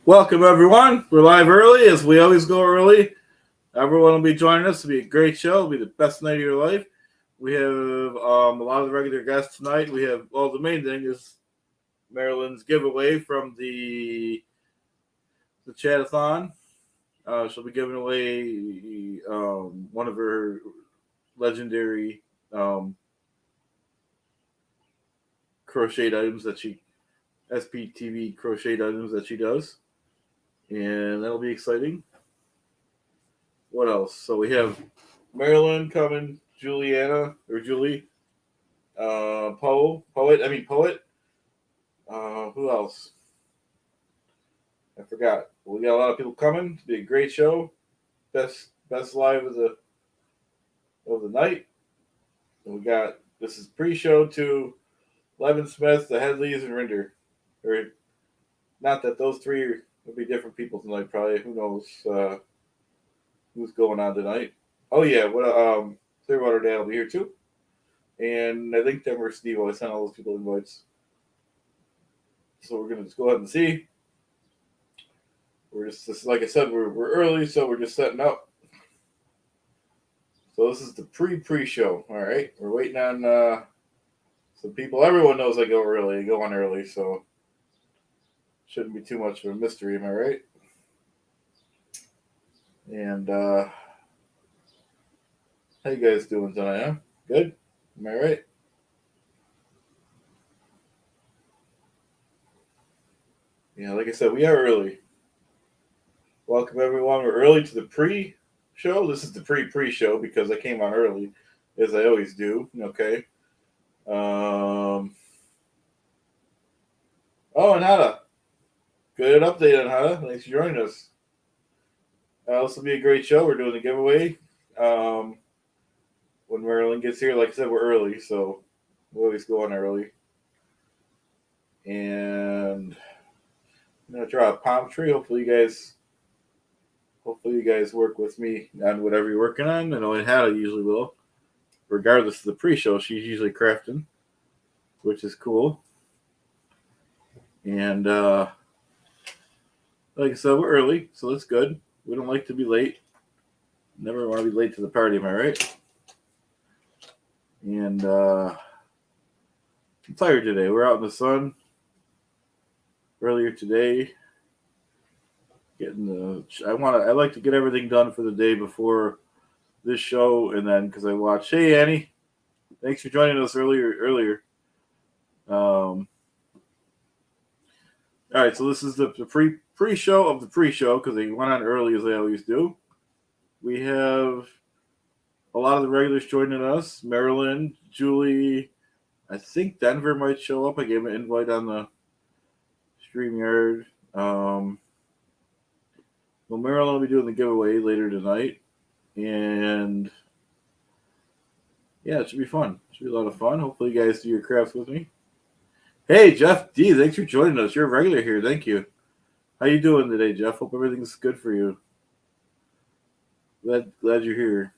Welcome, everyone. We're live early, as we always go early. Everyone will be joining us. It'll be a great show. It'll be the best night of your life. We have a lot of the regular guests tonight. We have, the main thing is Marilyn's giveaway from the Chadathon. She'll be giving away one of her legendary crocheted items that she, SPTV crocheted items that she does. And that'll be exciting. What else? So we have Marilyn coming, Julie, Poet. Who else? I forgot. We got a lot of people coming. It'll be a great show. Best live of the night. And we got this is pre-show to Levin Smith, the Headleys, and Rinder. Or not that those three will be different people tonight. Probably who knows who's going on tonight. Oh yeah, Clearwater Chad will be here too. And I think Denver Steve. I sent all those people invites. So we're gonna just go ahead and see. We're just like I said, we're early, so we're just setting up. So this is the pre-show. All right, we're waiting on some people. Everyone knows I go early. I go on early, so shouldn't be too much of a mystery. Am I right? And how you guys doing tonight? Huh? Good. Am I right? Yeah, like I said, we are early. Welcome, everyone. We're early to the pre-show. This is the pre-show because I came on early, as I always do. Okay. Oh, and Hada. Good update on Hada. Thanks for joining us. This will be a great show. We're doing a giveaway. When Marilyn gets here, like I said, we're early, so we always go on early. And I'm gonna draw a palm tree. Hopefully you guys work with me on whatever you're working on. I know Hannah usually will. Regardless of the pre-show, she's usually crafting, which is cool. And like I said, we're early, so that's good. We don't like to be late. Never want to be late to the party, am I right? And I'm tired today. We're out in the sun earlier today. I like to get everything done for the day before this show, and then because I watch. Hey Annie, thanks for joining us earlier. All right, so this is the pre-show of the pre-show because they went on early as they always do. We have a lot of the regulars joining us. Marilyn, Julie, I think Denver might show up. I gave an invite on the StreamYard. Well, Marilyn will be doing the giveaway later tonight. And yeah, it should be fun. It should be a lot of fun. Hopefully you guys do your crafts with me. Hey, Jeff D, thanks for joining us. You're a regular here. Thank you. How you doing today, Jeff? Hope everything's good for you. Glad you're here.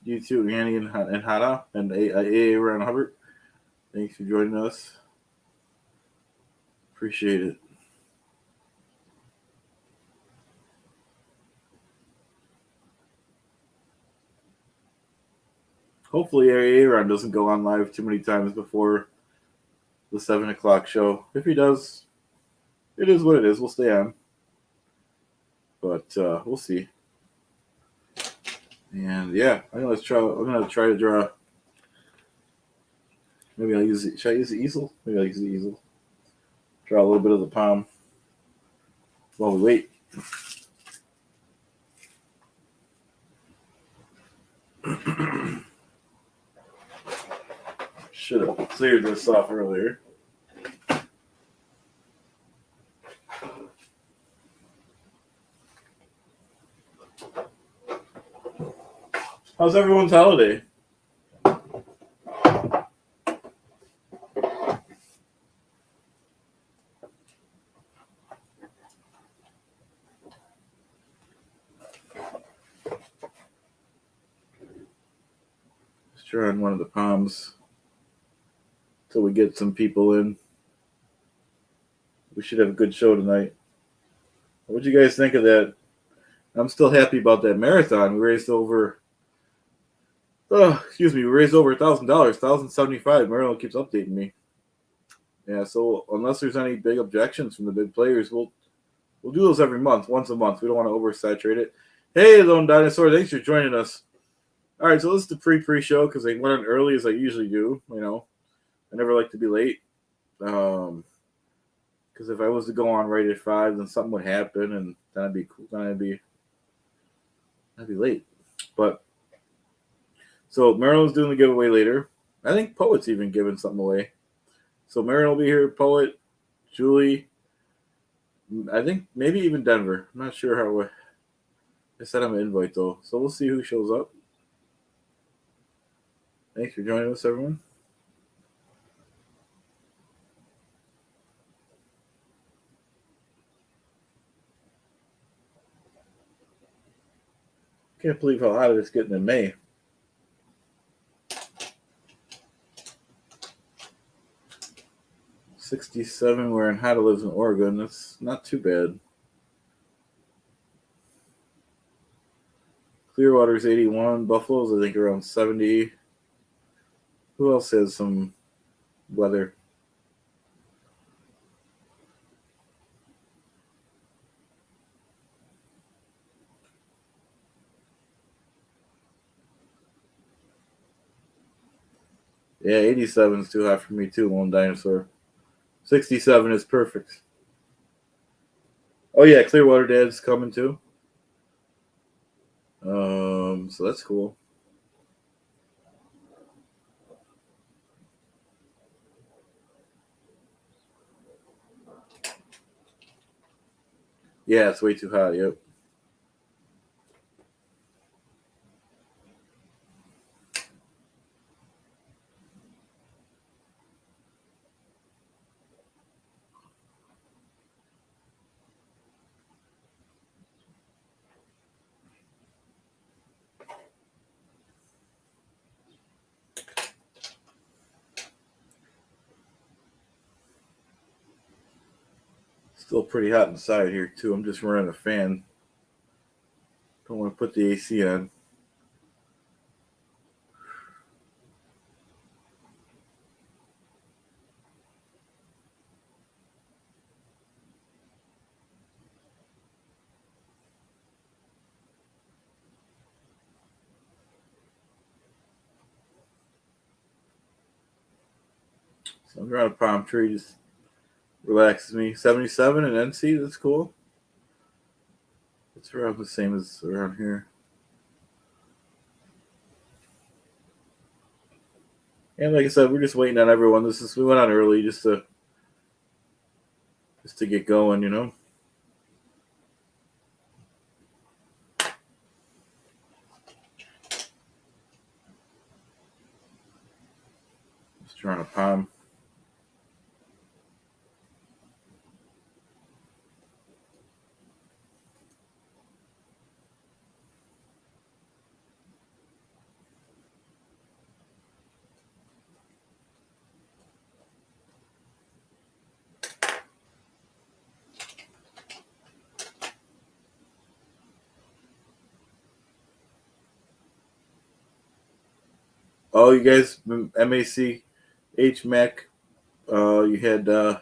You too, Annie and Hannah and AA Ron Hubbard. Thanks for joining us. Appreciate it. Hopefully Aaron doesn't go on live too many times before the 7 o'clock show. If he does, it is what it is. We'll stay on. But we'll see. And yeah, I'm gonna try to draw. Maybe I'll use it. Should I use the easel? Maybe I'll use the easel. Draw a little bit of the palm while we wait. Should have cleared this off earlier. How's everyone's holiday? Just drawing one of the palms till we get some people in. We should have a good show tonight. What'd you guys think of that? I'm still happy about that marathon. We raised over, we raised over $1,000, $1,075. Maryland keeps updating me. Yeah, so unless there's any big objections from the big players, we'll do those every month, once a month. We don't want to oversaturate it. Hey, Lone Dinosaur, thanks for joining us. All right, so this is the pre-show because I went on early as I usually do. You know, I never like to be late. Because if I was to go on right at 5, then something would happen, and then I'd be cool. Then I'd be late. But so Maryland's doing the giveaway later. I think Poet's even giving something away. So Maryland will be here. Poet, Julie. I think maybe even Denver. I'm not sure how. I sent him an invite though, so we'll see who shows up. Thanks for joining us, everyone. Can't believe how hot it's getting in May. $67 where Hada lives in Oregon. That's not too bad. Clearwater's 81. Buffalo's, I think, around 70. Who else has some weather? Yeah, 87 is too hot for me too, Lone Dinosaur. 67 is perfect. Oh yeah, Clearwater Dad's coming too. So that's cool. Yeah, it's way too hot. Yep. Still pretty hot inside here too. I'm just running a fan. Don't want to put the AC on. So I'm around a palm tree, just relaxes me. 77 in NC, that's cool. It's around the same as around here. And like I said, we're just waiting on everyone. We went on early just to get going, you know. Just trying to palm. Oh, you guys, MAC, HMAC, you had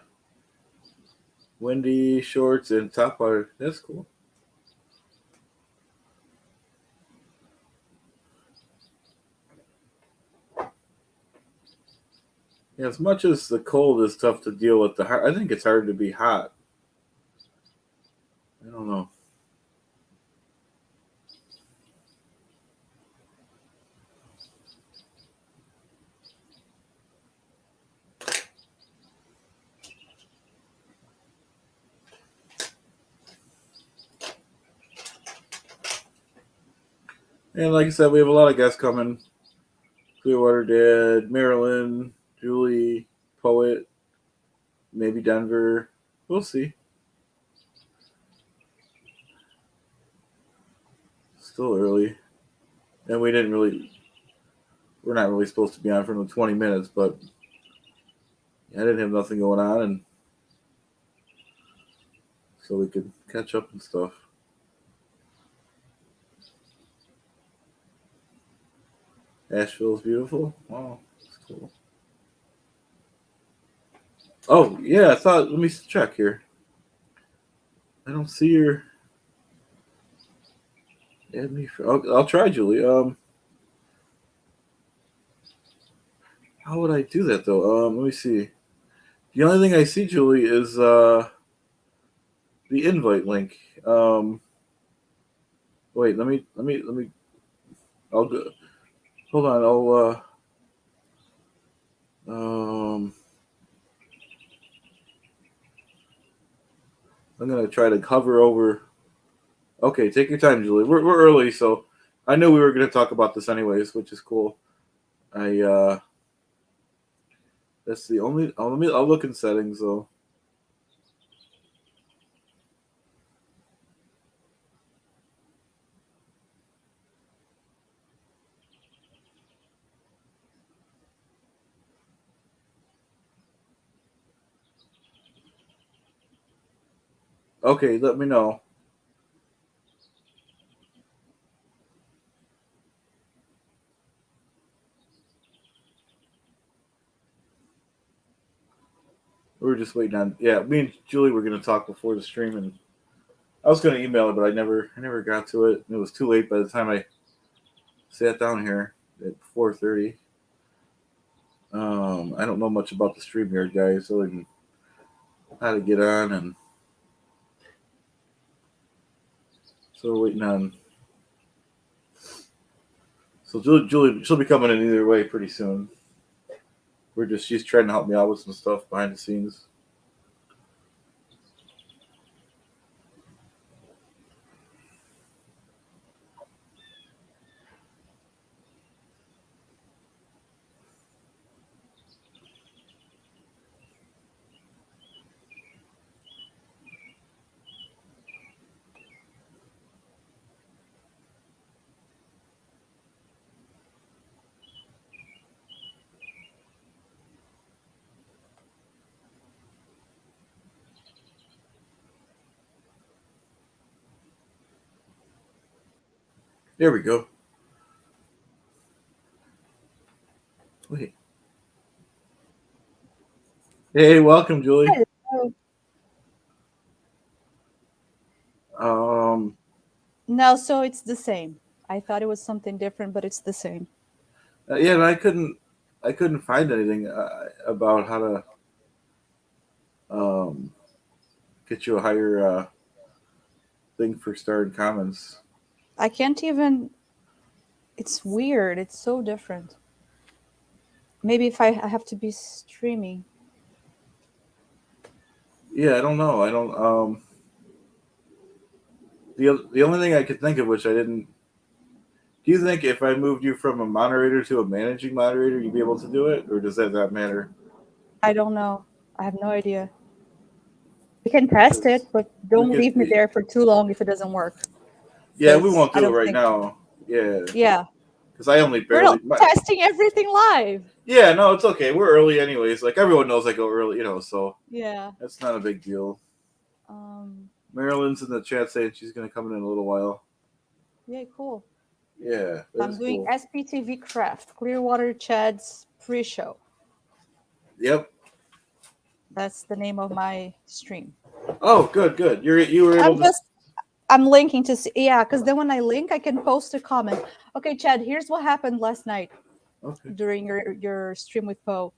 Wendy shorts and top water. That's cool. Yeah, as much as the cold is tough to deal with, I think it's hard to be hot. I don't know. And like I said, we have a lot of guests coming. Clearwater Dad, Maryland, Julie, Poet, maybe Denver. We'll see. Still early. And we're not really supposed to be on for another 20 minutes, but I didn't have nothing going on. And so we could catch up and stuff. Asheville's beautiful. Wow, that's cool. Oh yeah, I thought. Let me check here. I don't see your. Add me. I'll try, Julie. How would I do that though? Let me see. The only thing I see, Julie, is the invite link. Wait. Let me. I'll go. Hold on. Um. I'm gonna try to hover over. Okay, take your time, Julie. We're early, so I knew we were gonna talk about this anyways, which is cool. I That's the only. I'll look in settings though. Okay, let me know. We were just waiting on. Yeah, me and Julie were gonna talk before the stream, and I was gonna email it, but I never got to it. It was too late by the time I sat down here at 4:30. I don't know much about the stream here, guys, other than how to get on, and so we're waiting on. So Julie, she'll be coming in either way pretty soon. She's trying to help me out with some stuff behind the scenes. There we go. Wait. Hey, welcome, Julie. Hello. Um, No, so it's the same. I thought it was something different, but it's the same. yeah, and I couldn't find anything about how to um, get you a higher thing for starting comments. I can't even. It's weird. It's so different. Maybe if I have to be streaming. Yeah, I don't know. I don't. The only thing I could think of, which I didn't. Do you think if I moved you from a moderator to a managing moderator, you'd be able to do it, or does that not matter? I don't know. I have no idea. We can test Because it, but we don't could. leave me there for too long if it doesn't work. Yeah, we Because won't I do it don't right think. now. Yeah, Yeah, because I only we're barely. not testing everything live. Yeah, no, it's okay. We're early anyways. Like everyone knows I go early, so Yeah. that's not a big deal. Um. Marilyn's in the chat saying she's gonna come in a little while. Yeah. Cool. Yeah, that I'm is doing cool. SPTV Craft Clearwater Chad's pre-show. Yep. That's the name of my stream. Oh, good, good. You were able I'm to. just I'm linking to see, yeah, because then when I link, I can post a comment. Okay, Chad, here's what happened last night Okay. during your stream with Poe.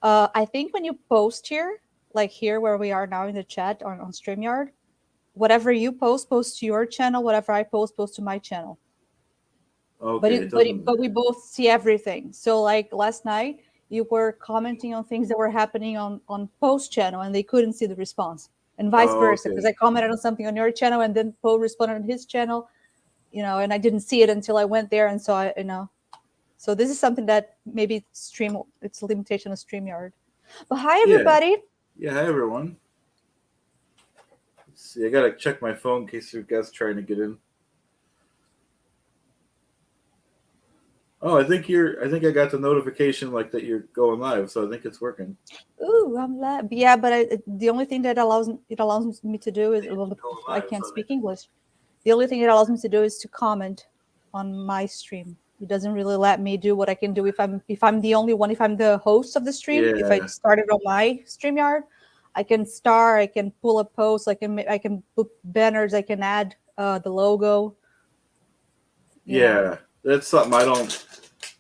I think when you post here, like here where we are now in the chat on StreamYard, whatever you post to your channel. Whatever I post to my channel. But Okay. It it, but it, doesn't. but we both see everything. So like last night, you were commenting on things that were happening on Poe's channel, and they couldn't see the response, and vice Oh, versa. Because okay. I commented on something on your channel, and then Poe responded on his channel, and I didn't see it until I went there and saw it. So this is something that maybe stream it's a limitation of StreamYard. But hi Yeah. everybody. Yeah. Hi everyone. Let's see. I gotta check my phone in case you guys trying to get in. Oh, I think I got the notification like that you're going live, so I think it's working. Ooh, I'm glad. Yeah, but the only thing that allows me to do is, well, Going I live, can't so I speak think. English. The only thing it allows me to do is to comment on my stream. It doesn't really let me do what I can do if I'm the only one, if I'm the host of the stream. If I Yeah, started on my StreamYard, I can star, I can pull a post, I can put banners, I can add the logo. You know. yeah. That's something I don't.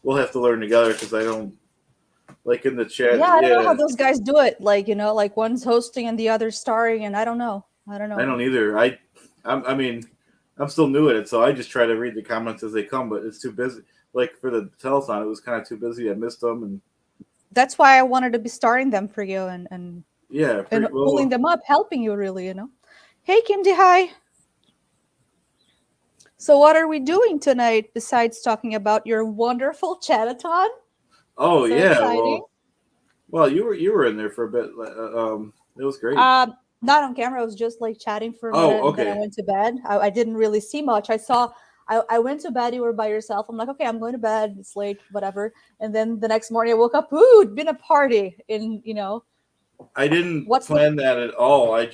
We'll have to learn together because I don't like in the chat. Yeah, I don't know how Yeah, those guys do it. Like, like one's hosting and the other's starring, and I don't know. I don't I know. don't either. I mean, I'm still new at it, so I just try to read the comments as they come. But it's too busy. Like for the telethon, it was kind of too busy. I missed them, and That's why I wanted to be starring them for you yeah, and pretty pulling well. them up, helping you really. Hey, Kimdi, hi. So, what are we doing tonight besides talking about your wonderful chatathon? Oh So yeah, exciting. well, you were in there for a bit. It was great. Not on camera. I was just like chatting for a Oh, minute, and then I okay. went to bed. I didn't really see much. I went to bed. You were by yourself. I'm like, okay, I'm going to bed. It's late, whatever. And then the next morning, I woke up. Ooh, it'd been a party. I didn't What's the plan that at all. I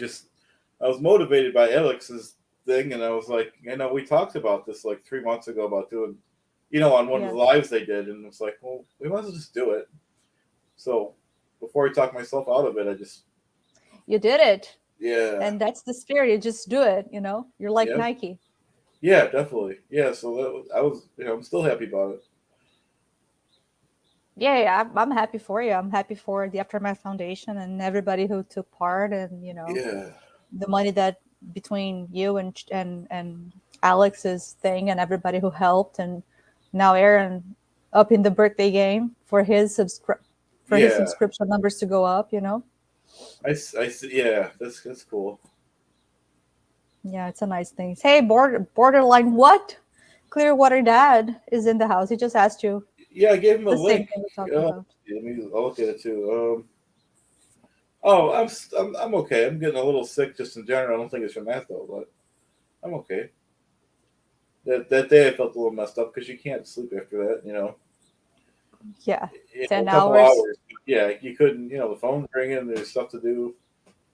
was motivated by Alex's thing, and I was like, we talked about this like 3 months ago about doing, on one of yeah? the lives they did, and it's like, well, we might as well just do it. So before I talk myself out of it, I just, You did it, yeah, and that's the spirit. You just do it. You're like yeah, Nike. yeah, definitely, yeah. So I was, I'm still happy about it. Yeah, I'm happy for you. I'm happy for the Aftermath Foundation and everybody who took part, and Yeah, the money that between you and Alex's thing and everybody who helped, and now Aaron up in the birthday game for his yeah. subscription numbers to go up. I see. Yeah, that's cool. Yeah, it's a nice thing. Hey, borderline, what? Clearwater Dad is in the house. He just asked you Yeah, I gave him a the same link. thing we talked about. Let me. I'll look at it too. Oh, I'm okay. I'm getting a little sick just in general. I don't think it's from that though, but I'm okay. That day I felt a little messed up because you can't sleep after that. Yeah, A 10 couple hours. hours. Yeah, you couldn't. The phone's ringing. There's stuff to do.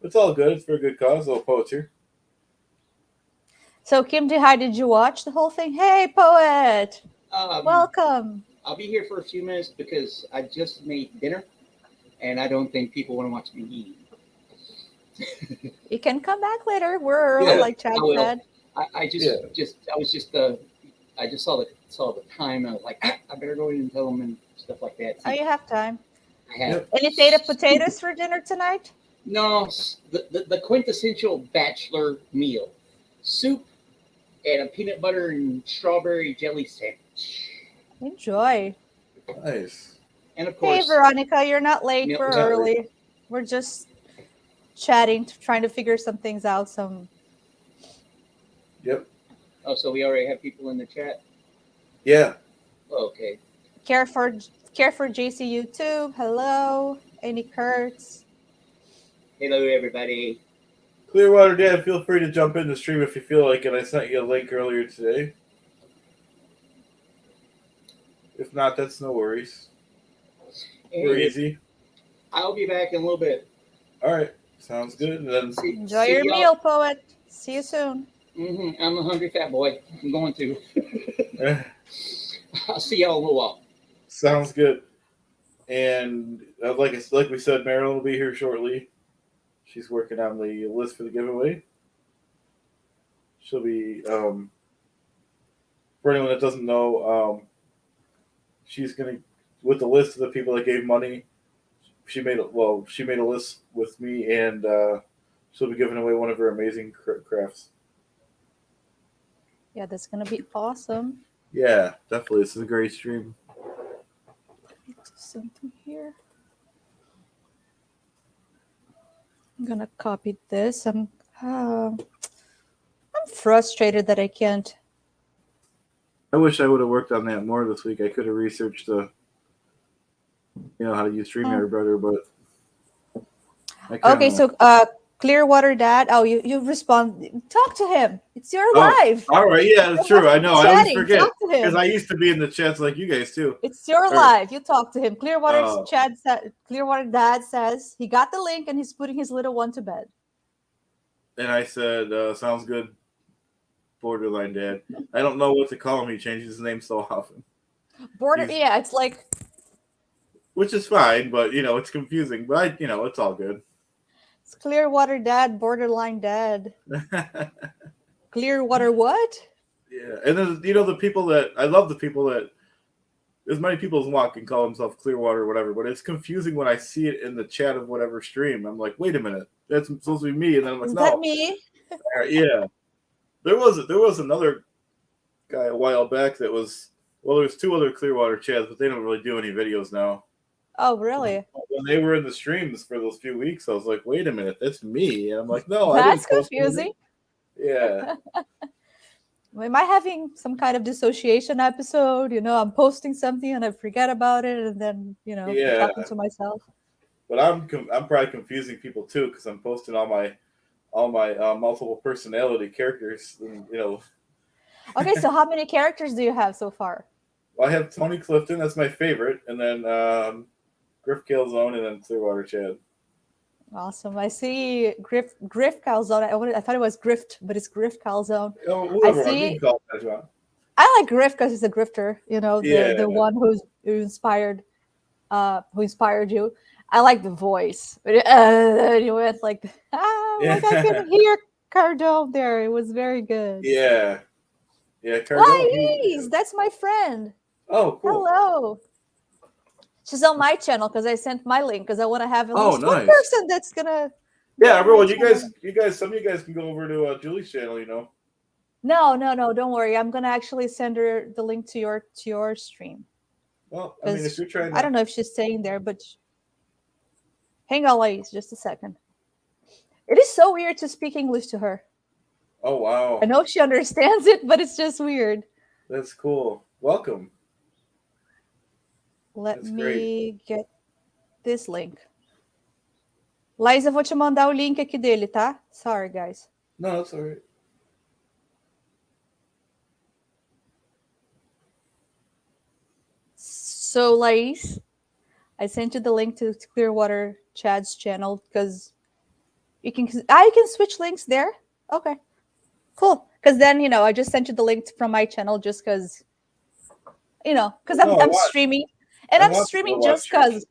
It's all good. It's for a good cause. A little poetry. So, Kim Dehi, did you watch the whole thing? Hey, poet, Um, welcome. I'll be here for a few minutes because I just made dinner, and I don't think people want to watch me eat. You can come back later. We're early, Yeah, like Chad I will. said. I yeah, I was just I just saw the time, and I was like, I better go in and tell them and stuff like that. Oh, See, you have time. I have yep. Any potato potatoes for dinner tonight? no the quintessential bachelor meal: soup and a peanut butter and strawberry jelly sandwich, Enjoy. Nice. and of Hey, course, Veronica, you're not late. milk We're and Not sugar. late. early. We're just chatting, trying to figure some things out. Yep. Oh, so we already have people in the chat. Yeah. Okay. Care for JC YouTube. Hello, Any Kurtz. Hello, everybody. Clearwater Dad, feel free to jump in the stream if you feel like it. I sent you a link earlier today. If not, that's no worries. We're And easy. I'll be back in a little bit. All right. Sounds good. And then Enjoy See your y'all. meal, poet. See you soon. I'm a hungry fat boy. I'm going to. I'll see y'all in a little while. sounds good. And like we said, Marilyn will be here shortly. She's working on the list for the giveaway. She'll be for anyone that doesn't know, she's gonna with the list of the people that gave money. She made a list with me, and she'll be giving away one of her amazing crafts. Yeah, that's gonna be awesome. Yeah, definitely. This is a great stream. Let me do something here. I'm gonna copy this. I'm frustrated that I can't. I wish I would have worked on that more this week. I could have researched how to use StreamYard better, but I Okay, kind of so Clearwater Dad. Oh, you respond. Talk to him. It's your Oh, live. all right. Yeah, that's true. I know. I always Chatting. forget Talk to because him. I used to be in the chats like you guys too. It's your Or, live. You talk to him. uh, Clearwater Dad says he got the link and he's putting his little one to bed. and I said, "Sounds good, borderline dad." I don't know what to call him. He changes his name so often, Yeah, it's like which is fine, but it's confusing. But it's all good. it's Clearwater Dad, borderline dad. Clearwater what? Yeah, and then the people that I love, the people that as many people as want can call themselves Clearwater or whatever, but it's confusing when I see it in the chat of whatever stream. I'm like, wait a minute, that's supposed to be me, and then I'm like, Is no, that me? yeah. There was another guy a while back that was there's two other Clearwater Chads, but they don't really do any videos now. Oh, really? When they were in the streams for those few weeks, I was like, wait a minute, that's me, and I'm like, no, I That's didn't post confusing. anything. Yeah. Am I having some kind of dissociation episode? I'm posting something and I forget about it, and then I'm talking to myself. But I'm probably confusing people too because I'm posting all my multiple personality characters. And, Okay, so how many characters do you have so far? I have Tony Clifton, that's my favorite, and then Griff Calzone, and then Clearwater Chad. Awesome. I see Griff Calzone. I thought it was Grift, but it's Griff Calzone. Oh, whoever you can call that, John. I like Griff because he's a grifter. Yeah. The one who inspired you. I like the voice. But you went like, like I couldn't hear Cardone there. It was very good. Yeah. Yeah, Cardone. Lais, that's my friend. Oh, cool. Hello. She's on my channel because I sent my link because I want to have at least nice. one person that's gonna. Yeah, everyone, you guys, some of you guys can go over to Julie's channel. No, don't worry. I'm gonna actually send her the link to your stream. Well, I mean, if you're trying, I don't know if she's staying there, but hang on, ladies, just a second. It is so weird to speak English to her. Oh wow! I know she understands it, but it's just weird. That's cool. Welcome. Let me get this link. Laís, eu vou te mandar o link aqui dele, tá? Sorry, guys. No, that's all right. So, Laís, I sent you the link to Clearwater Chad's channel because you can switch links there. Okay, cool. Because then I just sent you the link from my channel just because because I'm streaming. And I'm streaming just because,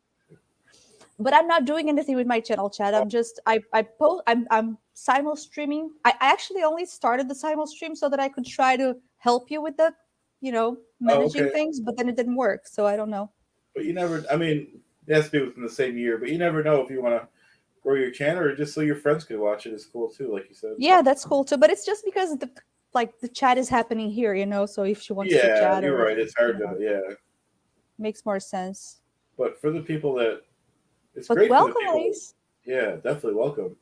but I'm not doing anything with my channel, Chad. I'm just I'm simul streaming. I actually only started the simul stream so that I could try to help you with the, managing things, but then it didn't work. So I don't know. But you never. I mean, it has to be within the same year, but you never know if you want to grow your channel or just so your friends can watch it is cool too, like you said. Yeah, that's cool too. But it's just because the chat is happening here, So if she wants to chat, you're right. It's hard to makes more sense. But for the people that it's but great. Welcome, ladies. Yeah, definitely welcome.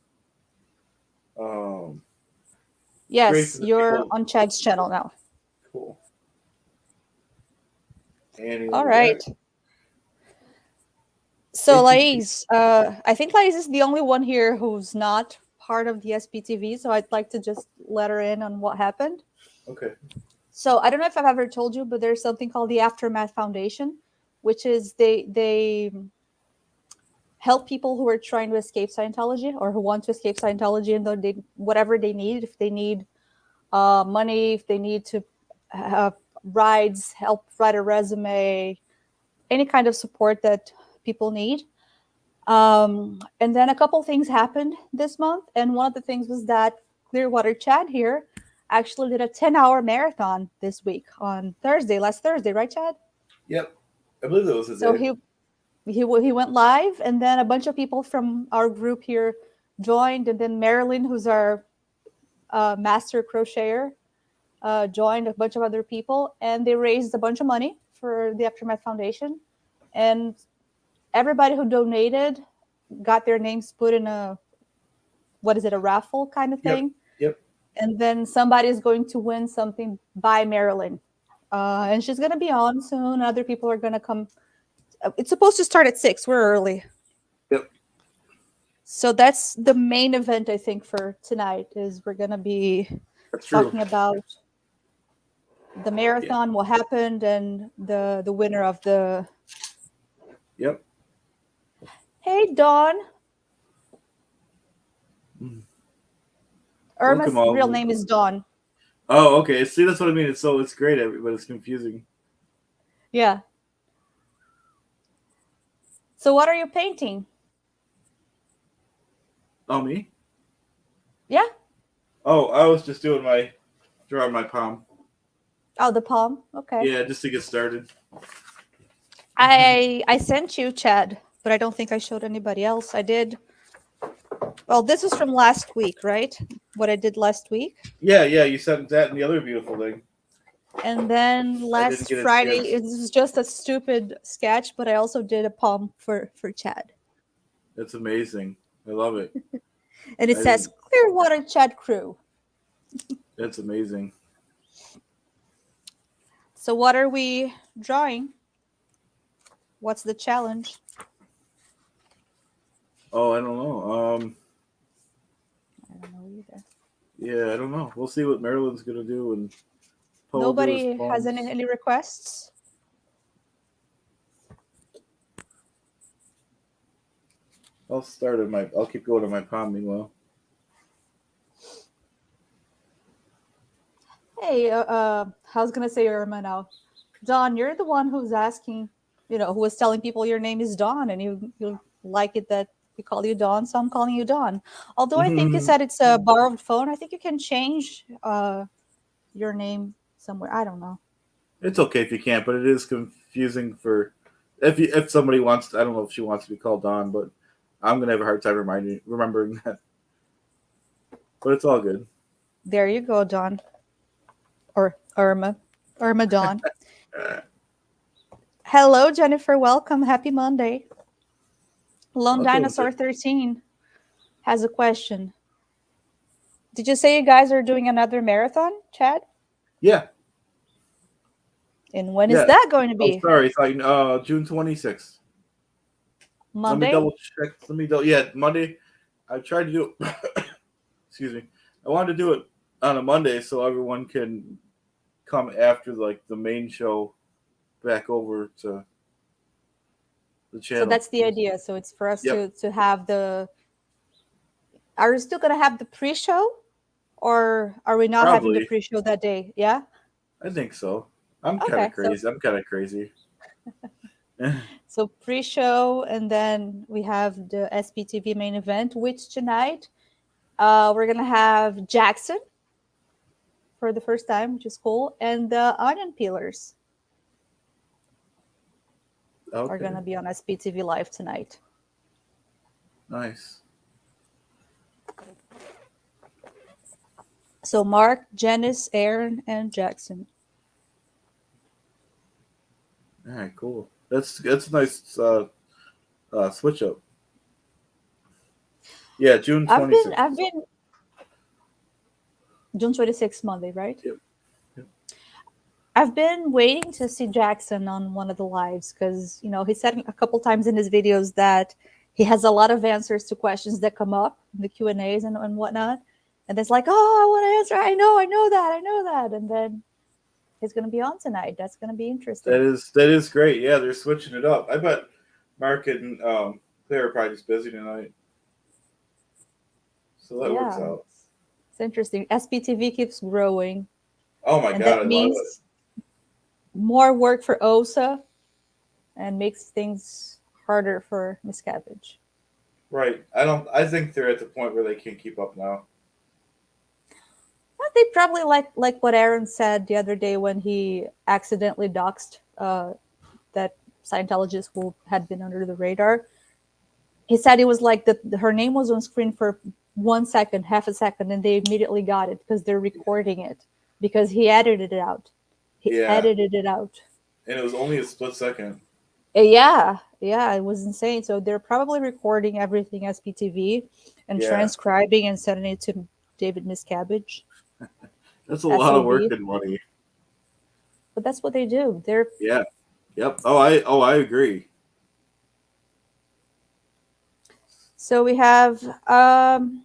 Yes, you're on Chad's channel now. Cool. Annie, all right. So Lais, I think Lais is the only one here who's not part of the SPTV. So I'd like to just let her in on what happened. Okay. So I don't know if I've ever told you, but there's something called the Aftermath Foundation, which is they help people who are trying to escape Scientology or who want to escape Scientology, and whatever they need, if they need money, if they need to rides, help write a resume, any kind of support that people need. And then a couple things happened this month, and one of the things was that Clearwater Chad here actually did a 10-hour marathon this week on last Thursday, right, Chad? Yep, I believe that was his so day. He went live, and then a bunch of people from our group here joined, and then Marilyn, who's our master crocheter, joined a bunch of other people, and they raised a bunch of money for the Aftermath Foundation, and everybody who donated got their names put in a raffle kind of thing. Yep. And then somebody is going to win something by Marilyn, and she's going to be on soon. Other people are going to come. It's supposed to start at 6:00. We're early. Yep. So that's the main event, I think, for tonight. Is we're gonna be That's true. talking about the marathon, what happened, and the winner of the. Yep. Hey, Dawn. Irma's Welcome all. real name is Dawn. Oh, okay. See, that's what I mean. It's great, but it's confusing. Yeah. So what are you painting? Oh, me? Yeah. Oh, I was just drawing my palm. Oh, the palm. Okay. Yeah, just to get started. I sent you, Chad, but I don't think I showed anybody else. I did. Well, this was from last week, right? What I did last week. Yeah. You sent that and the other beautiful thing. And then didn't last get a Friday, chance. it was just a stupid sketch, but I also did a palm for Chad. That's amazing. I love it. And it says Clearwater Chad Crew. That's amazing. So what are we drawing? What's the challenge? Oh, I don't know. I don't know either. Yeah, I don't know. We'll see what Marilyn's gonna do, and Paul will do Nobody his has palms. any requests? I'll keep going to my palm meanwhile. Hey, I was gonna say Irma now. Dawn, you're the one who's asking, who was telling people your name is Dawn, and you like it that we call you Dawn, so I'm calling you Dawn. Although I think you said it's a borrowed phone, I think you can change your name somewhere. I don't know. It's okay if you can't, but it is confusing for if somebody wants. I don't know if she wants to be called Dawn, but I'm gonna have a hard time remembering that. But it's all good. There you go, Dawn. Or Irma Dawn. Hello, Jennifer. Welcome. Happy Monday. Lone Dinosaur 13 has a question. Did you say you guys are doing another marathon, Chad? Yeah. And when is that going to be? Oh, sorry, it's like June 26th. Monday? Let me double check. Yeah, Monday. I tried to do it. Excuse me. I wanted to do it on a Monday so everyone can come after like the main show back over to the channel. So that's the idea. So it's for us to have the. Are we still going to have the pre-show, or are we not having the pre-show that day? Yeah. I think so. I'm kind of crazy. So, I'm kind of crazy. So pre-show, and then we have the SPTV main event, which tonight we're gonna have Jackson for the first time, which is cool, and the onion peelers are gonna be on SPTV live tonight. Nice. So Mark, Janice, Aaron, and Jackson. All right, cool. That's a nice switch up. Yeah, June 26th. I've been June 26th, Monday, right? Yep. I've been waiting to see Jackson on one of the lives because, he said a couple times in his videos that he has a lot of answers to questions that come up in the Q&As and whatnot. And it's like, oh, I want to answer. I know that. And then he's going to be on tonight. That's going to be interesting. That is great. Yeah, they're switching it up. I bet Mark and Claire are probably just busy tonight. So that works out. It's interesting. SPTV keeps growing. Oh my God, that means more work for OSA and makes things harder for Miss Cabbage. Right. I think they're at the point where they can't keep up now. They probably like what Aaron said the other day when he accidentally doxed that Scientologist who had been under the radar. He said it was like her name was on screen for 1 second, half a second, and they immediately got it because they're recording it because he edited it out. He edited it out. And it was only a split second. Yeah, it was insane. So they're probably recording everything SPTV and transcribing and sending it to David Miscavige. That's a lot of work and money. But that's what they do. They're Yep. Oh, I agree. So we have and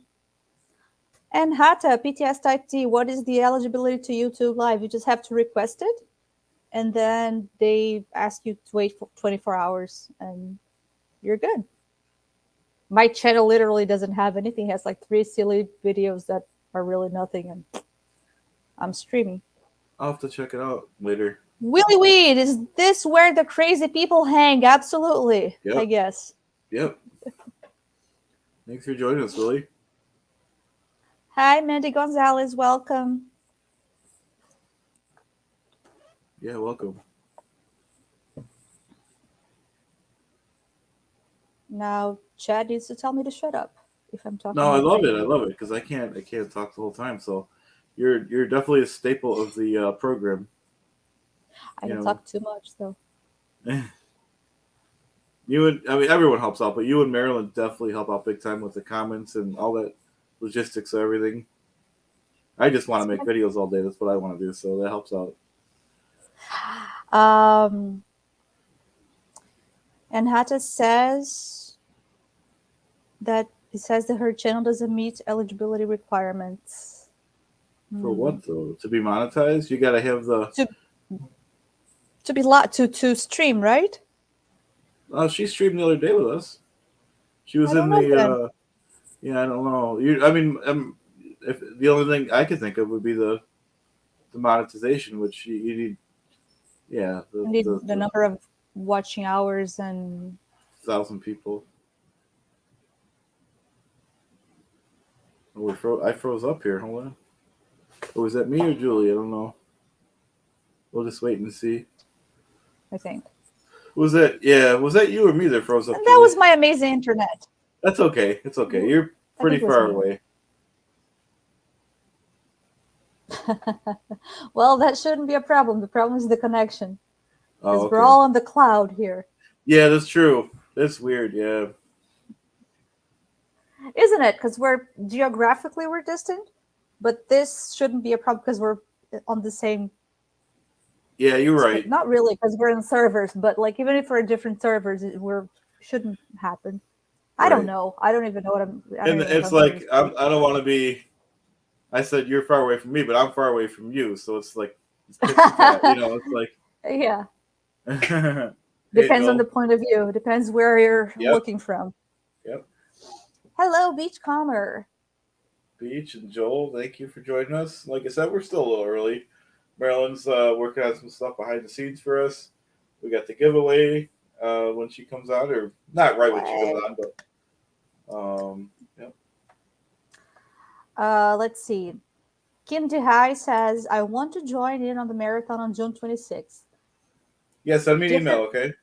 Hata PTS Type T. What is the eligibility to YouTube Live? You just have to request it, and then they ask you to wait for 24 hours, and you're good. My channel literally doesn't have anything. It has like 3 silly videos that are really nothing, and I'm streaming. I'll have to check it out later. Willy Weed, is this where the crazy people hang? Absolutely, Yep. I guess. Yep. Thanks for joining us, Willie. Hi, Mandy Gonzalez. Welcome. Yeah, welcome. Now, Chad needs to tell me to shut up if I'm talking. No, I love it. I love it because I can't talk the whole time. So you're definitely a staple of the program. I can talk too much though. You and everyone helps out, but you and Marilyn definitely help out big time with the comments and all that logistics of everything. I just want to make videos all day. That's what I want to do, so that helps out. And Hata says that her channel doesn't meet eligibility requirements. For what though? To be monetized, you got to have the to stream, right? Oh, she streamed the other day with us. She was in the. Yeah, I don't know. If the only thing I could think of would be the monetization, which you need. Yeah, the number of watching hours and 1,000 people. Oh, I froze up here. Hold on. Oh, was that me or Julie? I don't know. We'll just wait and see. I think. Was that you or me that froze up? And that was my amazing internet. That's okay. It's okay. You're pretty far away. Well, that shouldn't be a problem. The problem is the connection. Because okay. We're all on the cloud here. Yeah, that's true. That's weird, yeah. Isn't it? Because we're distant, but this shouldn't be a problem because we're on the same. Yeah, you're right. Not really, because we're in servers, but like even if we're in different servers, shouldn't happen. I don't know. I don't even know what I'm. And it's like I don't want to be. I said you're far away from me, but I'm far away from you, so it's like it's like yeah. Depends on the point of view. Depends where you're looking from. Yep. Hello, Beachcomber. Beach and Joel, thank you for joining us. Like I said, we're still a little early. Marilyn's working on some stuff behind the scenes for us. We got the giveaway when she comes on, or not right when she comes on, but yep. Let's see. Kim DeHai says, I want to join in on the marathon on June 26th. Yeah, send me an email, okay?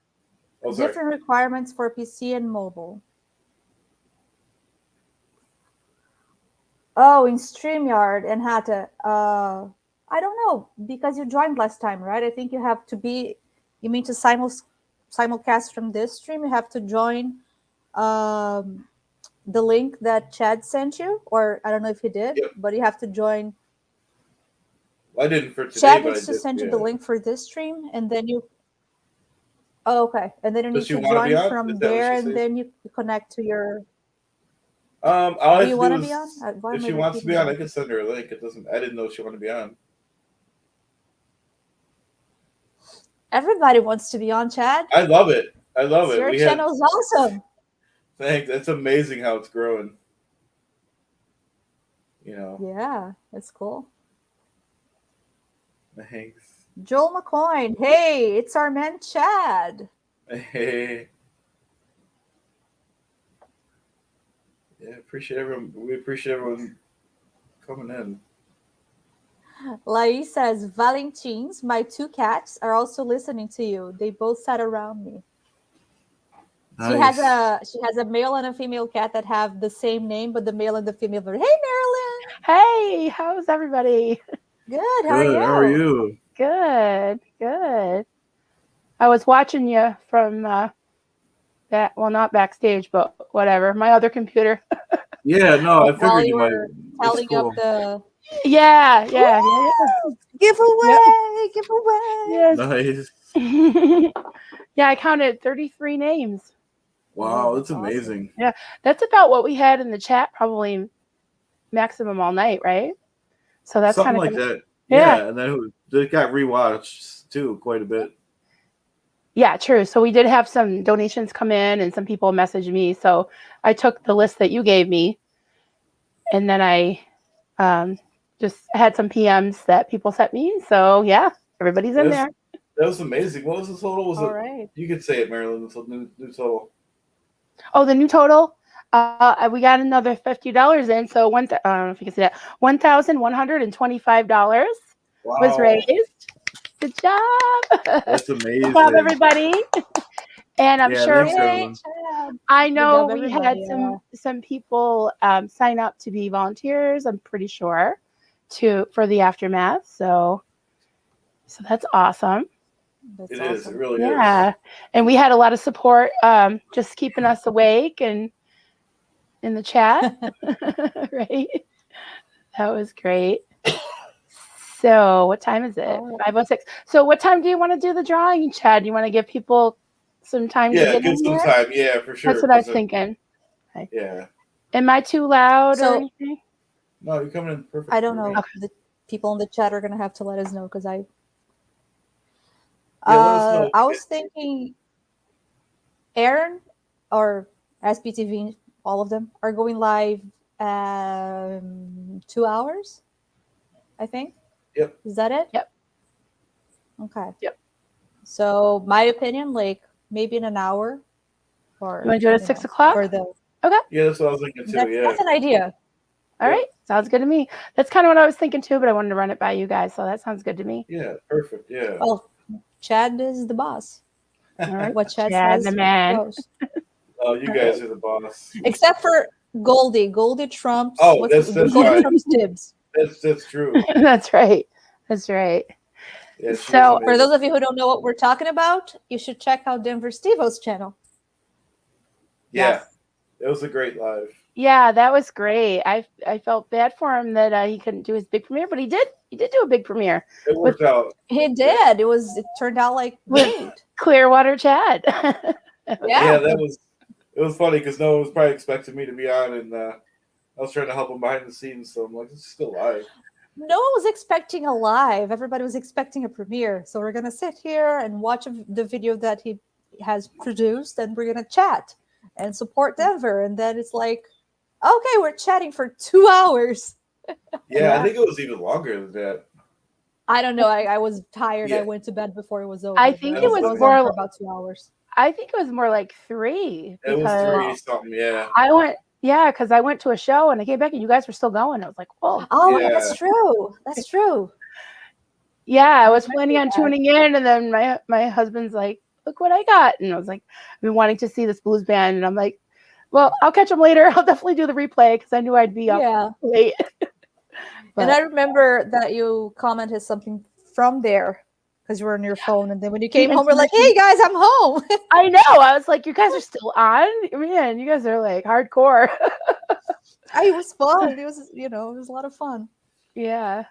Oh, sorry. Different requirements for PC and mobile. Oh, in StreamYard and Hata. I don't know, because you joined last time, right? I think you have to be, you mean to simulcast from this stream, you have to join the link that Chad sent you, or I don't know if he did, but you have to join. I didn't for today. Chad needs to send you the link for this stream, and then you. Oh, okay, and then you need to join from there, and then you connect to your. All do you want to be on? If she wants to be on, I can send her a link. It doesn't. I didn't know she wanted to be on. Everybody wants to be on, Chad. I love it. I love it. Your channel's awesome. Thanks. It's amazing how it's growing. Yeah, that's cool. Thanks. Joel McCoy. Hey, it's our man Chad. Hey. Yeah, appreciate everyone. We appreciate everyone coming in. Lai says, Valentines, my 2 cats are also listening to you. They both sat around me. Nice. She has a male and a female cat that have the same name, but the male and the female. Hey, Marilyn. Hey, how's everybody? Good. How are you? How are you? Good. I was watching you from not backstage, but whatever. My other computer. Yeah, no, I figured you might. Tallying up the. Yeah. Giveaway. Yes. Nice. Yeah, I counted 33 names. Wow, that's that's amazing. That's about what we had in the chat, probably maximum all night, right? So that's Something kind of like that. Yeah. Yeah, and then it got rewatched too quite a bit. Yeah, true. So we did have some donations come in and some people messaged me. So I took the list that you gave me and then I just had some PMs that people sent me. So yeah, everybody's in there. That was amazing. What was the total? Was All it? right. You could say it, Marilyn. The new total. Oh, the new total? We got another $50 in. So I don't know if you can see that. $1,125 was Wow, raised. Good job. that's Good amazing. job, everybody. And I'm Yeah, sure thanks, Marilyn. I know job, we had everybody, some people sign up to be volunteers. I'm pretty sure for the aftermath. So that's awesome. That's It awesome. is. It really Yeah, and we had a lot of support, just keeping us awake and in the chat. Right, that was great. So what time is it? 5:06. So what time do you want to do the drawing, Chad? You want to give people some time to Yeah, get give in some there? time. Yeah, for sure. That's what I was thinking. Okay. Yeah. Am I too loud or So- anything? No, you're coming in perfect. I don't know. Okay. The people in the chat are gonna have to let us know because Yeah, let us know. I was thinking Aaron or SBTV, all of them are going live 2 hours, I think. Yep. Is that it? Yep. Okay. Yep. So my opinion, like maybe in an hour, or You want to do it at 6 o'clock? for the Yeah, that's what I was thinking too. that's, Yeah. that's an idea. All Yep. right, sounds good to me. That's kind of what I was thinking too, but I wanted to run it by you guys, so that sounds good to me. Yeah, perfect. Yeah. Well, Chad is the boss. All right, What Chad Chad says the man. goes. Oh, you guys are the boss. Except for Goldie. Goldie trumps. Oh, that's Goldie right. trumps dibs. That's true. That's right. That's right. Yeah, she So, is For amazing. those of you who don't know what we're talking about, you should check out Denver Stevo's channel. Yeah, it was a great live. Yeah, that was great. I felt bad for him that he couldn't do his big premiere, but he did. He did do a big premiere. It worked out. He did. It turned out like great. Clearwater Chad. Yeah, it was funny because no one was probably expecting me to be on, and I was trying to help him behind the scenes. So I'm like, it's still live. No one was expecting a live. Everybody was expecting a premiere. So we're gonna sit here and watch the video that he has produced, and we're gonna chat and support Denver. And then it's like, okay, we're chatting for 2 hours. Yeah, I think it was even longer than that. I don't know. I was tired. Yeah. I went to bed before it was over. I think but it was on more- for about 2 hours. I think it was more like 3. It was because 3 something. Yeah. because I went to a show and I came back and you guys were still going. I was like, whoa. Oh, Yeah. that's true. That's true. Yeah, I was I planning on remember that. tuning in, and then my husband's like, "Look what I got," and I was like, "I've been wanting to see this blues band," and I'm like, "Well, I'll catch them later. I'll definitely do the replay because I knew I'd be up Yeah. late." And I remember that you commented something from there because you were on your phone. And then when you came home, we're like, hey, guys, I'm home. I know. I was like, "You guys are still on? Man, you guys are like hardcore." It was fun. It was, it was a lot of fun. Yeah.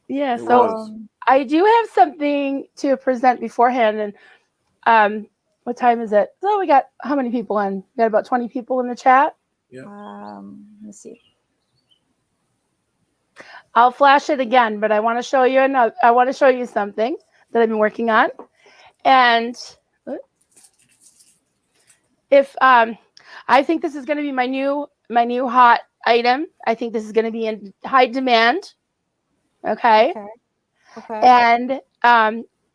Yeah. It So was. I do have something to present beforehand, and what time is it? So we got how many people on? We got about 20 people in the chat. Yeah. Let me see. I'll flash it again, but I want to show you I want to show you something that I've been working on. And if I think this is going to be my new hot item. I think this is going to be in high demand. Okay. Okay. And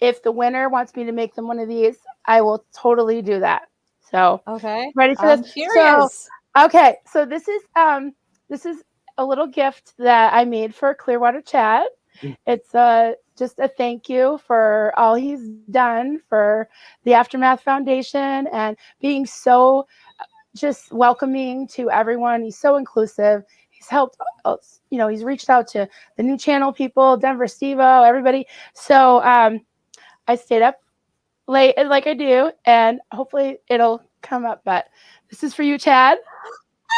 if the winner wants me to make them one of these, I will totally do that. So Okay. ready for I'm this? curious. Okay, so this is a little gift that I made for Clearwater Chad. It's just a thank you for all he's done for the Aftermath Foundation and being so just welcoming to everyone. He's so inclusive. He's helped, he's reached out to the new channel people, Denver Stevo, everybody. So I stayed up late like I do, and hopefully it'll come up. But this is for you, Chad.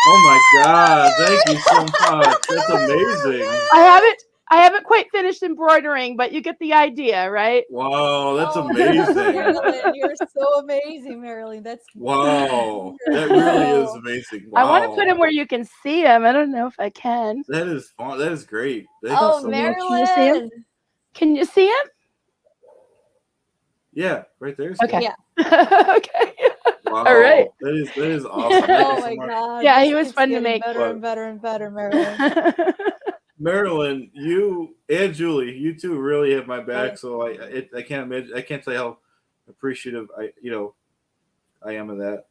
Oh my God! Thank you so much. That's amazing. I I haven't quite finished embroidering, but you get the idea, right? Wow, that's Oh, amazing. Marilyn, you're so amazing, Marilyn. That's Wow, that wonderful. really is amazing. I want to Wow, put him where you can see him. I don't know if I can. that is fun. That is great. Thank Oh, you so Mary, much. can you see him? Marilyn. Can you see him? Yeah, right there. Okay. Yeah. Okay. Wow, All right. that is awesome. Thank Oh you so my much. God. Yeah, this he was keeps fun to getting make. better and better and better, Marilyn. Marilyn, you and Julie, you two really have my back. Right. So I can't imagine. I can't tell you how appreciative I am of that.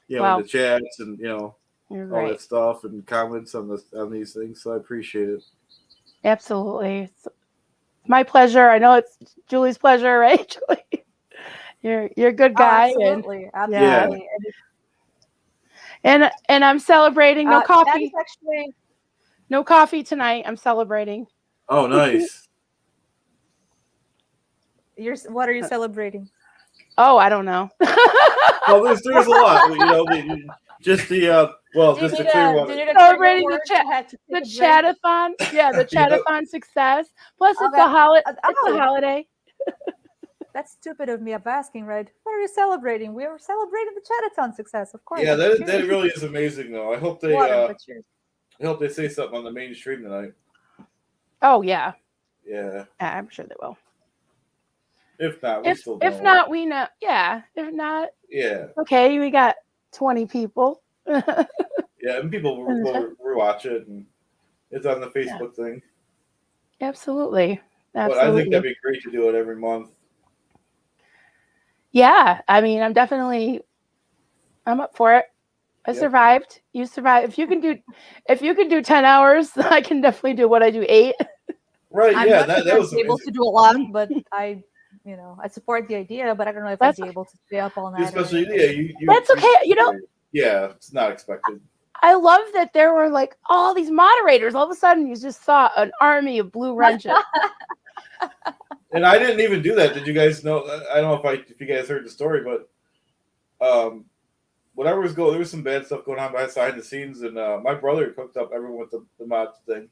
Wow. In the chats and You're all right. that stuff and comments on these things. So I appreciate it. Absolutely. It's my pleasure. I know it's Julie's pleasure, right, Julie? You're a good guy. Absolutely. Yeah. Absolutely. And I'm celebrating. No That is coffee. actually, No coffee tonight. I'm celebrating. Oh, nice. what are you celebrating? Oh, I don't know. Well, there's a lot. Just the just the Clearwater. Celebrating the chatathon. Yeah, the chatathon success. Plus, it's Okay. a holiday. It's Oh. a holiday. That's stupid of me of asking, right? What are you celebrating? We are celebrating the Chatterton success, of course. Yeah, that really is amazing though. I hope they Water, but cheers. I hope they say something on the main stream tonight. Oh yeah. Yeah. Yeah, I'm sure they will. If not, we still don't. If not, we know. Yeah. If not, yeah. Okay, we got 20 people. Yeah, and people will watch it, and it's on the Facebook thing. Absolutely. But I think that'd be great to do it every month. Yeah, I mean, I'm up for it. I survived. You survived. If you can do 10 hours, I can definitely do what I do 8. Right. I'm yeah, not that was able amazing. to do a lot, but I support the idea, but I don't know if I'd be able to stay up all night. Especially, you That's okay. Yeah, it's not expected. I love that there were like all these moderators. All of a sudden, you just saw an army of blue wrenches. And I didn't even do that. Did you guys know? I don't know if you guys heard the story, but whatever was going, there was some bad stuff going on behind the scenes, and my brother hooked up everyone with the mods thing.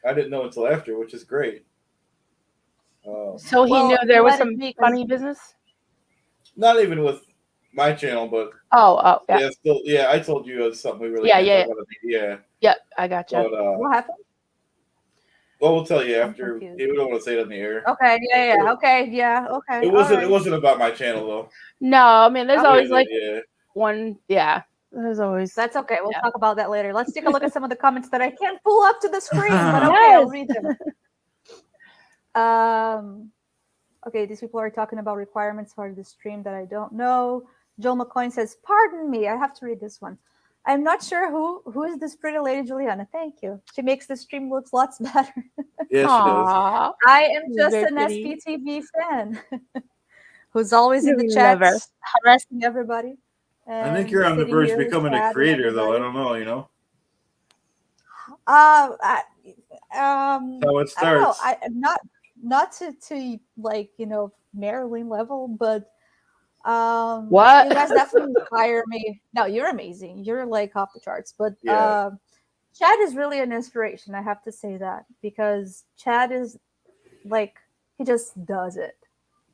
I didn't know until after, which is great. So he knew there was some funny business. Not even with my channel, but yeah. I told you it was something we really Yep, I got you. But, what happened? Well, we'll tell you after. We don't want to say it on the air. Okay, okay. It wasn't about my channel though. No, I mean there's always one. Yeah, there's always. That's okay. We'll talk about that later. Let's take a look at some of the comments that I can't pull up to the screen, but okay, I'll read them. Okay, these people are talking about requirements for the stream that I don't know. Joel McCoy says, "Pardon me, I have to read this one. I'm not sure who is this pretty lady Juliana. Thank you. She makes the stream looks lots better. Yes, she does. I am just an SPTV fan who's always in the chat harassing everybody. I think you're on the verge of becoming a creator, though. I don't know. How it starts. I'm not to Marilyn level, but what you guys definitely inspire me. No, you're amazing. You're like off the charts. But Chad is really an inspiration. I have to say that because Chad is like he just does it.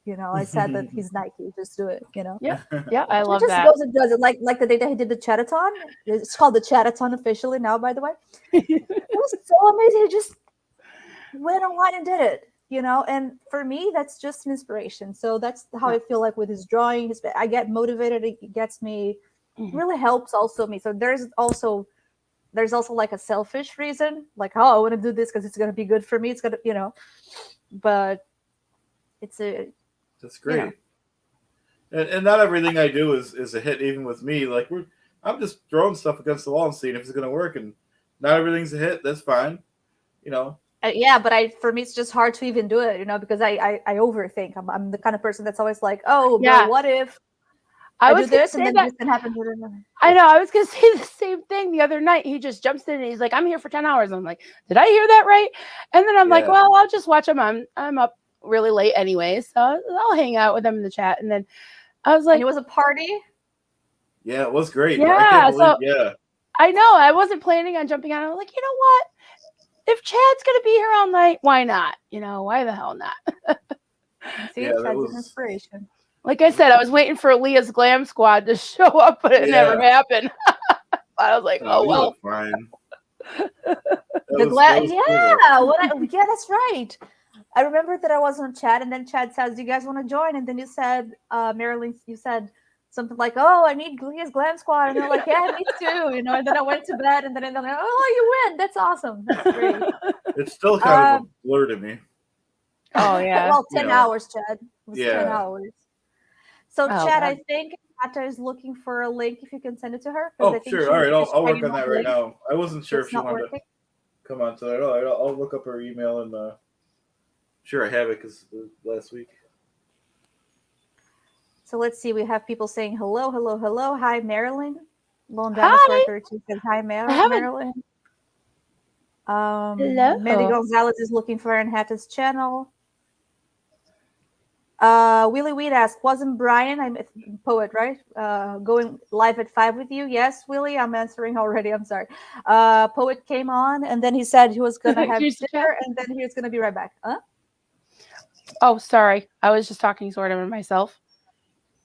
I said that he's Nike. Just do it. Yeah, I love that. He just goes and does it. Like the day that he did the Chatathon. It's called the Chatathon officially now, by the way. It was so amazing. He just went online and did it. And for me, that's just an inspiration. So that's how I feel like with his drawing. I get motivated. It gets me, really helps also me. So there's also like a selfish reason, like, oh, I want to do this because it's going to be good for me. It's going to, but that's great. And not everything I do is a hit, even with me. Like I'm just throwing stuff against the wall and seeing if it's going to work. And not everything's a hit. That's fine. Yeah, but for me, it's just hard to even do it, because I overthink. I'm the kind of person that's always like, oh, well, what if I do this and then this can happen? I know. I was going to say the same thing the other night. He just jumps in and he's like, I'm here for 10 hours. I'm like, did I hear that right? And then I'm like, well, I'll just watch him. I'm up really late anyway, so I'll hang out with him in the chat. And then I was like, and it was a party? Yeah, it was great. Yeah, I know. I wasn't planning on jumping on. I was like, you know what? if Chad's gonna be here all night, why not? Why the hell not? See, Yeah, that Chad's was- an inspiration. Like I said, I was waiting for Leah's Glam Squad to show up, but it never happened. I was like, No, oh you well. look fine. Yeah, that's right. I remember that I was on Chad, and then Chad says, "Do you guys want to join?" And then you said, Marilyn, you said something like, "Oh, I need his Glam Squad," and they're like, "Yeah, me too," And then I went to bed, and then they're like, "Oh, you win! That's awesome. That's great." It's still kind of a blur to me. Oh yeah. Well, 10 hours, Chad. It was 10 Yeah. hours. So, Oh, Chad, God. I think Nata is looking for a link. If you can send it to her. Oh, I think sure. All right, she's I'll work trying on that to right link. now. I wasn't sure It's if she not wanted working. to come on to that. All right, I'll look up her email and sure I have it because last week. So let's see. We have people saying hello, hello, hello. Hi, Marilyn. Lone Hi. Dinosaur 32 says hi, I haven't- Marilyn. Hello. Mandy Gonzalez is looking for Anhata's channel. Willie Weed asks, wasn't Brian, I'm a poet, right? Going live at 5 with you? Yes, Willie, I'm answering already. I'm sorry. Poet came on, and then he said he was going to have Here's the dinner, and then he was going to be right back. Huh? Oh, sorry. I was just talking sort of to myself.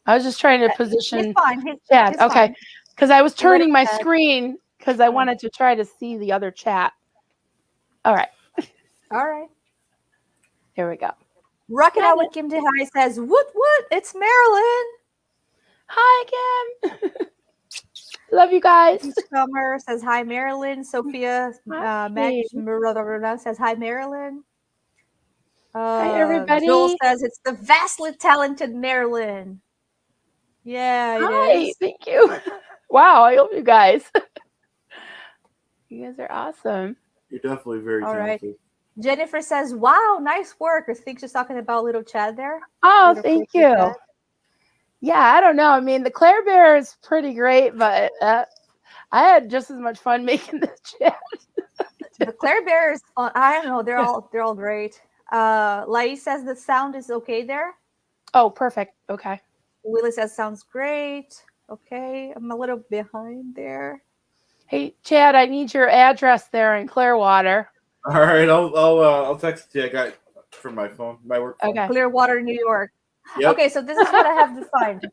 I was just trying to position He's fine. Chad. He's Okay. fine. Because I was You let turning him my chat. screen because I wanted to try to see the other chat. All right. All right. Here we go. Rockin' Out with Kim DeHai says, woot, it's Marilyn. Hi, Kim. Love you guys. Summer says, hi, Marilyn. Sophia Match says, hi, Marilyn. Hi, everybody. Joel says, it's the vastly talented Marilyn. Yeah, it Hi. is. Thank you. Wow. I love you guys. You guys are awesome. You're definitely very All right. talented. Jennifer says, wow, nice work. I think she's talking about little Chad there. Oh, Little thank freaky you. Chad. Yeah, I don't know. I mean, the Claire Bear is pretty great, but I had just as much fun making this chat. The Claire Bear is fun. I don't know. They're all great. Lai says the sound is okay there. Oh, perfect. Okay. Willie says sounds great. Okay, I'm a little behind there. Hey, Chad, I need your address there in Clearwater. All right, I'll text you. I got it from my phone, my work phone. Okay. Clearwater, New York. Yep. Okay, so this is what I have defined.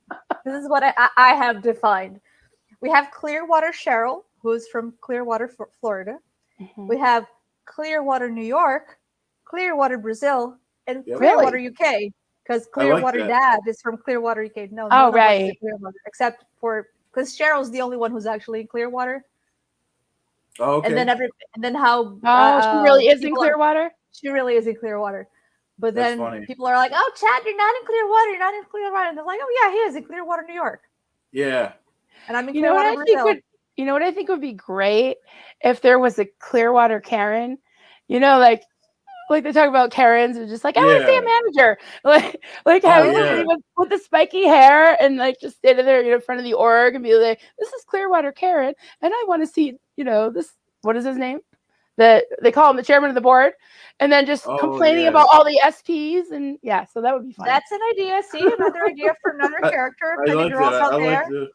This is what I have defined. We have Clearwater Cheryl, who's from Clearwater, Florida. Mhm. We have Clearwater, New York, Clearwater, Brazil, and Yep. Clearwater, UK. Because Clearwater that. Dad is from Clearwater, UK. No, Oh, none of us right. is Clearwater, except for because Cheryl's the only one who's actually in Clearwater. Oh, okay. And then how? Oh, she really is in people are- Clearwater? She really is in Clearwater. But That's then funny. people are like, "Oh, Chad, you're not in Clearwater. You're not in Clearwater." And they're like, "Oh yeah, he is in Clearwater, New York." Yeah. And I'm in You know what Clearwater, I think Brazil. what I think would be great if there was a Clearwater Karen. Like they talk about Karens and just like, I want to see a manager. Like having somebody with the spiky hair and like just standing there in front of the org and be like, this is Clearwater Karen, and I want to see, this, what is his name? That they call him the chairman of the board, and then just complaining about all the SPs, and yeah, so that would be fun. That's an idea. See, another idea for another character. I like girls that. out there.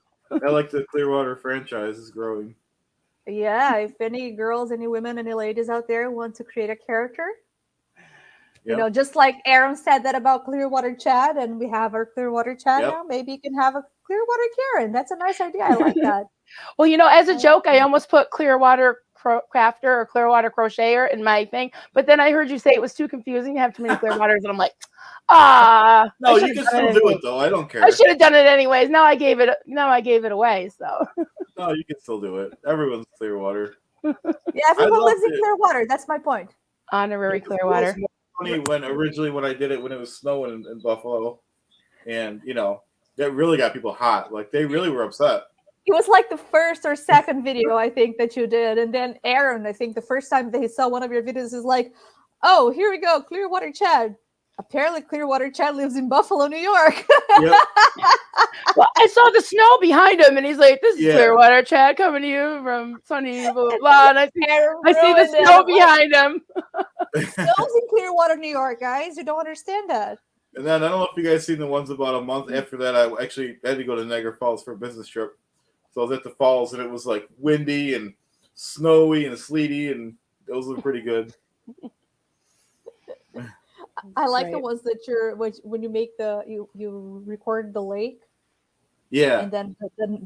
I like the Clearwater franchise is growing. Yeah, if any girls, any women, any ladies out there want to create a character, just like Aaron said that about Clearwater Chad, and we have our Clearwater Chad now. Maybe you can have a Clearwater Karen. That's a nice idea. I like that. Well, as a joke, I almost put Clearwater Crafter or Clearwater Crocheter in my thing, but then I heard you say it was too confusing to have too many Clearwaters, and I'm like, no, you can still do it though. I don't care. I should have done it anyways. Now I gave it away. So no, you can still do it. Everyone's Clearwater. Yeah, everyone lives in Clearwater. That's my point. Honorary Clearwater. It was funny when I did it when it was snowing in Buffalo, and that really got people hot. Like they really were upset. It was like the first or second video I think that you did, and then Aaron, I think the first time that he saw one of your videos is like, "Oh, here we go, Clearwater Chad." Apparently, Clearwater Chad lives in Buffalo, New York. Yep. Well, I saw the snow behind him, and he's like, "This is Clearwater Chad coming to you from sunny blah blah." blah. And I see the snow behind him. Snow's in Clearwater, New York, guys. You don't understand that. And then I don't know if you guys seen the ones about a month after that. I actually had to go to Niagara Falls for a business trip. So I was at the falls, and it was like windy and snowy and sleety, and Those look pretty good. I like the Right. ones that when you make you record the lake, Yeah. and then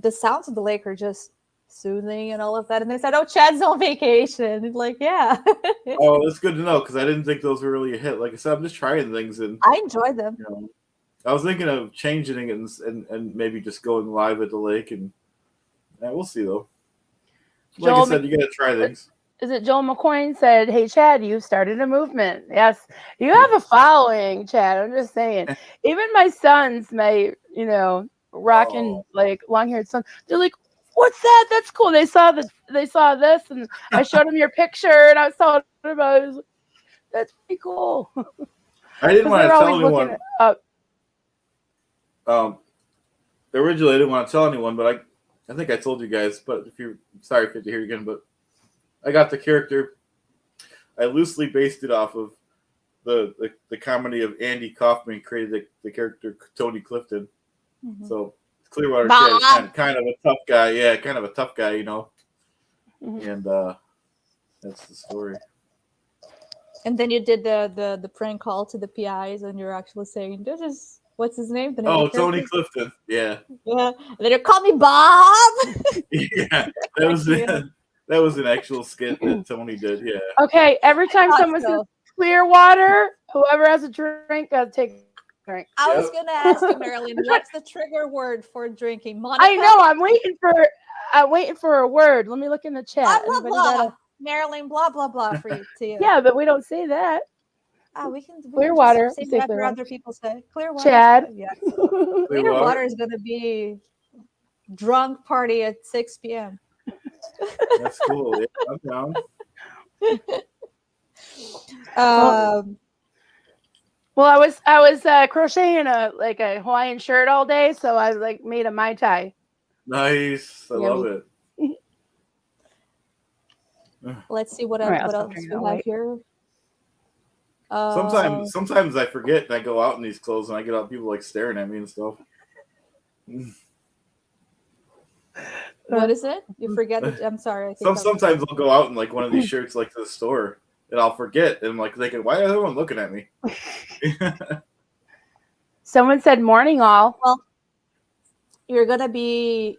the sounds of the lake are just soothing and all of that. And they said, "Oh, Chad's on vacation." It's like, yeah, Oh, that's good to know because I didn't think those were really a hit. Like I said, I'm just trying things, and I enjoy them. you know, I was thinking of changing it and maybe just going live at the lake, and we'll see though. Like Joel I said, you got to try things. Is it Joel McCoy said, "Hey Chad, you started a movement." Yes, you have a following, Chad. I'm just saying. Even my sons, rocking like long-haired sons, they're like, "What's that? That's cool." They saw this, and I showed them your picture, and I was talking about it. I was like, that's pretty cool. I didn't want to They're tell always looking anyone. up. Originally, I didn't want to tell anyone, but I think I told you guys. But if you're sorry if you hear it again, but I got the character. I loosely based it off of the comedy of Andy Kaufman created the character Tony Clifton. Mhm. So Clearwater Chad is kind of a tough guy. Yeah, kind of a tough guy, you know. Mhm. And that's the story. And then you did the prank call to the PIs, and you're actually saying, "This is what's his name?" The name of the Tony character? Clifton. Yeah. Yeah. And then you call me Bob. Yeah. That was Yeah. that was an actual skit that Tony did. Yeah. Okay, every time Thought someone so. says Clearwater, whoever has a drink, gotta take a drink. I was Yep. gonna ask you, Marilyn, what's the trigger word for drinking? Monica? I know. I'm waiting for a word. Let me look in the Blah chat. blah Anybody blah. got a? Marilyn, blah blah blah for you to you. Yeah, but we don't say that. We can Clearwater. just say We say whatever Clearwater. other people say. Clearwater. Chad. Yeah. Clearwater. Clearwater is gonna be drunk party at 6 p.m. That's cool. Yeah, I'm down. Well, I was crocheting a Hawaiian shirt all day, so I made a Mai Tai. Nice. I love it. Let's see what All right, else I'll we stop have drinking. here. Sometimes I forget and I go out in these clothes and I get out people staring at me and stuff. What is it? You forget it? I'm sorry. I think Sometimes I'll go out in one of these shirts to the store and I'll forget and I'm thinking, why is everyone looking at me? Someone said morning all. Well, you're gonna be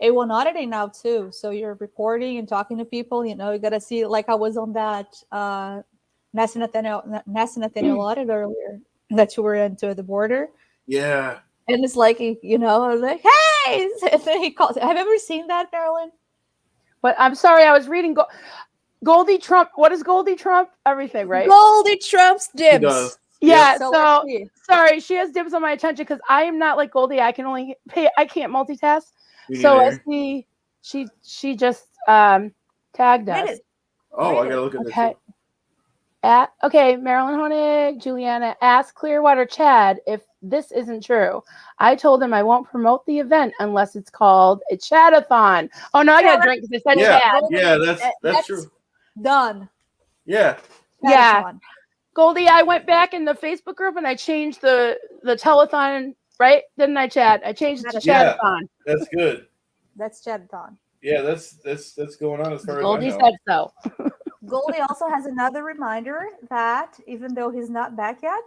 A1 auditing now too. So you're reporting and talking to people. You gotta see, I was on that Nasa Nathaniel audit earlier that you were into the border. Yeah. And it's hey, and then he calls. Have you ever seen that, Marilyn? But I'm sorry, I was reading Goldie Trump. What is Goldie Trump? Everything, right? Goldie Trump's dibs. He does. Yeah, So sorry, she has dibs on my attention because I am not like Goldie. I can't multitask. Me So I neither. see she just tagged Read us. it. Oh, I gotta look at Okay. this. Okay, Marilyn Honig, Juliana asked Clearwater Chad if this isn't true. I told him I won't promote the event unless it's called a Chadathon. Oh no, I got to drink because I said Chad. Yeah, that's true. Done. Yeah. Chadathon. Goldie, I went back in the Facebook group and I changed the telethon, right? Didn't I, Chad? I changed it to Yeah, Chadathon. that's good. That's Chadathon. Yeah, that's going on as far Goldie as I know. said so. Goldie also has another reminder that even though he's not back yet,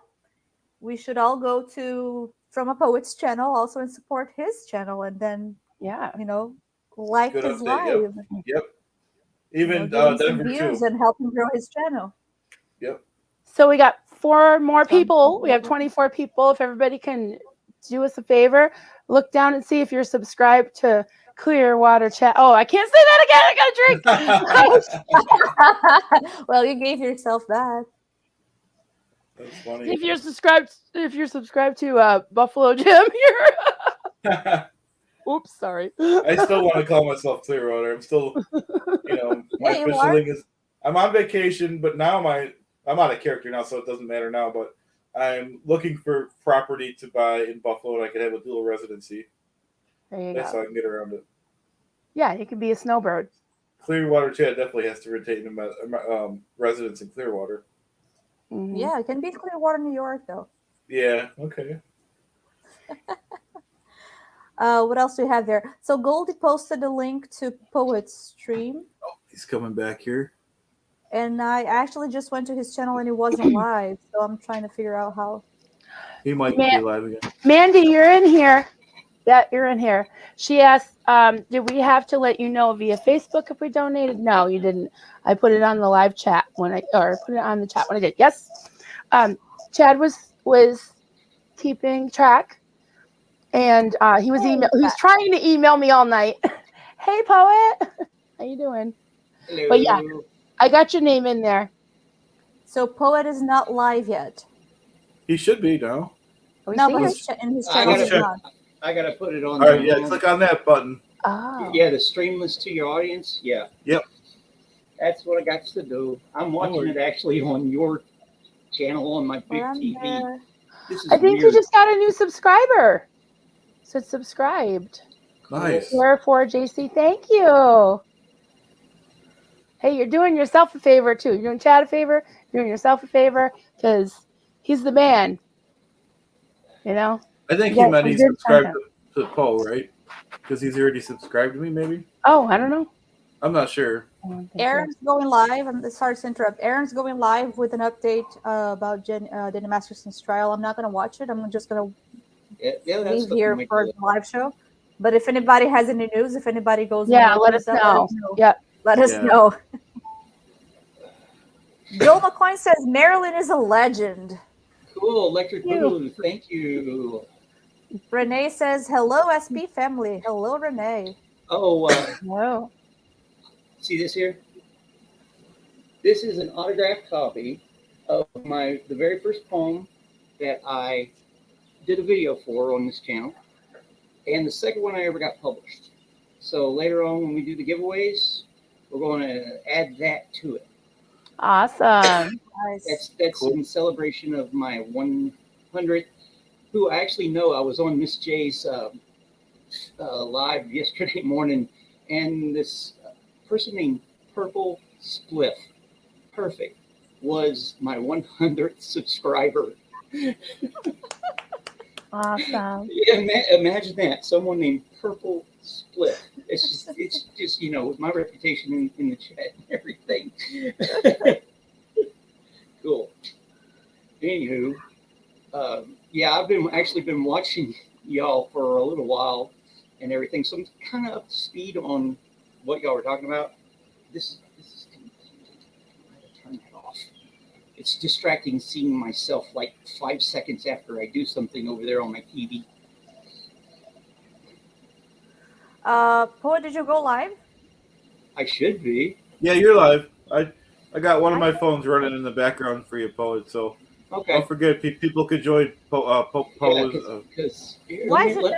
we should all go to From a Poet's channel also and support his channel, and then like Good his update, live. Yep. Even give him some Denver views too. and help him grow his channel. Yep. So we got 4 more people. We have 24 people. If everybody can do us a favor, look down and see if you're subscribed to Clearwater Chad. Oh, I can't say that again. I got to drink. Well, you gave yourself that. That's funny. If you're subscribed to Buffalo Jim here. Oops, sorry. I still want to call myself Clearwater. I'm still, my official thing is I'm on vacation, but now I'm out of character now, so it doesn't matter now. But I'm looking for property to buy in Buffalo, and I can have a dual residency. There you That's go. how I can get around it. Yeah, you can be a snowbird. Clearwater Chad definitely has to retain a residence in Clearwater. Mm-hmm. Yeah, it can be Clearwater, New York, though. Yeah. Okay. What else do we have there? So Goldie posted a link to Poet's stream. He's coming back here. And I actually just went to his channel and it wasn't live, so I'm trying to figure out how. He might be live again. Mandy, you're in here. Yeah, you're in here. She asked, did we have to let you know via Facebook if we donated? No, you didn't. I put it on the live chat put it on the chat when I did. Yes. Chad was keeping track, and he was trying to email me all night. Hey, poet, how you doing? Hello. But yeah, I got your name in there. So Poet is not live yet. He should be now. No, but in his channel is not. I gotta put it on. All right, yeah, click on that button. Oh. Yeah, the stream list to your audience. Yeah. Yep. That's what I got to do. I'm watching it actually on your channel on my big TV. This is I think weird. you just got a new subscriber. So it's subscribed. Nice. Wherefore, JC, thank you. Hey, you're doing yourself a favor too. You're doing Chad a favor. You're doing yourself a favor because he's the man. You know. I think he meant he subscribed to Poe, right? Because he's already subscribed to me, maybe. Oh, I don't know. I'm not sure. Aaron's going live. I'm sorry to interrupt. Aaron's going live with an update about Denny Masterson's trial. I'm not going to watch it. I'm just going to leave here for the live show. But if anybody has any news, if anybody goes, let us know. Yep, let us know. Joel McCoy says Marilyn is a legend. Cool, Electric Blue. Thank you. Renee says hello, SB family. Hello, Renee. Oh, no. See this here? This is an autographed copy of the very first poem that I did a video for on this channel, and the second one I ever got published. So later on, when we do the giveaways, we're going to add that to it. Awesome. That's cool. In celebration of my 100th. Who I actually know. I was on Miss J's live yesterday morning, and this person named Purple Spliff, perfect, was my 100th subscriber. Awesome. Yeah, imagine that. Someone named Purple Spliff. It's just with my reputation in the chat and everything. Cool. Anywho, I've been watching y'all for a little while and everything, so I'm kind of up to speed on what y'all were talking about. This is turn that off. It's distracting seeing myself like 5 seconds after I do something over there on my TV. Poet, did you go live? I should be. Yeah, you're live. I got one of my phones running in the background for you, Poet. So don't forget, people could join Poet. Why is it not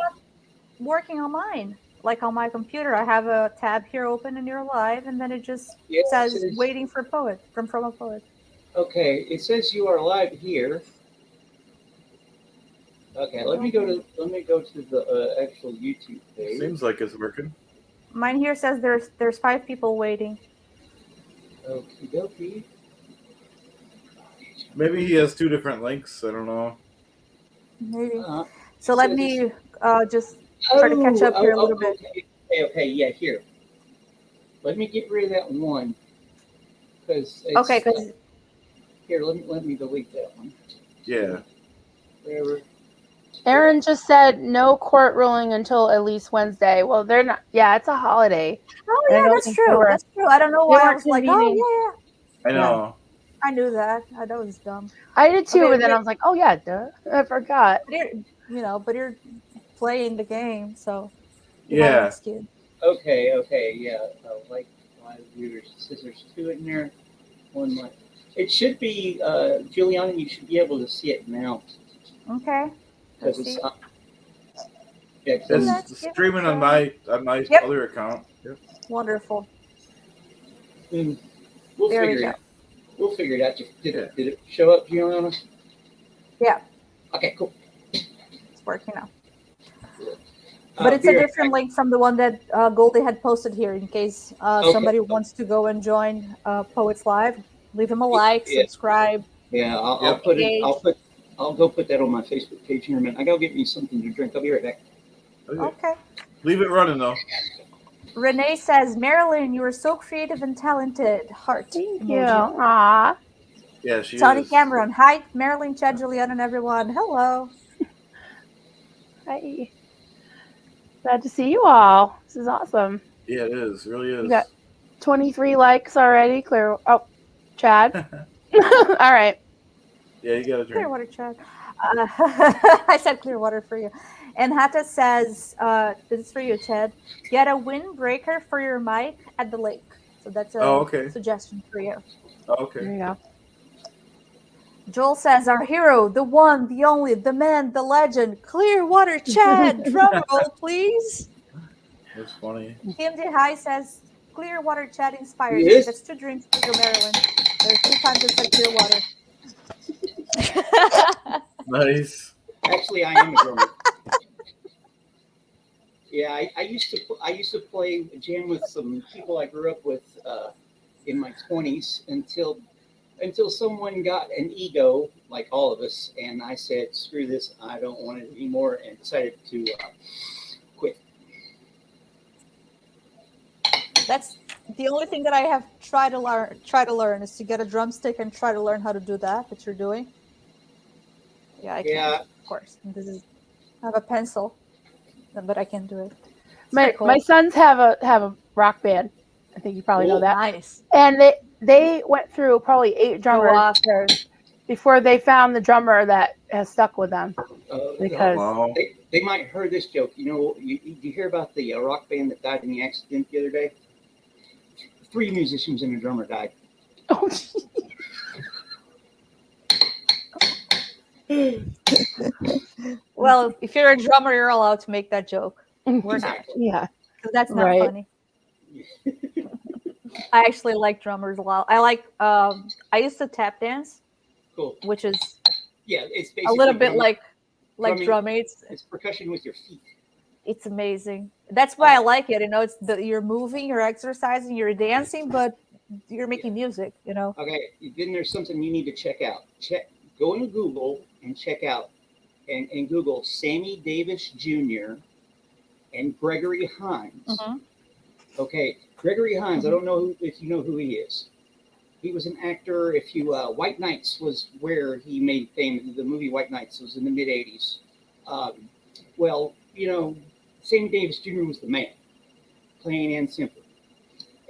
working on mine? Like on my computer, I have a tab here open and you're live, and then it just says waiting for Poet from a Poet. Okay, it says you are live here. Okay, let me go to the actual YouTube page. Seems like it's working. Mine here says there's 5 people waiting. Okie dokie. Maybe he has 2 different links. I don't know. Maybe. So let me just try to catch up here a little bit. Okay, yeah, here. Let me get rid of that one. Because here, let me delete that one. Yeah. Whatever. Aaron just said no court ruling until at least Wednesday. Well, they're not. Yeah, it's a holiday. Oh, yeah, that's true. That's true. I don't know why I was like, oh, yeah. I know. I knew that. That was dumb. I did too, but then I was like, oh, yeah, duh. I forgot. But you're playing the game, so. Yeah. Okay, yeah. Like, there's 2 in there. One like. It should be, Juliana, you should be able to see it now. Okay. Because it's it's streaming on my other account. Yep. Wonderful. We'll figure it out. We'll figure it out. Did it show up, Juliana? Yeah. Okay, cool. It's working now. But it's a different link from the one that Goldie had posted here in case somebody wants to go and join Poets Live. Leave him a like, subscribe. Yeah, I'll go put that on my Facebook page here in a minute. I gotta get me something to drink. I'll be right back. Okay. Leave it running though. Renee says, Marilyn, you are so creative and talented. Heart. Thank you. emoji. Aw. Yeah, she Tony is. Cameron. Hi, Marilyn, Chad, Julian, and everyone. Hello. Hi. Glad to see you all. This is awesome. Yeah, it is. It really is. You got 23 likes already. Clear. Oh, Chad. All right. Yeah, you got to drink. Clearwater Chad. I said Clearwater for you. And Hata says, this is for you, Chad. Get a windbreaker for your mic at the lake. So that's a okay. suggestion for you. Okay. There you go. Joel says, our hero, the one, the only, the man, the legend, Clearwater Chad. Drum roll, please. That's funny. TMJ High says, Clearwater Chad inspires me. Yes. That's 2 drinks for you, Marilyn. There's 2 times I said Clearwater. Nice. Actually, I am a drummer. Yeah, I used to play jam with some people I grew up with in my 20s until someone got an ego, like all of us, and I said, "Screw this! I don't want it anymore," and decided to quit. That's the only thing that I have tried to learn is to get a drumstick and try to learn how to do that you're doing. Yeah, I Yeah. can, of course. I have a pencil, but I can't do it. It's My pretty cool. my sons have a rock band. I think you probably know Cool. that. Nice. And they went through probably 8 drummers before they found the drummer that has stuck with them. Because Wow. They might have heard this joke. You know, you hear about the rock band that died in the accident the other day? 3 musicians and a drummer died. oh, Well, if you're a drummer, you're allowed to make that joke. We're not. yeah. Because that's not Right. funny. I actually like drummers a lot. I like I used to tap dance, Cool. which is Yeah, it's basically a little bit drumming. like drumming. drum mates. It's percussion with your feet. It's amazing. That's why I like it. It's you're moving, you're exercising, you're dancing, but you're making music. Okay, then there's something you need to check out. Go into Google and check out, and Google Sammy Davis Jr. and Gregory Hines. Mhm. Okay, Gregory Hines. I don't know if you know who he is. He was an actor. If you White Knights was where he made fame. The movie White Knights was in the mid '80s. Well, Sammy Davis Jr. was the man, plain and simple,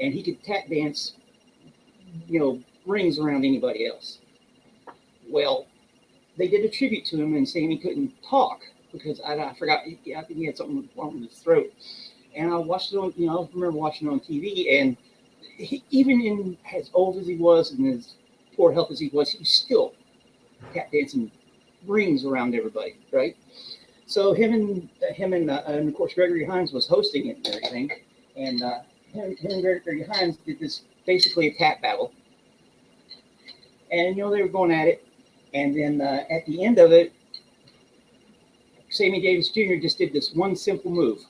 and he could tap dance, rings around anybody else. Well, they did a tribute to him, and Sammy couldn't talk because I forgot. I think he had something wrong with his throat. And I watched it on, I remember watching it on TV, and even in as old as he was and as poor health as he was still tap dancing rings around everybody, right? So him and of course Gregory Hines was hosting it and everything, and him and Gregory Hines did this basically a tap battle, and they were going at it, and then at the end of it, Sammy Davis Jr. just did this one simple move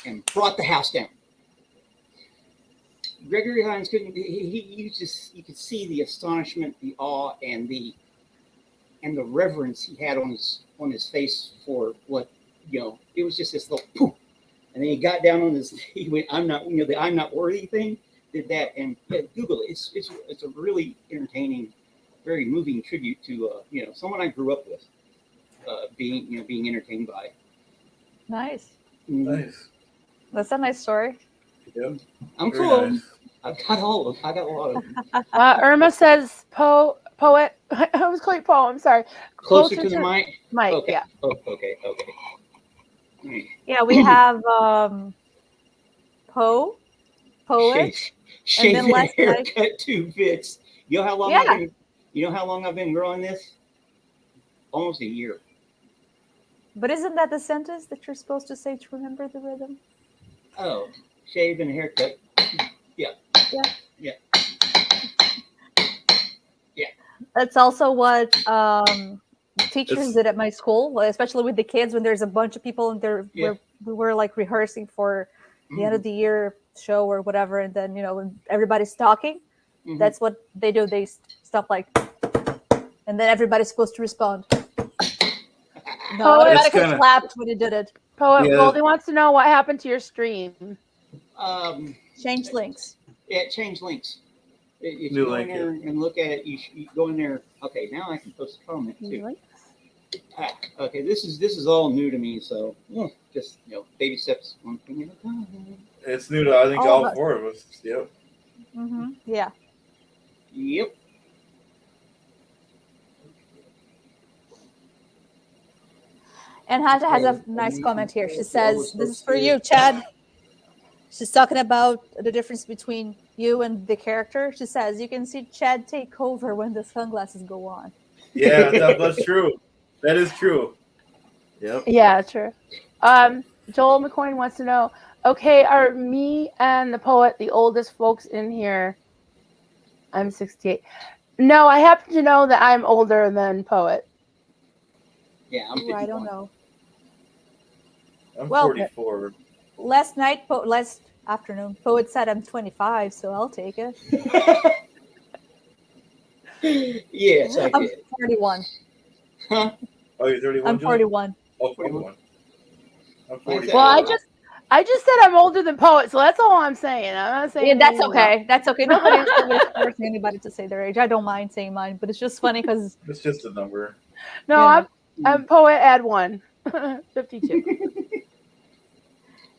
and brought the house down. Gregory Hines couldn't. You could see the astonishment, the awe, and the reverence he had on his face for what It was just this little poof, and then he got down on his. He went, "I'm not," the "I'm not worthy" thing. Did that, and Google it. It's a really entertaining, very moving tribute to someone I grew up with, being entertained by. Nice. Nice. That's a nice story. Yep. I'm Very cool. nice. I've got all of them. I got a lot of them. Irma says poet. I was calling Poe. I'm sorry. Closer to the mic. Mike. Okay. Yeah. Oh, okay. Yeah, we have poet. Shaving then last a night- haircut 2 bits. You know how long I've been growing this? Almost a year. But isn't that the sentence that you're supposed to say to remember the rhythm? Oh, shave and haircut. Yeah. That's also what teachers did at my school, especially with the kids when there's a bunch of people and we were like rehearsing for the end of the year show or whatever, and then when everybody's talking, that's what they do. They stop like, and then everybody's supposed to respond. No, automatically clapped when you did it. Poet Yeah. Goldie wants to know what happened to your stream. Change links. Yeah, change links. If New you go link, in there and look at it, you go in there. Okay, now I can post a comment too. Okay, this is all new to me, so just baby steps, one thing at a time. It's new to I think All of all us. 4 of us. Yep. Yeah. Yep. And Hanta has a nice comment here. She says, "This is for you, Chad." She's talking about the difference between you and the character. She says, "You can see Chad take over when the sunglasses go on." Yeah, that's true. That is true. Yep. Yeah, true. Joel McCoy wants to know, okay, are me and the poet the oldest folks in here? I'm 68. No, I happen to know that I'm older than poet. Yeah, I'm 51. I don't know. I'm Well, 44. Last afternoon, poet said I'm 25, so I'll take it. Yes, I I'm did. 41. Huh? Oh, you're 31. I'm 41. Oh, 41. I'm 44. Well, I just said I'm older than poet, so that's all I'm saying. I'm not saying. Yeah, that's anything okay. else. That's okay. Nobody's forcing anybody to say their age. I don't mind saying mine, but it's just funny because It's just a number. No, Yeah. I'm poet. Add 1, 52.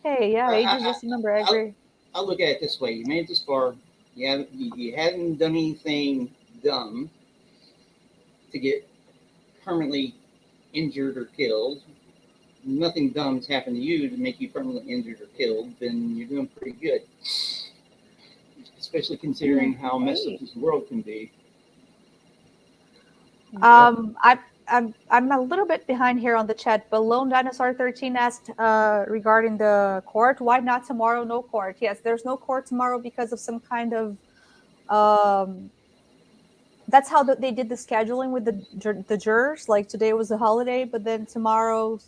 hey, yeah, age is just a number. I agree. I'll look at it this way: you made it this far. You haven't done anything dumb to get permanently injured or killed. Nothing dumb's happened to you to make you permanently injured or killed. Then you're doing pretty good, especially considering how messed up this world can be. I'm a little bit behind here on the chat, but Lone Dinosaur 13 asked regarding the court. Why not tomorrow? No court. Yes, there's no court tomorrow because of some kind of. That's how they did the scheduling with the jurors. Like today was a holiday, but then tomorrow,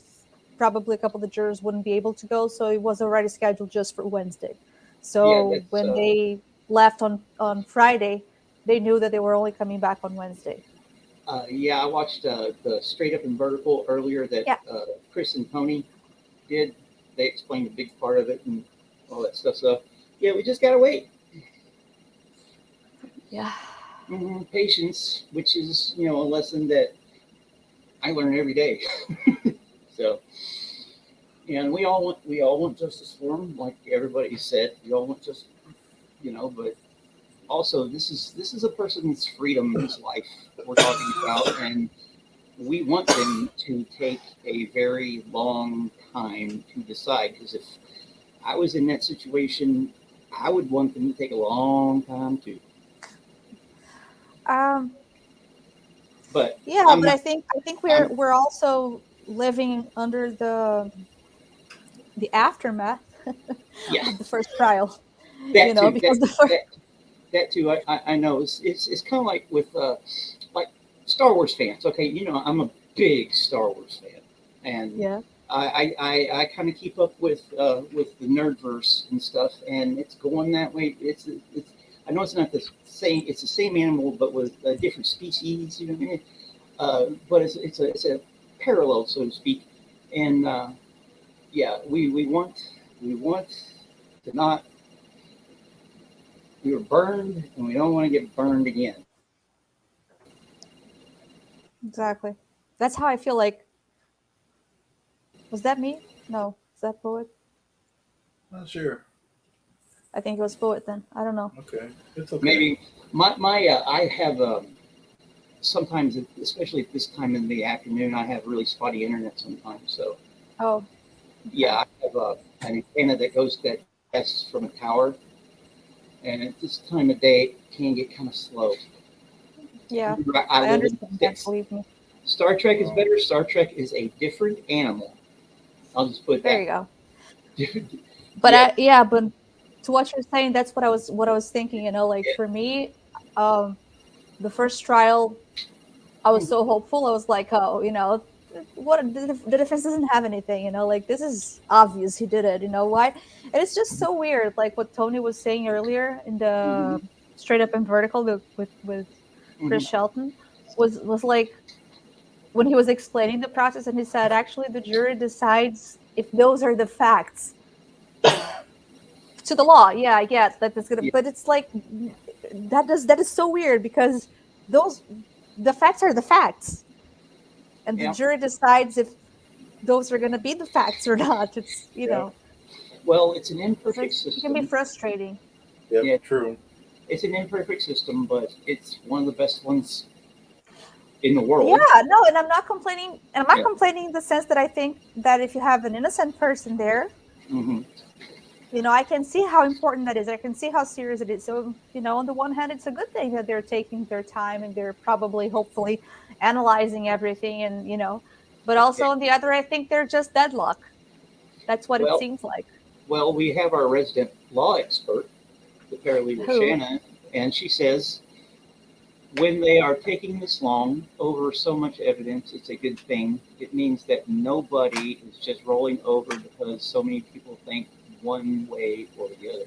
probably a couple of the jurors wouldn't be able to go, so it was already scheduled just for Wednesday. So when they left on Friday, they knew that they were only coming back on Wednesday. I watched the Straight Up and Vertical earlier that Chris and Tony did. They explained a big part of it and all that stuff. So, yeah, we just got to wait. Yeah. Patience, which is, a lesson that I learn every day. So, and we all want justice for them, like everybody said. We all want justice, but also this is a person's freedom in his life we're talking about, and we want them to take a very long time to decide, because if I was in that situation, I would want them to take a long time too. But I think we're also living under the aftermath of the first trial. That too. I know it's kind of like with like Star Wars fans. Okay, I'm a big Star Wars fan, and I kind of keep up with the nerdverse and stuff, and it's going that way. It's I know it's not the same. It's the same animal, but with a different species. But it's a parallel, so to speak. And we want to not. We were burned, and we don't want to get burned again. Exactly. That's how I feel like. Was that me? No. Is that Poet? Not sure. I think it was Poet then. I don't know. Okay. It's okay. Maybe my I have sometimes, especially at this time in the afternoon, I have really spotty internet sometimes. So. Oh. Yeah, I have an antenna that's from a tower. And at this time of day, it can get kind of slow. Yeah, I understand that, believe me. Star Trek is better. Star Trek is a different animal. I'll just put there that. You go. But but to what you're saying, that's what I was thinking. Like for me, the first trial, I was so hopeful. I was like, what the defense doesn't have anything. Like this is obvious he did it. Why? And it's just so weird. Like what Tony was saying earlier in the Straight Up and Vertical with Chris Shelton was like when he was explaining the process, and he said actually the jury decides if those are the facts to the law. Yeah, I get that it's gonna, Yeah. but it's like that is so weird because the facts are the facts, and the Yeah. jury decides if those are gonna be the facts or not. It's Well, it's an it imperfect can be system. frustrating. Yep, Yeah. true. It's an imperfect system, but it's one of the best ones in the world. Yeah, no, and I'm not complaining. And I'm not Yeah. complaining in the sense that I think that if you have an innocent person there, Hmm. I can see how important that is. I can see how serious it is. So, on the one hand, it's a good thing that they're taking their time and they're probably, hopefully, analyzing everything, and but also on the other, I think they're just deadlock. That's what it Well, seems like. well, we have our resident law expert, the paralegal Who? Shanna, and she says when they are taking this long over so much evidence, it's a good thing. It means that nobody is just rolling over because so many people think one way or the other.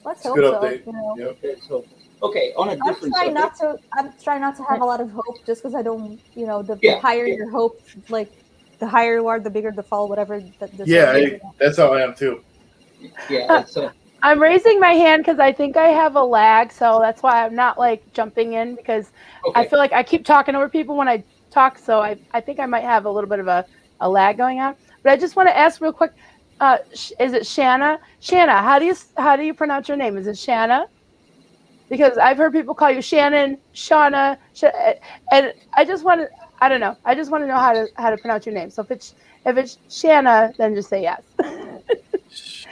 Let's It's a hope good so. update. Yep. Let's hope. Okay, on a I'm different trying not subject. to. I'm trying not to have a lot of hope, just because I don't. The Yeah, higher yeah. your hope, like the higher you are, the bigger the fall. Whatever the Yeah, saying is. that's how I am too. Yeah, it's I'm raising my hand because I think I have a lag, so that's why I'm not like jumping in because I okay. feel like I keep talking over people when I talk, so I think I might have a little bit of a lag going on. But I just want to ask real quick, is it Shanna? Shanna, how do you pronounce your name? Is it Shanna? Because I've heard people call you Shannon, Shauna, and I just want to. I don't know. I just want to know how to pronounce your name. So if it's Shanna, then just say yes.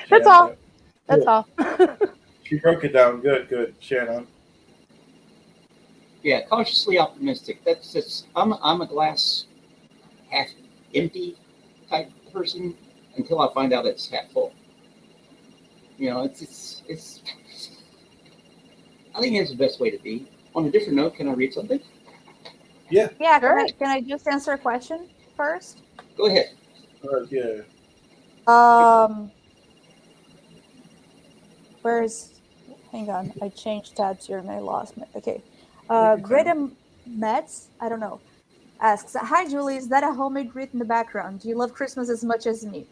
That's all. Shanna. That's all. She broke it down. Good, Shanna. Yeah, cautiously optimistic. That's just I'm a glass half empty type person until I find out it's half full. It's I think that's the best way to be. On a different note, can I read something? Yeah. Yeah. Sure. Can I just answer a question first? Go ahead. Yeah. Where's? Hang on. I changed tabs here and I lost my. Okay. Take your Greta time. Metz. I don't know. Asks, "Hi Julie, is that a homemade wreath in the background? Do you love Christmas as much as me?"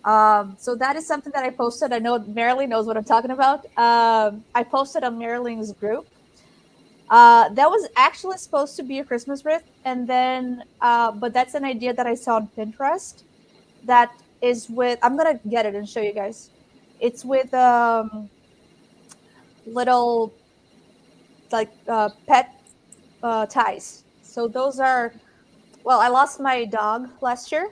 So that is something that I posted. I know Marilyn knows what I'm talking about. I posted on Marilyn's group. That was actually supposed to be a Christmas wreath, and then, but that's an idea that I saw on Pinterest. That is with. I'm gonna get it and show you guys. It's with little like pet ties. So those are. Well, I lost my dog last year,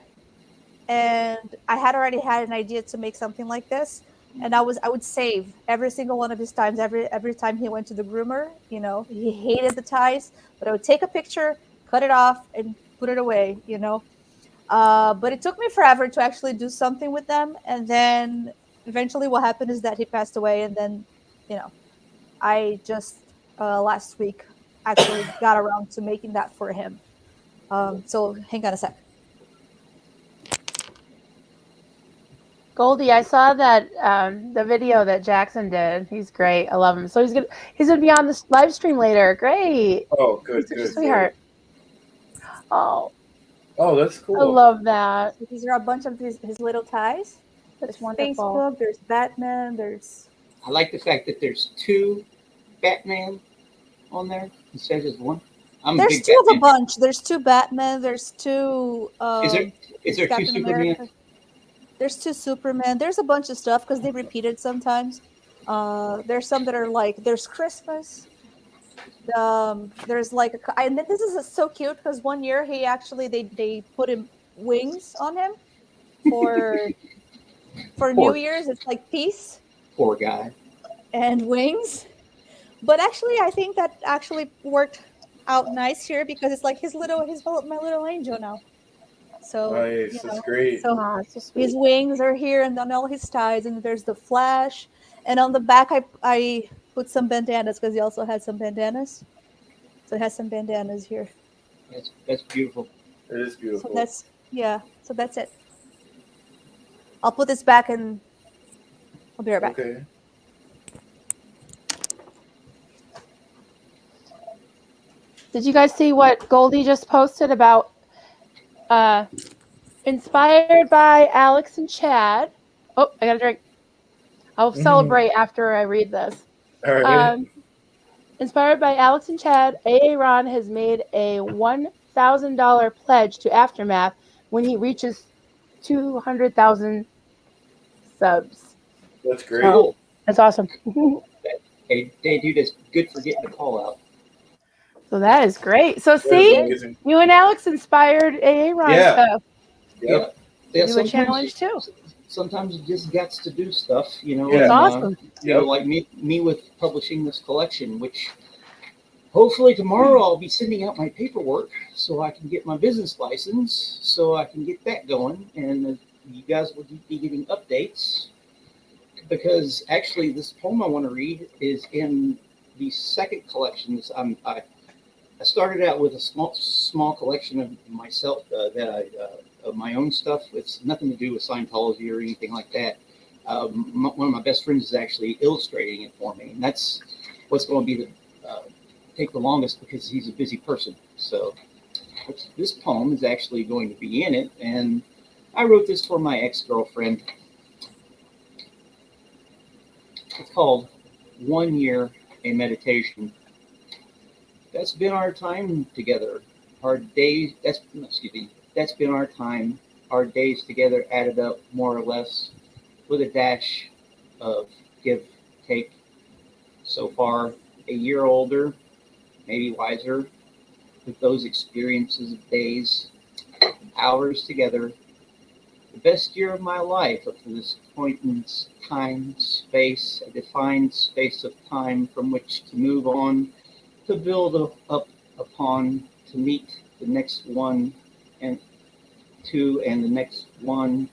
and I had already had an idea to make something like this. And I would save every single one of his times. Every time he went to the groomer, he hated the ties, but I would take a picture, cut it off, and put it away. But it took me forever to actually do something with them. And then eventually, what happened is that he passed away, and then I just last week actually got around to making that for him. So hang on a sec. Goldie, I saw that the video that Jackson did. He's great. I love him. So he's gonna be on this live stream later. Great. Oh, He's good, such a good. sweetheart. Oh, Oh, that's I cool. love that. So these are a bunch of his little ties. That's There's wonderful. Facebook, there's Batman, there's I like the fact that there's two Batman on there instead of one. I'm a there's big two of a Batman. bunch. There's two Batman, there's two Is there two Captain Superman? America. There's two Superman. There's a bunch of stuff because they repeat it sometimes. There's some that are like there's Christmas. There's like and then this is so cute because one year he actually they put him wings on him for New Poor, Year's. It's like peace poor guy. and wings. But actually, I think that actually worked out nice here because it's like my little angel now. So Nice. That's great. so Oh, it's so his sweet. wings are here and on all his ties, and there's the Flash, and on the back I put some bandanas because he also had some bandanas. So it has some bandanas here. That's beautiful. It is beautiful. So that's it. I'll put this back and I'll be right back. Okay. Did you guys see what Goldie just posted about Inspired by Alex and Chad. Oh, I got a drink. I'll celebrate after I read this. All right. Inspired by Alex and Chad, A.A. Ron has made a $1,000 pledge to Aftermath when he reaches 200,000 subs. That's great. Cool. That's awesome. Hey, dude, it's good for getting the call out. So that is great. So That is see, amazing. you and Alex inspired A.A. Ron Yeah. to Yep. Yeah, do a challenge too. Sometimes you just got to do stuff, you know. Yeah. It's and, awesome. You know, like me with publishing this collection, which hopefully tomorrow I'll be sending out my paperwork so I can get my business license, so I can get that going, and you guys will be getting updates. Because actually, this poem I want to read is in the second collection. I started out with a small collection of myself of my own stuff. It's nothing to do with Scientology or anything like that. One of my best friends is actually illustrating it for me, and that's what's going to be take the longest because he's a busy person. So this poem is actually going to be in it, and I wrote this for my ex-girlfriend. It's called 1 Year, a Meditation. That's been our time together. Our days, that's been our time. Our days together added up more or less with a dash of give, take. So far, a year older, maybe wiser, with those experiences of days, hours together. The best year of my life up to this point in time, space, a defined space of time from which to move on, to build up upon, to meet the next one, and two, and the next one,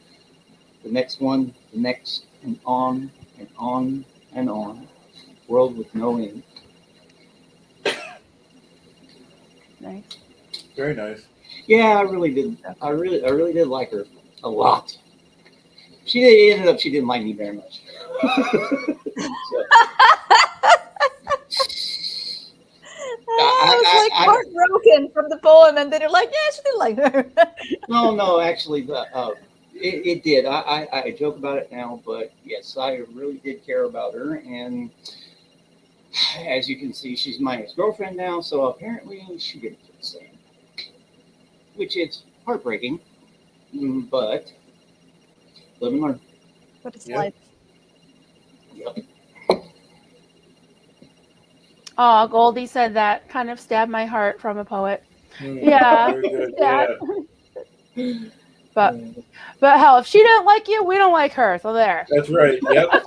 the next one, the next, and on, and on, and on. World with no end. Nice. Very nice. Yeah, I really did. I really did like her a lot. She ended up. She didn't like me very much. I was like heartbroken from the poem, and then you're like, yeah, she didn't like her. No, actually, it did. I joke about it now, but yes, I really did care about her, and as you can see, she's my ex-girlfriend now. So apparently, she didn't feel the same, which is heartbreaking, but live and learn. But it's Yep. life. Yep. Oh, Goldie said that kind of stabbed my heart from a poet. Mm, Yeah. Very good. Yeah. Yeah. But hell, if she didn't like you, we don't like her. So there. That's right. Yep.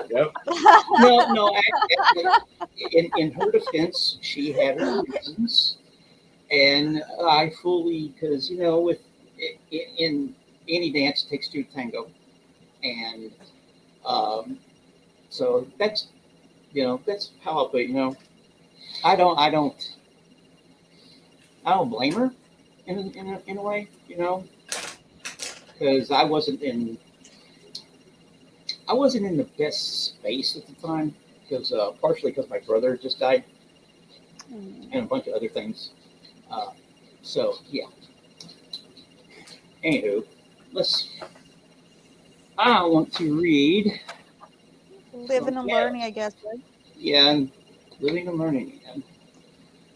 Yep. No. Actually, in her defense, she had her reasons, and I fully, because you know, with in any dance, it takes two to tango, and so that's that's how I put it. You know, I don't blame her in a way. You know, because I wasn't in the best space at the time, because partially because my brother just died and a bunch of other things. So yeah. Anywho, I want to read. Living and learning, I guess. Right? Yeah, and living and learning. I'm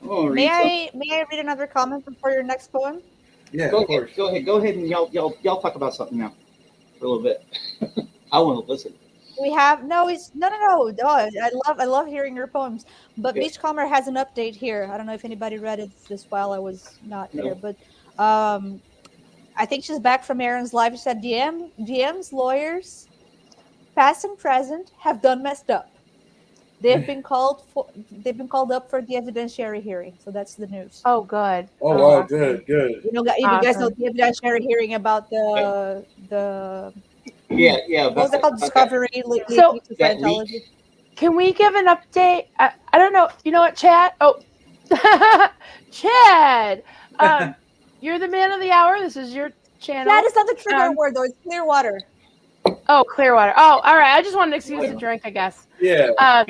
gonna May read I read another comment before your next poem? Yeah. Go Of course. Go ahead, and y'all talk about something now for a little bit. I want to listen. We have no. I love hearing your poems. But Yeah. Beachcomber has an update here. I don't know if anybody read it this while I was not No. here, but I think she's back from Aaron's live. She said DM's lawyers, past and present, have done messed up. They've been called up for the evidentiary hearing. So that's the news. Oh, good. Oh wow. Good. Good. You guys know Awesome. the evidentiary hearing about the Yeah. what was it called? Discovery leak So- to That Scientology. Can we give an update? I don't know. You know what, Chad? Oh, Chad. You're the man of the hour. This is your channel. That is not the trigger word though. It's Clearwater. Oh, Clearwater. Oh, all right. I just wanted an excuse to drink, I guess. Yeah.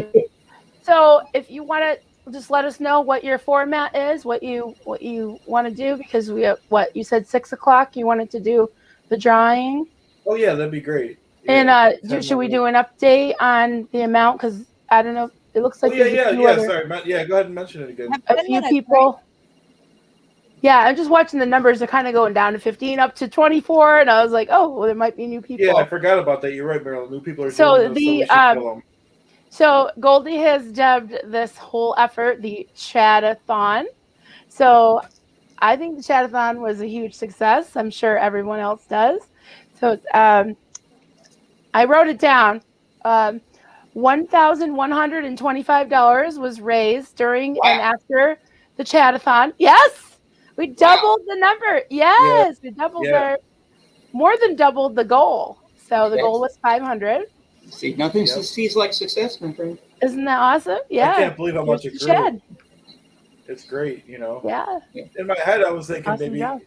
So if you want to just let us know what your format is, what you want to do, because we have, what you said 6 o'clock. You wanted to do the drawing. Oh yeah, that'd be great. And Yeah, should we do an update on the amount? Because I don't know. It looks like yeah, there's a few yeah. other, Sorry, yeah. Go ahead and mention it again. Have a 10 few minutes, people. right? Yeah, I'm just watching the numbers. They're kind of going down to 15, up to 24, and I was like, oh, well, there might be new people. Yeah, I forgot about that. You're right, Marilyn. New people are So joining us, so we should kill them. So Goldie has dubbed this whole effort the Chadathon. So I think the Chadathon was a huge success. I'm sure everyone else does. So I wrote it down. $1,125 was raised during and after the Chadathon. Yes, we doubled the number. Yes, we doubled more than doubled the goal. So the goal was 500. See, nothing succeeds like success, my friend. Isn't that awesome? Yeah. I can't believe how much it grew. It's great, you know. Yeah. In my head, I was thinking Awesome maybe, job.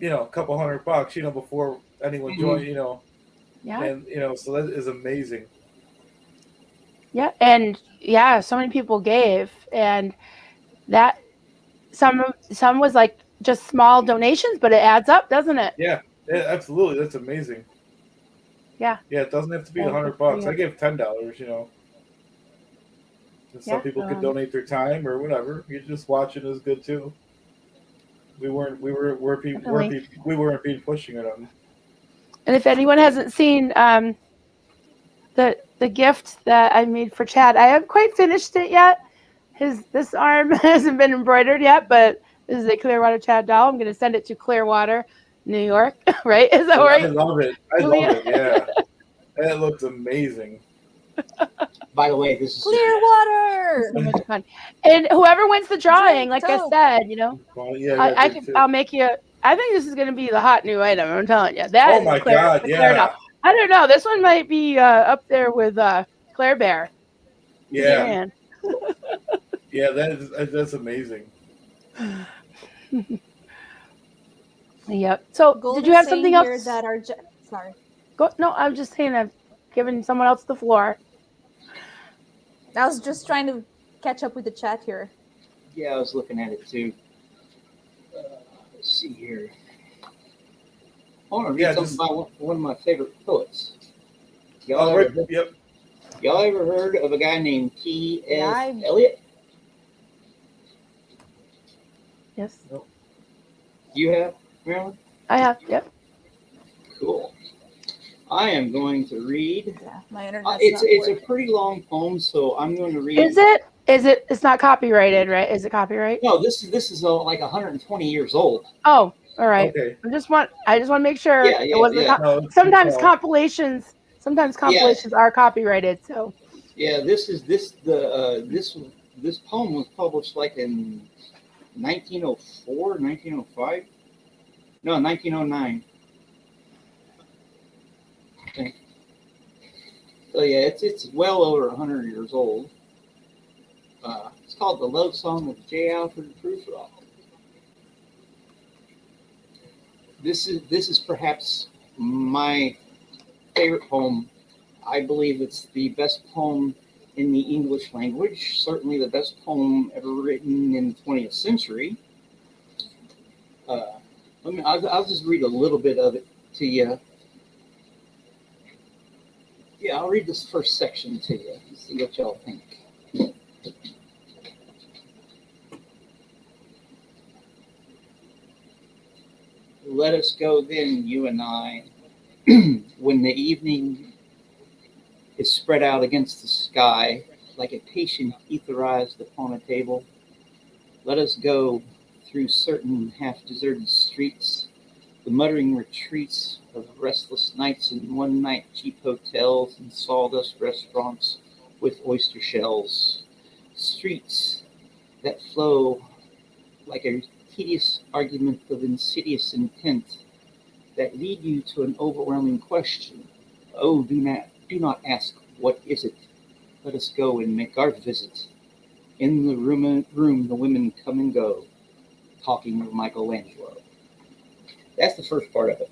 you know, a couple $100, you know, before anyone joined, you know. Yeah. And you know, so that is amazing. Yeah, and yeah, so many people gave, and that some was like just small donations, but it adds up, doesn't it? Yeah, absolutely. That's amazing. Yeah. Yeah, it doesn't have to be Yeah, $100. I give $10, you know. And some people could donate their time or whatever. You just watching is good too. We weren't being pushing it on. And if anyone hasn't seen the gift that I made for Chad, I haven't quite finished it yet. This arm hasn't been embroidered yet, but this is a Clearwater Chad doll. I'm going to send it to Clearwater, New York. Right? Is that right? I love it. Yeah, that looks amazing. By the way, this is Clearwater. So much fun. And whoever wins the drawing, like I said, you know, I'll make you. I think this is going to be the hot new item. I'm telling you. That. Oh my God! Yeah. I don't know. This one might be up there with Claire Bear. Yeah. Yeah, that's amazing. Yep. So, did you have something else? Sorry. Go. No, I'm just saying I've given someone else the floor. I was just trying to catch up with the chat here. Yeah, I was looking at it too. Let's see here. I want to read something by one of my favorite poets. Y'all ever heard of a guy named T.S. Eliot? Yes. Nope. You have, Marilyn? I have, yep. Cool. I am going to read. Yeah, my internet's it's a pretty long poem, so I'm going to read. Is it? It's not copyrighted, right? Is it copyright? No, this is like 120 years old. Oh, all right. Okay. I just want to make sure it wasn't. No, sometimes compilations are copyrighted. So. Yeah, this poem was published like in 1904, 1905. No, 1909. Okay. So yeah, it's well over 100 years old. It's called The Love Song of J. Alfred Prufrock. This is perhaps my favorite poem. I believe it's the best poem in the English language, certainly the best poem ever written in the 20th century. I'll just read a little bit of it to you. Yeah, I'll read this first section to you and see what y'all think. Let us go then, you and I, when the evening is spread out against the sky like a patient etherized upon a table. Let us go through certain half-deserted streets, the muttering retreats of restless nights in one-night cheap hotels and sawdust restaurants with oyster shells. Streets that flow like a tedious argument of insidious intent that lead you to an overwhelming question. Oh, do not ask, what is it? Let us go and make our visit. In the room the women come and go, talking of Michelangelo. That's the first part of it.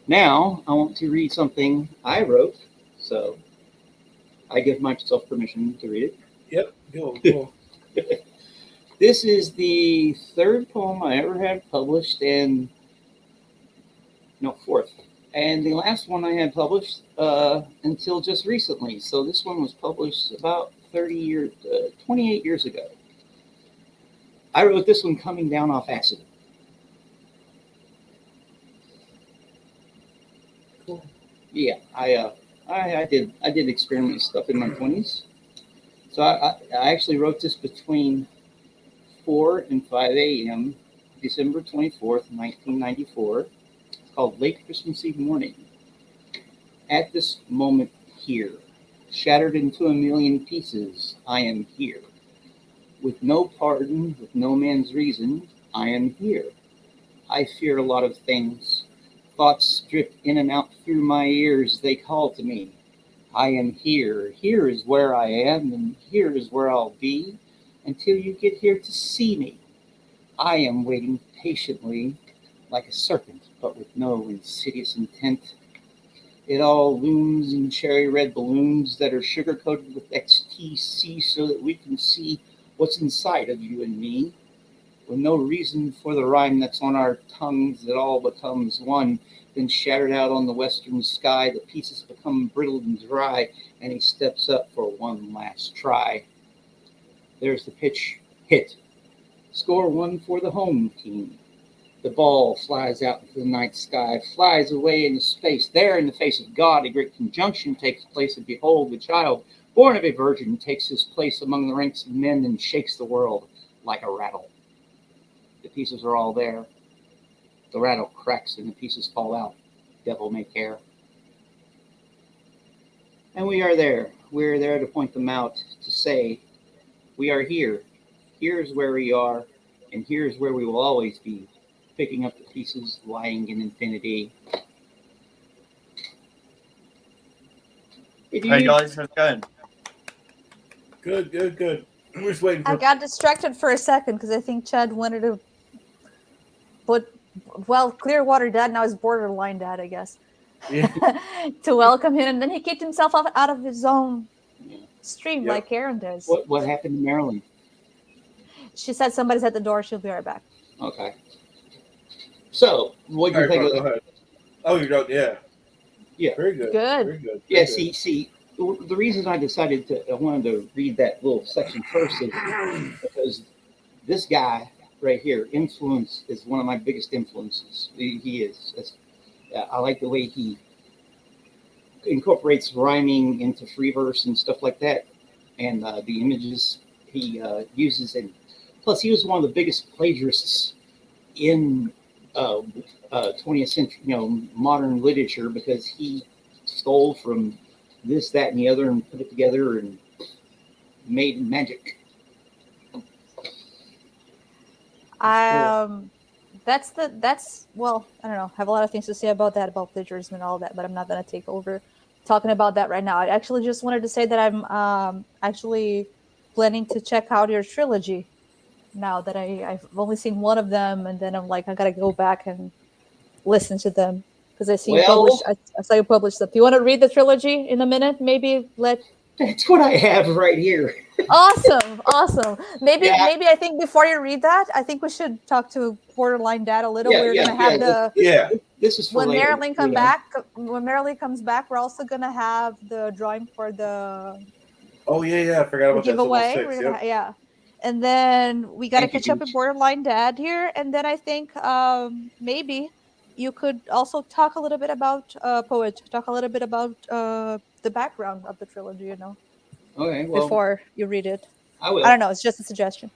Now, I want to read something I wrote, so I give myself permission to read it. Yep. Cool. This is the third poem I ever had published, and no, fourth. And the last one I had published until just recently. So this one was published about 28 years ago. I wrote this one coming down off acid. Cool. Yeah, I did experiment stuff in my 20s. So I actually wrote this between 4 and 5 a.m. December 24th, 1994. It's called Late Christmas Eve Morning. At this moment here, shattered into a million pieces, I am here. With no pardon, with no man's reason, I am here. I fear a lot of things. Thoughts drip in and out through my ears, they call to me. I am here. Here is where I am, and here is where I'll be until you get here to see me. I am waiting patiently like a serpent, but with no insidious intent. It all looms in cherry red balloons that are sugar-coated with XTC so that we can see what's inside of you and me. With no reason for the rhyme that's on our tongues, it all becomes one. Then shattered out on the western sky, the pieces become brittle and dry, and he steps up for one last try. There's the pitch hit. Score one for the home team. The ball flies out into the night sky, flies away into space. There, in the face of God, a great conjunction takes place, and behold, the child, born of a virgin, takes his place among the ranks of men and shakes the world like a rattle. The pieces are all there. The rattle cracks and the pieces fall out. Devil may care. And we are there. We're there to point them out, to say, we are here. Here's where we are, and here's where we will always be, picking up the pieces lying in infinity. Hey guys, how's it going? Good. We're just waiting for. I got distracted for a second because I think Chad wanted to put, well, Clearwater Dad now is Borderline Dad, I guess. Yeah. To welcome him, and then he kicked himself out of his own stream, Yep. like Karen does. What happened to Marilyn? She said somebody's at the door. She'll be right back. Okay. So, what do you think Go of ahead. Oh, you're done. Yeah. Yeah. Very good. Good. Very good. Yeah, Very good. see, the reason I decided I wanted to read that little section first is because this guy right here, Influence, is one of my biggest influences. He is. I like the way he incorporates rhyming into free verse and stuff like that, and the images he uses. And plus, he was one of the biggest plagiarists in 20th century, modern literature, because he stole from this, that, and the other, and put it together and made magic. That's well, I don't know. I have a lot of things to say about that, about plagiarism and all that, but I'm not gonna take over talking about that right now. I actually just wanted to say that I'm actually planning to check out your trilogy now that I've only seen one of them, and then I'm like, I gotta go back and listen to them because I see you publish. I saw you publish stuff. Do you want to read the trilogy in a minute? Maybe That's what I have right here. Awesome. Maybe I think before you read that, I think we should talk to Borderline Dad a little. We're gonna have This is for when later. Marilyn comes back. When Marilyn comes back, we're also gonna have the drawing for the Oh yeah. I forgot about giveaway. that. We're gonna, yeah. And then we got to catch up with Borderline Dad here. And then I think maybe you could also talk a little bit about Poet. Talk a little bit about the background of the trilogy, Okay, well, before you read it. I will. I don't know. It's just a suggestion.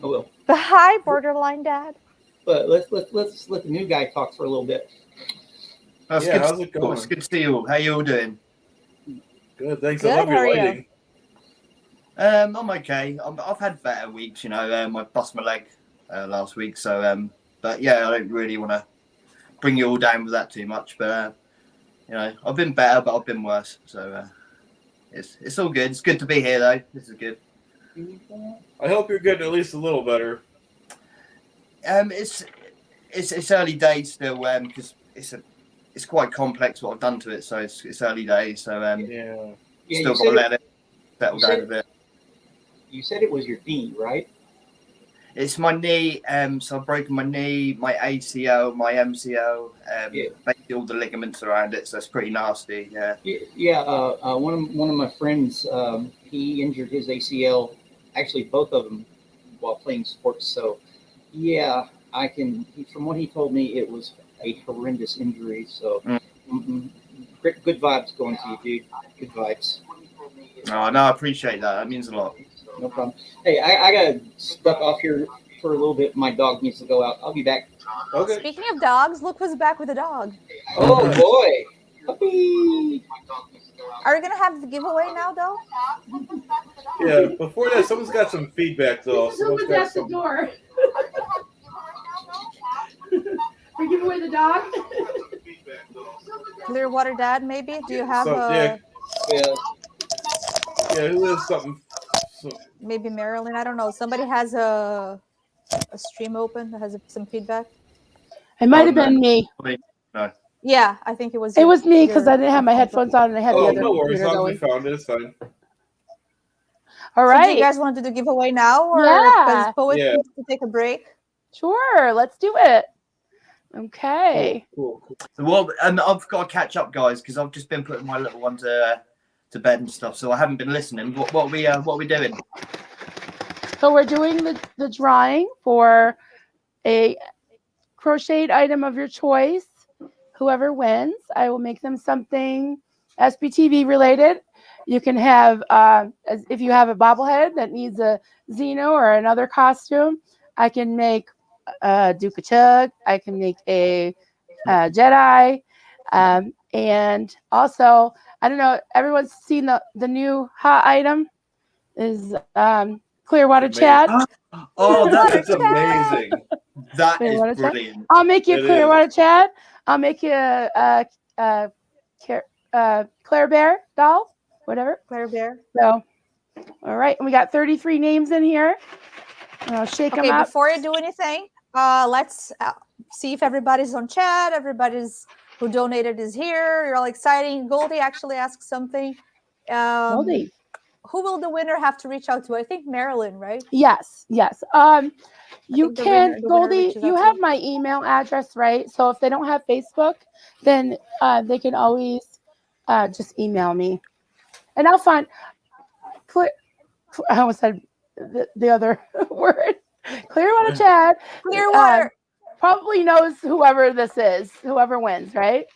I will. But hi, Borderline Dad. But let's let the new guy talk for a little bit. How's it going? It's good to see you all. How you all doing? Good, thanks. Good, I love how are your you? lighting. I'm okay. I've had better weeks, I bust my leg last week, so but yeah, I don't really want to bring you all down with that too much. But I've been better, but I've been worse. So it's all good. It's good to be here, though. This is good. I hope you're getting at least a little better. It's early days still, because it's quite complex what I've done to it. So it's early days. So still got to let it settle down a bit. you said it was your knee, right? It's my knee. So I've broken my knee, my ACL, my MCL, Yeah. basically all the ligaments around it. So it's pretty nasty. Yeah. Yeah. One of my friends, he injured his ACL, actually both of them, while playing sports. So, yeah, I can. From what he told me, it was a horrendous injury. So, good vibes going to you, dude. Good vibes. Oh no, I appreciate that. That means a lot. No problem. Hey, I got stuck off here for a little bit. My dog needs to go out. I'll be back. Okay. Speaking of dogs, look who's back with a dog. Oh boy. Puppy. Are we gonna have the giveaway now, though? Yeah. Before that, someone's got some feedback though. Someone's at the door. We give away the dog. Clearwater Dad, maybe? Do you have Yeah. Yeah. Yeah. Who is something? maybe Marilyn? I don't know. Somebody has a stream open that has some feedback. It might have been me. Yeah, I think it was. It was me because I didn't have my headphones on and I had the Oh, other no worries. As computer long as going. we found it, it's fine. All So right. do you guys want to do the giveaway now, or Yeah. does Poet Yeah. needs to take a break? Sure. Let's do it. Okay. Cool. Well, and I've got to catch up, guys, because I've just been putting my little one to bed and stuff, so I haven't been listening. What are we doing? So we're doing the drawing for a crocheted item of your choice. Whoever wins, I will make them something SBTV related. You can have, if you have a bobblehead that needs a Xeno or another costume, I can make a Duke of Chug. I can make a Jedi. And also, I don't know, everyone's seen the new hot item is Clearwater Chad. Oh, That's amazing. That Clearwater is Chad. brilliant. I'll make you It Clearwater Chad. I'll make you a Claire Bear doll, whatever. Claire Bear. So, all right, and we got 33 names in here. And I'll shake them Okay, up. before you do anything, let's see if everybody's on chat. Everybody's who donated is here. You're all exciting. Goldie actually asked something. Goldie. Who will the winner have to reach out to? I think Marilyn, right? Yes. You think the can, winner Goldie, reaches you out to have you. my email address, right? So if they don't have Facebook, then they can always just email me. And I'll find, I almost said the other word. Clearwater Chad Clearwater. probably knows whoever this is, whoever wins, right?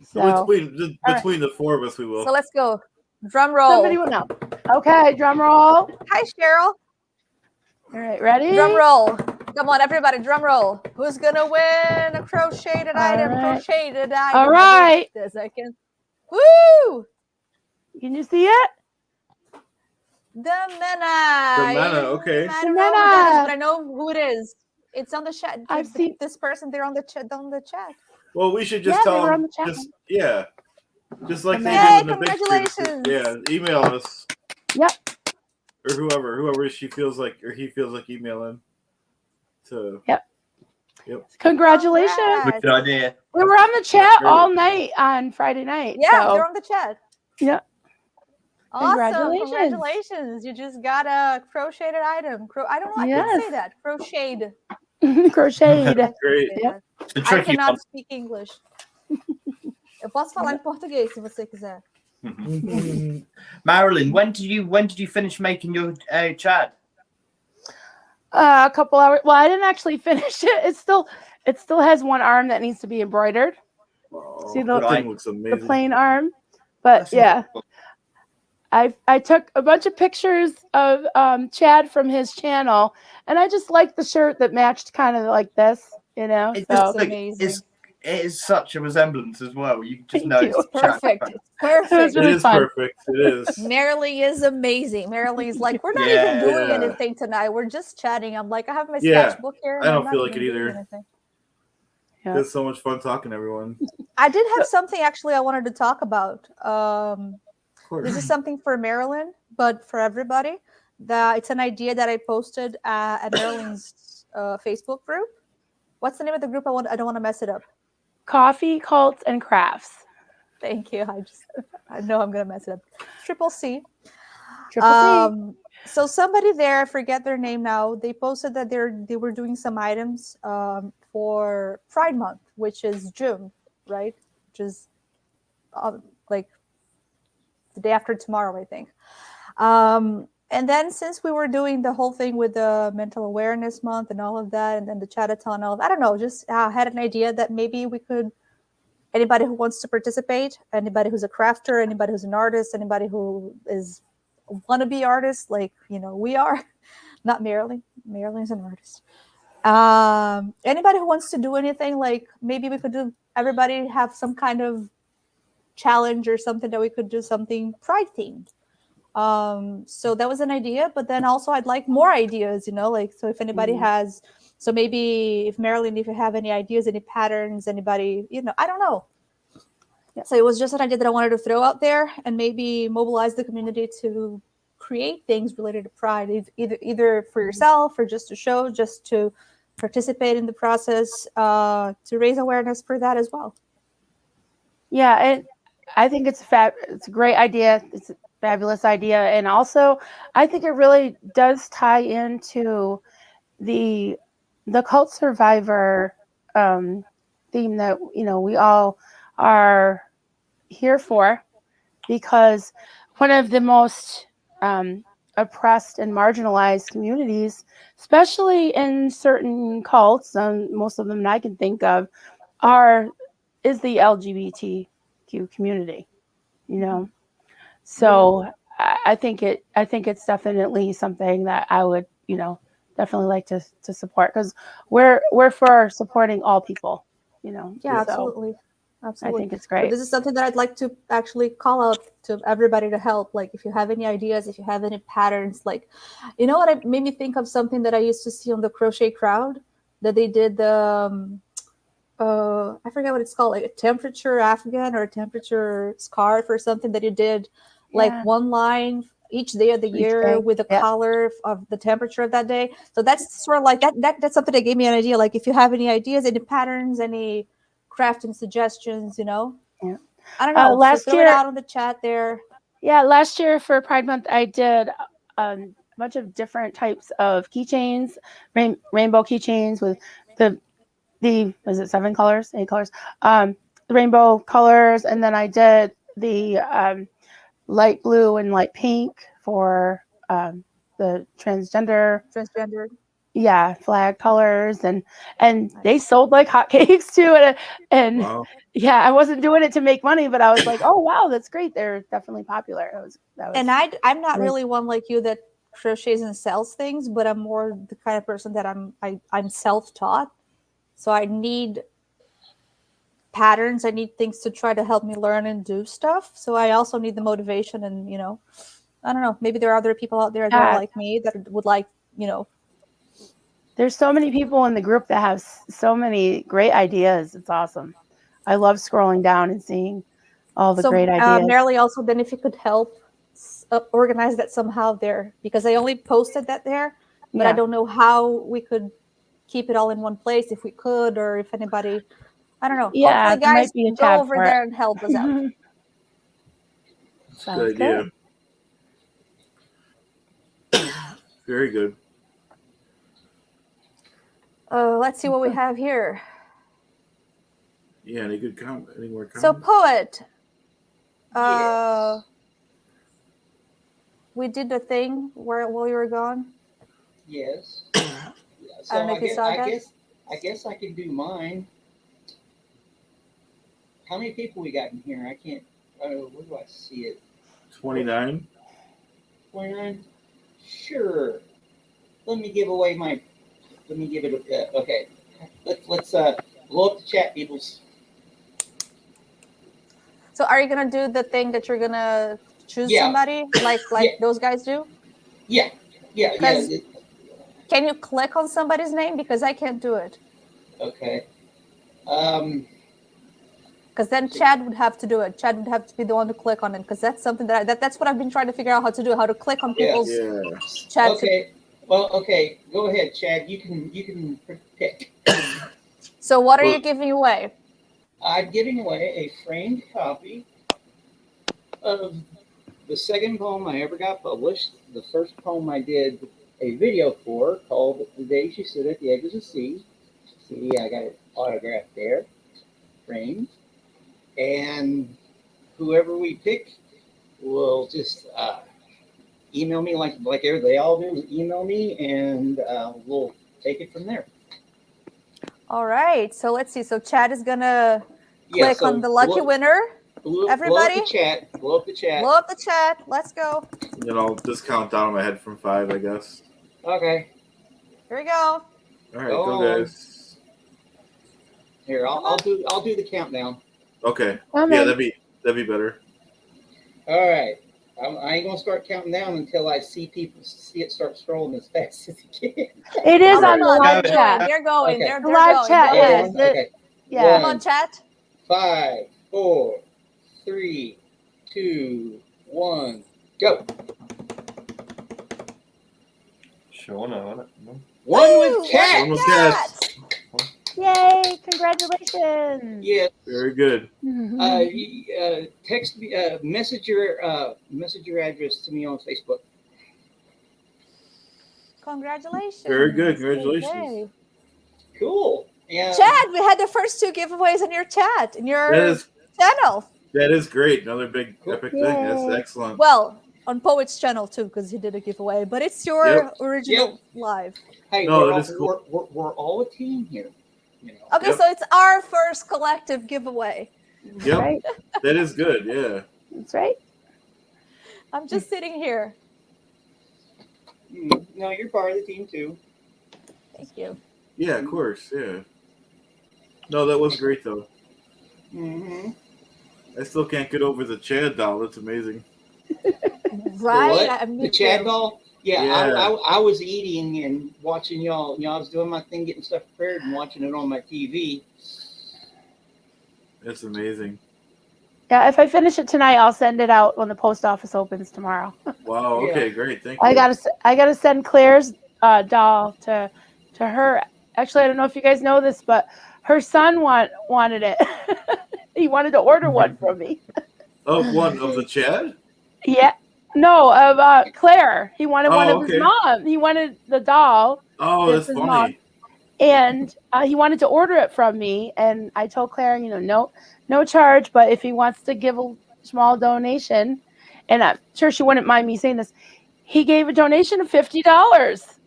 So Between the four of us, we will. So let's go. Drum roll. somebody will know. Okay, drum roll. Hi, Cheryl. All right, ready? Drum roll. Come on, everybody, drum roll. Who's gonna win a crocheted item? right. Crocheted item. All right. This I can. Woo! Can you see it? The Mena. Okay. I don't know who that is, but I know who it is. It's on the chat. I've seen this person. They're on the chat. Well, we should just Yeah, they tell were on them. the chat. Just like they Yay, do in the big congratulations. group. Yeah, email us. Yep. Or whoever she feels like, or he feels like emailing. To. Yep. Yep. Congratulations. Congrats. Good idea. We were on the chat all night on Friday night. Yeah, so. they're on the chat. Yeah. Awesome. Congratulations. You just got a crocheted item. I don't know. I can't say that. Crocheted. Crocheted. Great. Yep. I cannot speak English. Eu posso falar em português se você quiser. Marilyn, when did you finish making your Chad? A couple hours. Well, I didn't actually finish it. It still has one arm that needs to be embroidered. Oh, See the that thing looks amazing. the plain arm, but yeah. I took a bunch of pictures of Chad from his channel, and I just liked the shirt that matched kind of like this, you know. It's So amazing. It is such a resemblance as well. You just Thank know you. it's Chad. Perfect. It's perfect. It was It really is fun. perfect. It is. Marilee is amazing. Marilee's like, we're not Yeah, even doing yeah. anything tonight. We're just chatting. I'm like, I have my Yeah, sketchbook here. I don't I'm not feel like even it doing either. anything. Yeah. It's so much fun talking to everyone. I did have something actually I wanted to talk about. Of course. This is something for Marilyn, but for everybody. It's an idea that I posted at Marilyn's Facebook group. What's the name of the group? I don't want to mess it up. Coffee, cults, and crafts. Thank you. I know I'm gonna mess it up. Triple C. Triple C. So somebody there, I forget their name now, they posted that they were doing some items for Pride Month, which is June, right? Which is like the day after tomorrow, I think. And then since we were doing the whole thing with the mental awareness month and all of that, and then the chatathon and all of that, I don't know, just had an idea that maybe we could, anybody who wants to participate, anybody who's a crafter, anybody who's an artist, anybody who is a wannabe artist, like, we are, not Marilyn. Marilyn's an artist. Anybody who wants to do anything, like maybe we could do, everybody have some kind of challenge or something that we could do something pride themed. So that was an idea, but then also I'd like more ideas, like, so if anybody has, so maybe if Marilyn, if you have any ideas, any patterns, anybody, I don't know. Yeah. So it was just an idea that I wanted to throw out there and maybe mobilize the community to create things related to pride, either for yourself or just to show, just to participate in the process, to raise awareness for that as well. Yeah, I think it's a great idea. It's a fabulous idea, and also I think it really does tie into the cult survivor theme that we all are here for, because one of the most oppressed and marginalized communities, especially in certain cults, and most of them that I can think of, is the LGBTQ community. So I think it's definitely something that I would definitely like to support, because we're for supporting all people. Yeah, so absolutely. I think it's great. So this is something that I'd like to actually call out to everybody to help. Like, if you have any ideas, if you have any patterns, like, what it made me think of something that I used to see on the Crochet Crowd, that they did the I forget what it's called, like a temperature Afghan or a temperature scarf or something, that you did like one line each day of the year with the color of the temperature of that day. So that's sort of like that's something that gave me an idea. Like, if you have any ideas, any patterns, any crafting suggestions, I don't know. Last so throw year, it out on the chat there. Yeah, last year for Pride Month, I did a bunch of different types of keychains, rainbow keychains with the was it 7 colors, 8 colors, the rainbow colors, and then I did the light blue and light pink for the transgender flag colors, and they sold like hotcakes too, and Wow. yeah, I wasn't doing it to make money, but I was like, oh wow, that's great, they're definitely popular. And I'm not really one like you that crochets and sells things, but I'm more the kind of person that I'm self-taught, so I need patterns, I need things to try to help me learn and do stuff. So I also need the motivation, and I don't know, maybe there are other people out there that are like me that would like, there's so many people in the group that have so many great ideas. It's awesome. I love scrolling down and seeing all the great ideas. Marilee, also, then if you could help organize that somehow there, because I only posted that there, but I don't know how we could keep it all in one place, if we could, or if anybody, I don't know. Yeah, hopefully, guys, go over there and help us out. That's a good idea. Very good. Let's see what we have here. Yeah, any more comments? So, Poet, Yes. we did the thing while you were gone. Yes. So I don't know if you saw that. I guess I can do mine. How many people we got in here? I can't. Where do I see it? 29. 29. Sure. Let me give it. Okay. Let's blow up the chat, peoples. So, are you gonna do the thing that you're gonna choose somebody like those guys do? Yeah. Can you click on somebody's name, because I can't do it? Okay. Because then Chad would have to do it. Chad would have to be the one to click on it, because that's something that's what I've been trying to figure out how to do, how to click on people's chat. Okay. Well, okay. Go ahead, Chad. You can pick. So what are you giving away? I'm giving away a framed copy of the second poem I ever got published. The first poem I did a video for called "The Day She Stood at the Edge of the Sea." See, I got it autographed there, framed, and whoever we pick will just email me like they all do. Email me, and we'll take it from there. All right. So let's see. So Chad is gonna Yeah, click so on the lucky winner. Everybody? blow up the chat. Blow up the chat. Blow up the chat. Let's go. Then I'll just count down in my head from 5, I guess. Okay. Here we go. All right, go guys. Here, I'll do the countdown. Okay. Come Yeah, in. that'd be better. All right. I ain't gonna start counting down until I see it start scrolling as fast as it can. It is Come on the live They're chat. They're going. Okay. They're The live going. chat Go ahead. is. Okay. Yeah. Come on, chat. 5, 4, 3, 2, 1, go. Sure, no. One Woo, with cat. One with cat. Yay! Congratulations. Yeah. Very good. Text me, message your address to me on Facebook. Congratulations. Very good. Congratulations. Okay. Cool. Yeah. Chad, we had the first 2 giveaways in your chat, in your channel. That is great. Another big epic thing. That's Yay. excellent. Well, on Poet's channel too, because he did a giveaway. But it's your original live. Hey, No, we're, that is cool. we're all a team here. You know. Okay, Yep. so it's our first collective giveaway. Yep. Right. That is good. Yeah. That's right. I'm just sitting here. No, you're part of the team too. Thank you. Yeah, of course. Yeah. No, that was great though. Mm-hmm. I still can't get over the Chad doll. That's amazing. Right? What? Me The Chad too. doll? Yeah, Yeah. I was eating and watching y'all. You know, I was doing my thing, getting stuff prepared and watching it on my TV. That's amazing. Yeah, if I finish it tonight, I'll send it out when the post office opens tomorrow. Wow. Yeah. Okay, great. Thank you. I gotta send Claire's doll to her. Actually, I don't know if you guys know this, but her son wanted it. He wanted to order one from me. Oh, one of the Chad? Yeah. No, of Claire. He wanted one of okay. his mom. He wanted the doll. Oh, This that's is funny. And he wanted to order it from me. And I told Claire, no charge, but if he wants to give a small donation, and I'm sure she wouldn't mind me saying this, he gave a donation of $50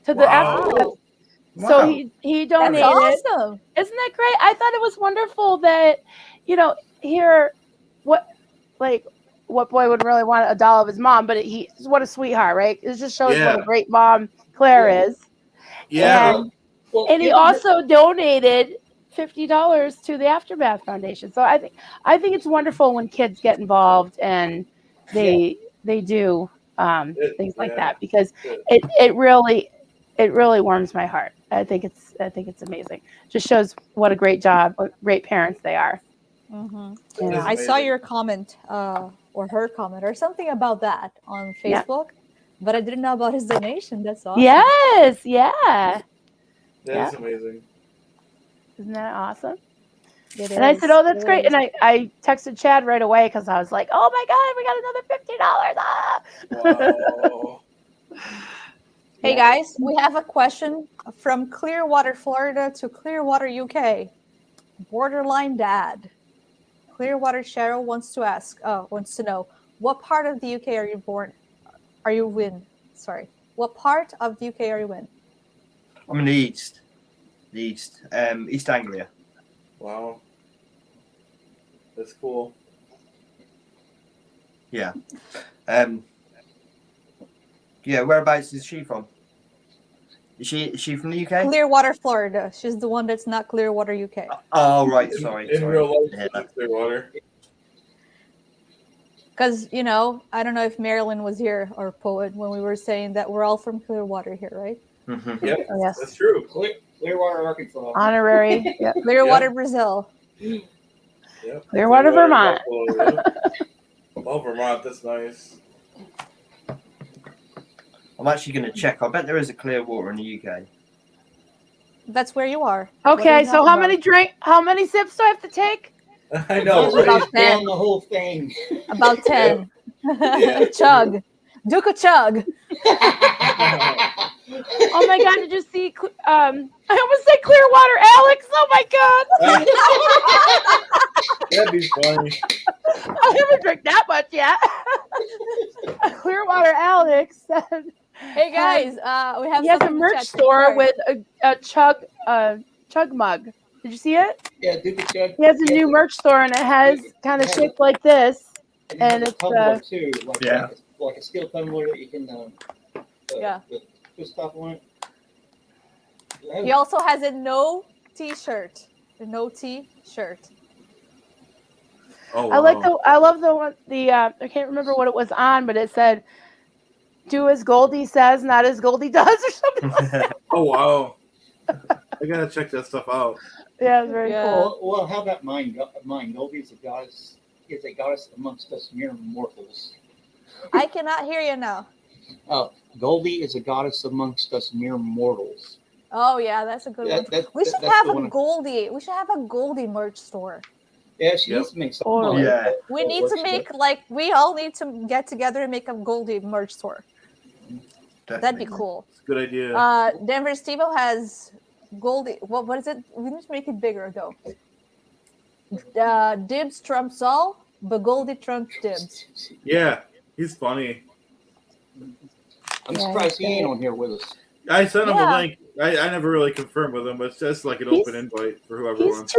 to the Wow. after. Wow. So he That's donated. awesome. Isn't that great? I thought it was wonderful that, here, what boy would really want a doll of his mom, but what a sweetheart, right? It just shows what a Yeah. great mom Claire is. Yeah. And he also donated $50 to the Aftermath Foundation. So I think it's wonderful when kids get involved and they do things like that, because it really warms my heart. I think it's amazing. Just shows what a great job, what great parents they are. Mhm. You know? I saw your comment or her comment or something about that on Facebook, but I didn't know about his donation. That's awesome. Yes, yeah. That's amazing. Isn't that awesome? It And I said, "Oh, that's It great." is. And I texted Chad right away because I was like, "Oh my God, we got another $50!" Wow. Hey guys, we have a question from Clearwater, Florida to Clearwater, UK. Borderline Dad. Clearwater Cheryl wants to know, what part of the UK are you born? Are you in? Sorry. What part of the UK are you in? I'm in the East. East Anglia. Wow. That's cool. Yeah. Yeah, whereabouts is she from? Is she from the UK? Clearwater, Florida. She's the one that's not Clearwater, UK. Oh, right. Sorry. In real life, Yeah. it's Clearwater. Because, I don't know if Marilyn was here or Poet when we were saying that we're all from Clearwater here, right? Mm-hmm. Yep, Yes. that's true. Clearwater, Arkansas. Honorary. Yep. Clearwater, Brazil. Yep. Clearwater, Vermont. Buffalo, yep. Oh, Vermont, that's nice. I'm actually going to check. I bet there is a Clearwater in the UK. That's where you are. What are Okay, you so talking how many sips do I have to take? I know, Might as well right? just down the whole thing. About 10. Chug. Duke a chug. Oh my God! Did you see? I almost said Clearwater Alex. Oh my God! That'd be funny. I haven't drank that much yet. Clearwater Alex said Hey guys, we have he has a something to merch chat. store Sorry. with a chug mug. Did you see it? Yeah, Duke of Chad. He has a new merch store and it has kind of has shaped like this. And And it's it's, a tumbler too, Yeah. like a steel tumbler that you can Yeah. twist top on it. He also has a no t-shirt. A no t-shirt. Oh, I like wow. I love the one I can't remember what it was on, but it said do as Goldie says, not as Goldie does or something. Oh, wow. I gotta check that stuff out. Yeah, it was very Yeah. cool. Well, how about mine? Goldie is a goddess amongst us mere mortals. I cannot hear you now. Goldie is a goddess amongst us mere mortals. Oh yeah, that's a good one. We should have a Goldie. We should have a Goldie merch store. Yeah, she needs to make something. Totally. Yeah. We need to make we all need to get together and make a Goldie merch store. That'd be cool. It's a good idea. Denver Stevo has Goldie. What is it? We need to make it bigger though. Dibs trumps all, but Goldie trumps dibs. Yeah, he's funny. I'm surprised he ain't on here with us. I sent him a link. I never really confirmed with him, but it's just like an open invite for whoever wants.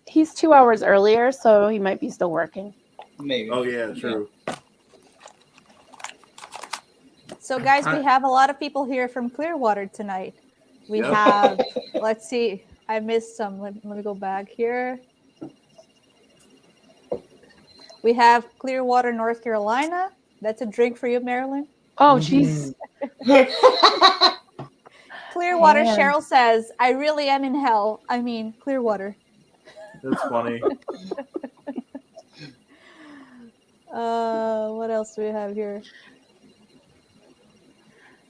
He's 2 hours earlier, so he might be still working. Maybe. Oh yeah, true. So guys, we have a lot of people here from Clearwater tonight. We have, let's see, I missed some. Let me go back here. We have Clearwater, North Carolina. That's a drink for you, Marilyn. Oh, jeez. Clearwater, Man. Cheryl says, I really am in hell. I mean, Clearwater. That's funny. What else do we have here?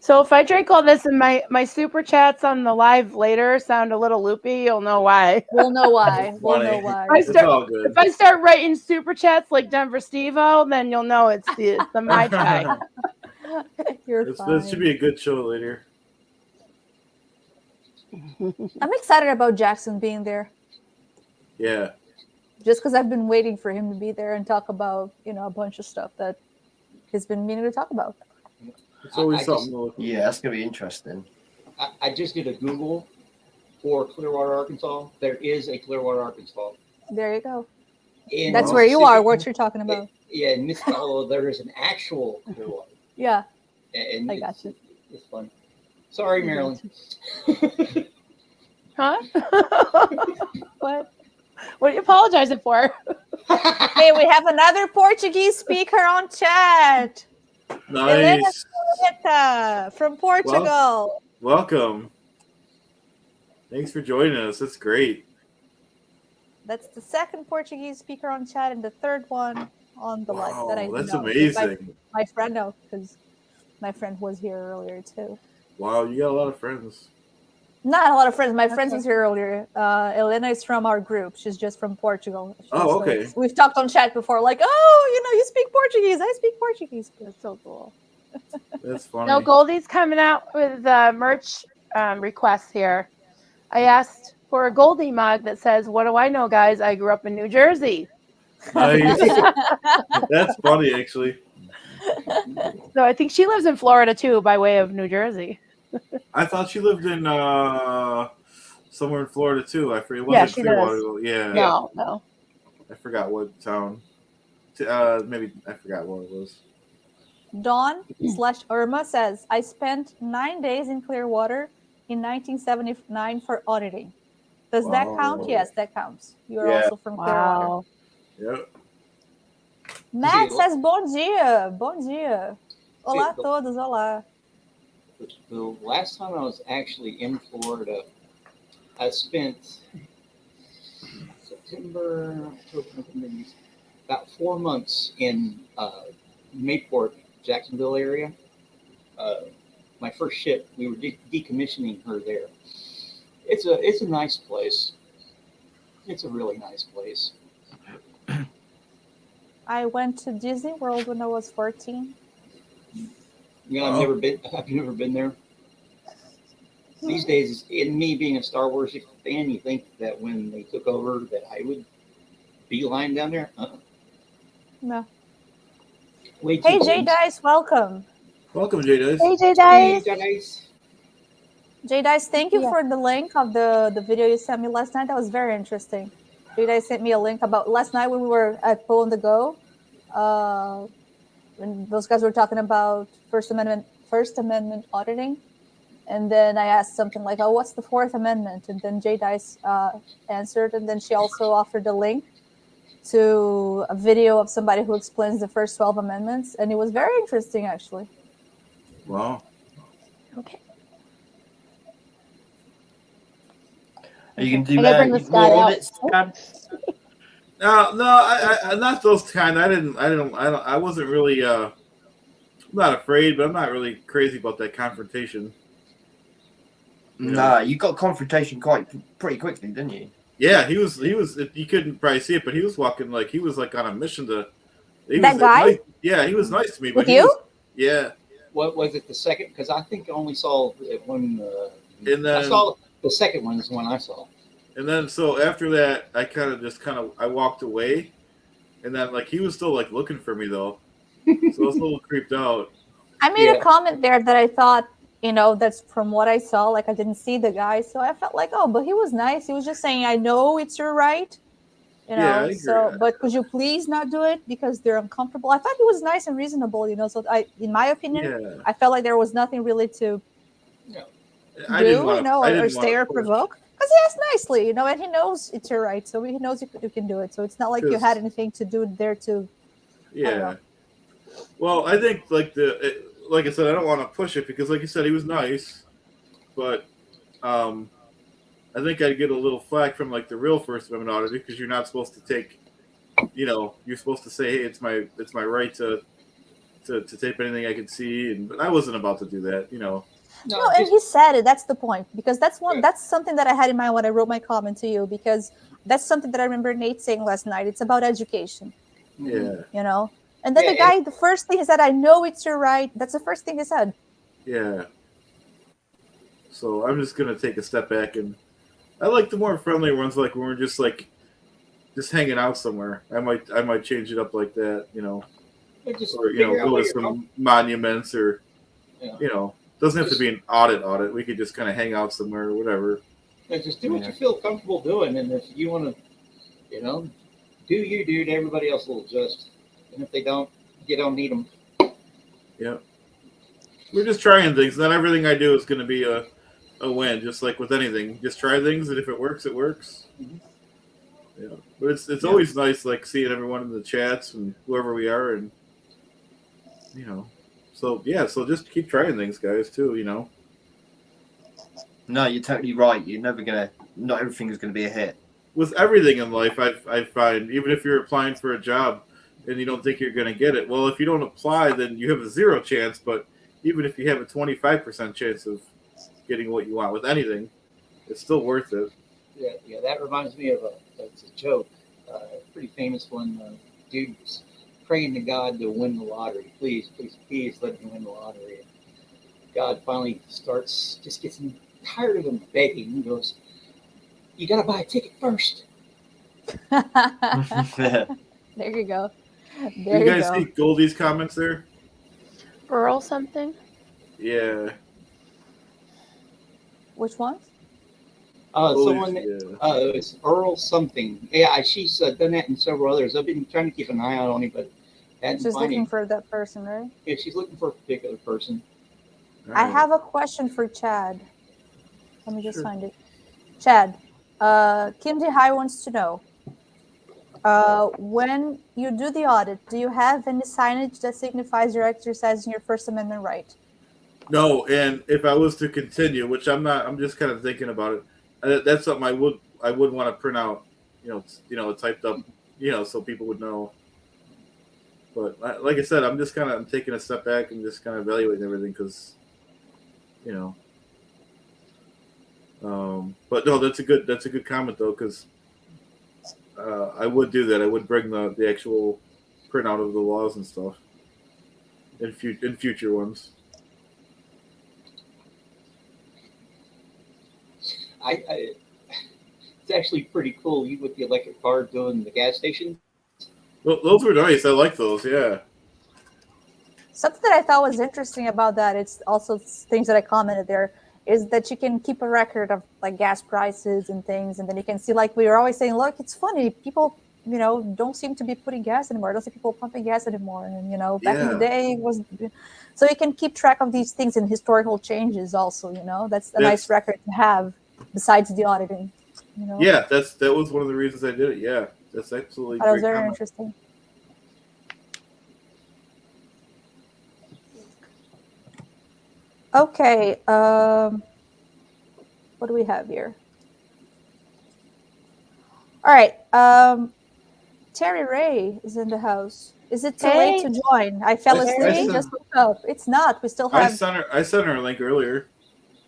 So if I drink all this and my super chats on the live later sound a little loopy, you'll know why. We'll know why. We'll know why. It's all good. If I start writing super chats like Denver Stevo, then you'll know it's the Mai Tai. You're fine. This should be a good show later. I'm excited about Jackson being there. Yeah. Just because I've been waiting for him to be there and talk about, a bunch of stuff that he's been meaning to talk about. It's always something to look. Yeah, that's gonna be interesting. I just did a Google for Clearwater, Arkansas. There is a Clearwater, Arkansas. There you go. In That's where you are, what you're talking about. Yeah, in Mississippi, there is an actual Clearwater. Yeah. And I got you. It's fun. Sorry, Marilyn. Huh? What? What are you apologizing for? Hey, we have another Portuguese speaker on chat. Nice. Elena from Portugal. Welcome. Thanks for joining us. That's great. That's the second Portuguese speaker on chat and the third one on the live that I know. That's amazing. My friend knows because my friend was here earlier too. Wow, you got a lot of friends. Not a lot of friends. My friend was here earlier. Elena is from our group. She's just from Portugal. Okay. We've talked on chat before, like, you speak Portuguese. I speak Portuguese. That's so cool. That's funny. No, Goldie's coming out with merch requests here. I asked for a Goldie mug that says, "What do I know, guys? I grew up in New Jersey." Nice. That's funny, actually. So I think she lives in Florida too, by way of New Jersey. I thought she lived in somewhere in Florida too. I forget. Yeah, she does. Yeah. No. I forgot what town. Maybe I forgot what it was. Dawn/Irma says, I spent 9 days in Clearwater in 1979 for auditing. Does that count? Yes, that counts. You're also from Clearwater. Wow. Yep. Matt says, bom dia. Bom dia. Olá a todos. Olá. The last time I was actually in Florida, I spent September, October, November, about 4 months in Mayport, Jacksonville area. My first ship, we were decommissioning her there. It's a nice place. It's a really nice place. I went to Disney World when I was 14. Yeah, I've never been. I've never been there. These days, in me being a Star Wars fan, you think that when they took over, that I would be lying down there. No. Way too Hey, Jay old. Dice, welcome. Welcome, J Dice. Hey, J Hey, Dice. guys. Jay Dice, thank you Yeah. for the link of the video you sent me last night. That was very interesting. Jay Dice sent me a link about last night when we were at Pull on the Go. When those guys were talking about First Amendment auditing. And then I asked something like, "Oh, what's the Fourth Amendment?" And then Jay Dice answered, and then she also offered a link to a video of somebody who explains the first 12 amendments, and it was very interesting, actually. Wow. Okay. Are you going to I do gotta bring this guy more out. audits, Chad? No, I not those kind. I wasn't really. I'm not afraid, but I'm not really crazy about that confrontation. You know? No, you got confrontation pretty quickly, didn't you? Yeah, he was. You couldn't probably see it, but he was walking like he was like on a mission to. That guy? Nice, yeah, he was nice to me. With but you? Yeah. What was it? The second? Because I think I only saw one. And then I saw the second one is the one I saw. And then so after that, I I walked away, and then like he was still like looking for me though, so I was a little creeped out. I made Yeah. a comment there that I thought, that's from what I saw. Like, I didn't see the guy, so I felt like, oh, but he was nice. He was just saying, I know it's your right, Yeah, I agree. So, but could you please not do it because they're uncomfortable? I thought he was nice and reasonable, So in my opinion, Yeah, I felt like there was nothing really to I do, didn't want to. or stay or provoke. Because he asked nicely, and he knows it's your right, so he knows you can do it. So it's not like you had anything to do there to. Yeah. Well, I think like like I said, I don't want to push it because, like you said, he was nice, but I think I'd get a little flack from like the real First Amendment auditor because you're not supposed to take, you're supposed to say, hey, it's my right to tape anything I can see, but I wasn't about to do that, No, and he said it. That's the point, because that's something that I had in mind when I wrote my comment to you, because that's something that I remember Nate saying last night. It's about education. Yeah. And then the guy, the first thing he said, I know it's your right. That's the first thing he said. Yeah. So I'm just gonna take a step back, and I like the more friendly ones, like when we're just hanging out somewhere. I might change it up like that, or go to some monuments, or doesn't have to be an audit. We could just kind of hang out somewhere or whatever. Yeah, just do what you feel comfortable doing, and if you want to, do you, dude. Everybody else will adjust, and if they don't, you don't need them. Yeah. We're just trying things. Not everything I do is going to be a win. Just like with anything, just try things, and if it works, it works. Mm-hmm. Yeah. But it's always nice, like seeing everyone in the chats and whoever we are, and So just keep trying things, guys. Too, No, you're totally right. Not everything is gonna be a hit. With everything in life, I find, even if you're applying for a job and you don't think you're gonna get it, well, if you don't apply, then you have a 0 chance. But even if you have a 25% chance of getting what you want with anything, it's still worth it. Yeah. That reminds me of it's a joke, a pretty famous one. Dude's praying to God to win the lottery. Please let me win the lottery. And God finally gets tired of him begging. He goes, "You got to buy a ticket first." There you go. Did you guys see Goldie's comments there? Earl something? Yeah. Which one? Someone, it's Earl something. Yeah, she's done that in several others. I've been trying to keep an eye out on it, but she's looking for that person, right? Yeah, she's looking for a particular person. I have a question for Chad. Let me just find it. Chad, Kim D. High wants to know, when you do the audit, do you have any signage that signifies you're exercising your First Amendment right? No, and if I was to continue, which I'm not, I'm just kind of thinking about it. That's something I would want to print out, typed up, so people would know. But like I said, I'm taking a step back and just kind of evaluating everything because, But no, that's a good comment though, because I would do that. I would bring the actual printout of the laws and stuff in future ones. It's actually pretty cool. You with the electric car doing the gas station. Well, those were nice. I like those. Yeah. Something that I thought was interesting about that, it's also things that I commented there, is that you can keep a record of like gas prices and things, and then you can see, like we were always saying, look, it's funny, people, don't seem to be putting gas anymore. I don't see people pumping gas anymore, and back in the day it was. So you can keep track of these things and historical changes also. That's a nice record to have besides the auditing. Yeah, that was one of the reasons I did it. Yeah, that's absolutely. That was very interesting. Okay, what do we have here? All right, Terry Ray is in the house. Is it too late to join? I fell asleep and just woke up. It's not. We still have. I sent her a link earlier.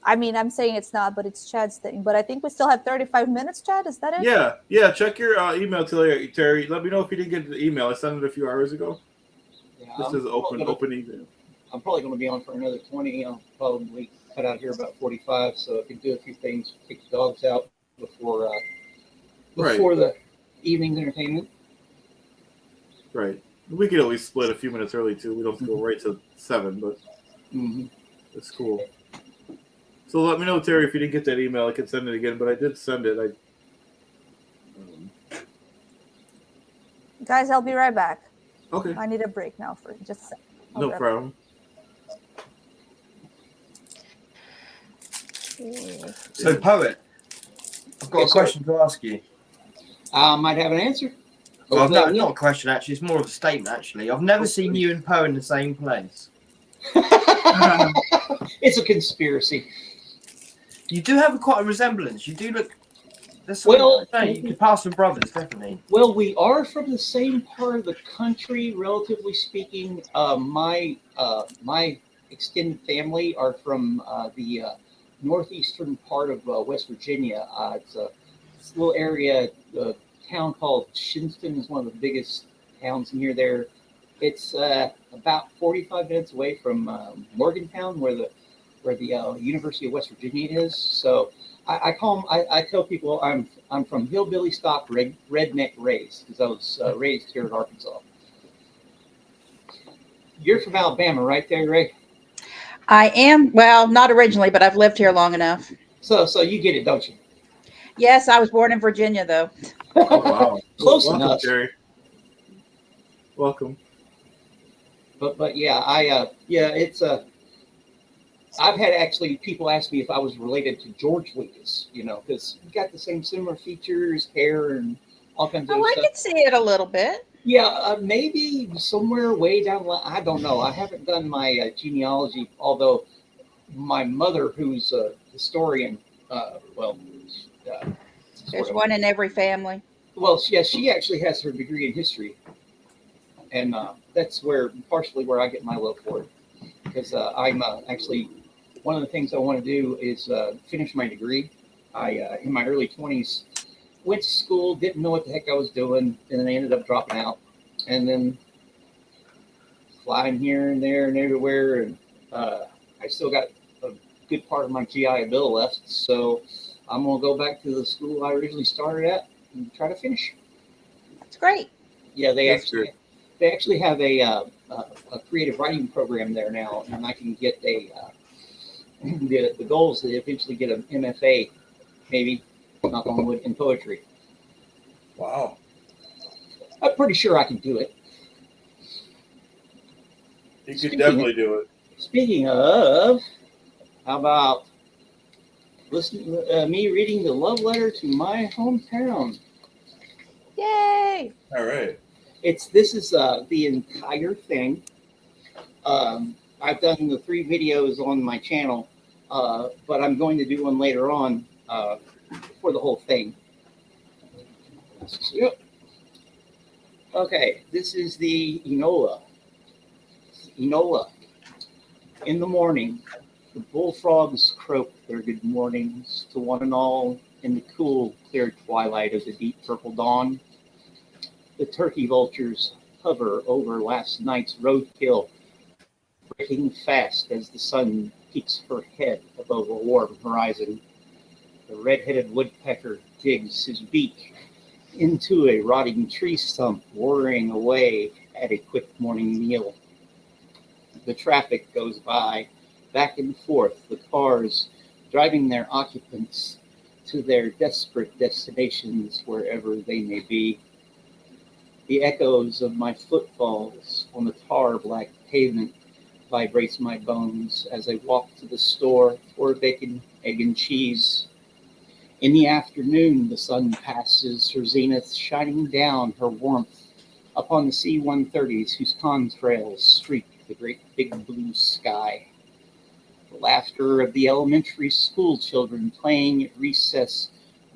I mean, I'm saying it's not, but it's Chad's thing. But I think we still have 35 minutes, Chad. Is that it? Yeah. Check your email, Terry. Let me know if you didn't get the email. I sent it a few hours ago. Yeah, this is open email. I'm probably going to be on for another 20. I'll probably cut out here about 45, so I can do a few things, take the dogs out before the evening entertainment. Right. We could at least split a few minutes early too. We don't have to go right to 7, but it's cool. So let me know, Terry, if you didn't get that email. I can send it again, but I did send it. Guys, I'll be right back. Okay. I need a break now for just a second. No problem. So, Poet, I've got a question to ask you. I might have an answer. Well, not a question, actually. It's more of a statement, actually. I've never seen you and Poe in the same place. It's a conspiracy. You do have quite a resemblance. You do look... you could pass for brothers, definitely. Well, we are from the same part of the country, relatively speaking. My extended family are from the northeastern part of West Virginia. It's a little area, a town called Shinston is one of the biggest towns near there. It's about 45 minutes away from Morgantown, where the University of West Virginia is. So I tell people I'm from hillbilly stock, redneck raised, because I was raised here in Arkansas. You're from Alabama, right there, Ray? I am. Well, not originally, but I've lived here long enough. So you get it, don't you? Yes, I was born in Virginia, though. Oh, wow. Close Welcome, enough. Terry. Welcome. But yeah, it's I've had actually people ask me if I was related to George Lucas, because we got the same similar features, hair, and all kinds of stuff. I could see it a little bit. Yeah, maybe somewhere way down the line. I don't know. I haven't done my genealogy, although my mother, who's a historian, there's one in every family. Well, yeah, she actually has her degree in history, and that's partially where I get my love for it, because I'm actually one of the things I want to do is finish my degree. I in my early 20s went to school, didn't know what the heck I was doing, and then I ended up dropping out, and then flying here and there and everywhere, and I still got a good part of my GI Bill left, so I'm gonna go back to the school I originally started at and try to finish. That's great. Yeah, they actually have a creative writing program there now, and I can get the goal is to eventually get an MFA, maybe, knock on wood, in poetry. Wow. I'm pretty sure I can do it. You could definitely do it. Speaking of, how about me reading the love letter to my hometown? Yay! All right. This is the entire thing. I've done the 3 videos on my channel, but I'm going to do one later on for the whole thing. Yep. Okay, this is the Enola. Enola. In the morning, the bullfrogs croak their good mornings to one and all in the cool, clear twilight of the deep purple dawn. The turkey vultures hover over last night's roadkill, breaking fast as the sun peeks her head above a warm horizon. The red-headed woodpecker digs his beak into a rotting tree stump, worrying away at a quick morning meal. The traffic goes by, back and forth, the cars driving their occupants to their desperate destinations wherever they may be. The echoes of my footfalls on the tar-black pavement vibrates my bones as I walk to the store for bacon, egg, and cheese. In the afternoon, the sun passes her zenith, shining down her warmth upon the C-130s whose contrails streak the great big blue sky. The laughter of the elementary school children playing at recess,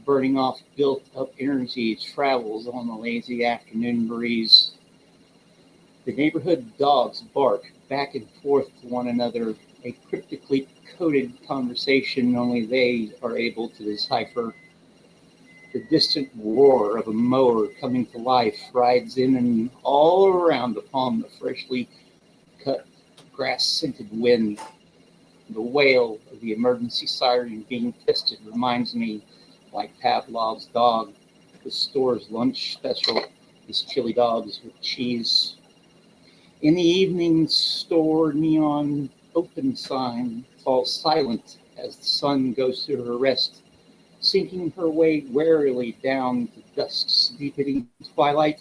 burning off built-up energy, travels on the lazy afternoon breeze. The neighborhood dogs bark back and forth to one another, a cryptically coded conversation only they are able to decipher. The distant roar of a mower coming to life rides in and all around upon the freshly cut grass-scented wind. The wail of the emergency siren being tested reminds me, like Pavlov's dog, the store's lunch special is chili dogs with cheese. In the evening, store neon open sign falls silent as the sun goes to her rest, sinking her way warily down to dusk's deepening twilight.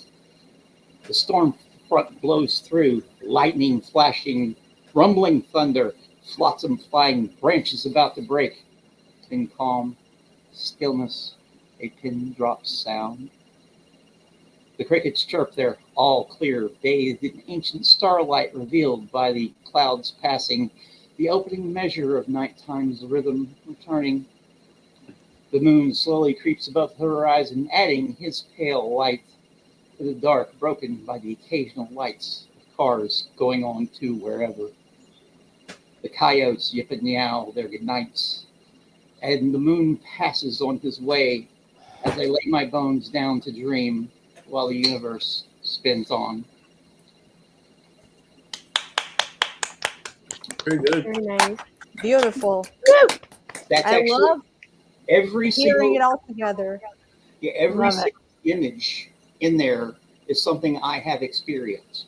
The storm front blows through, lightning flashing, rumbling thunder, flotsam flying, branches about to break. Then calm, stillness, a pin drop sound. The crickets chirp there, all clear, bathed in ancient starlight revealed by the clouds passing, the opening measure of nighttime's rhythm returning. The moon slowly creeps above the horizon, adding his pale light to the dark broken by the occasional lights of cars going on to wherever. The coyotes yip and yowl their goodnights, and the moon passes on his way as I lay my bones down to dream while the universe spins on. Very good. Very nice. Beautiful. That's I actually love every hearing it single all together. every Love it. single image in there is something I have experienced.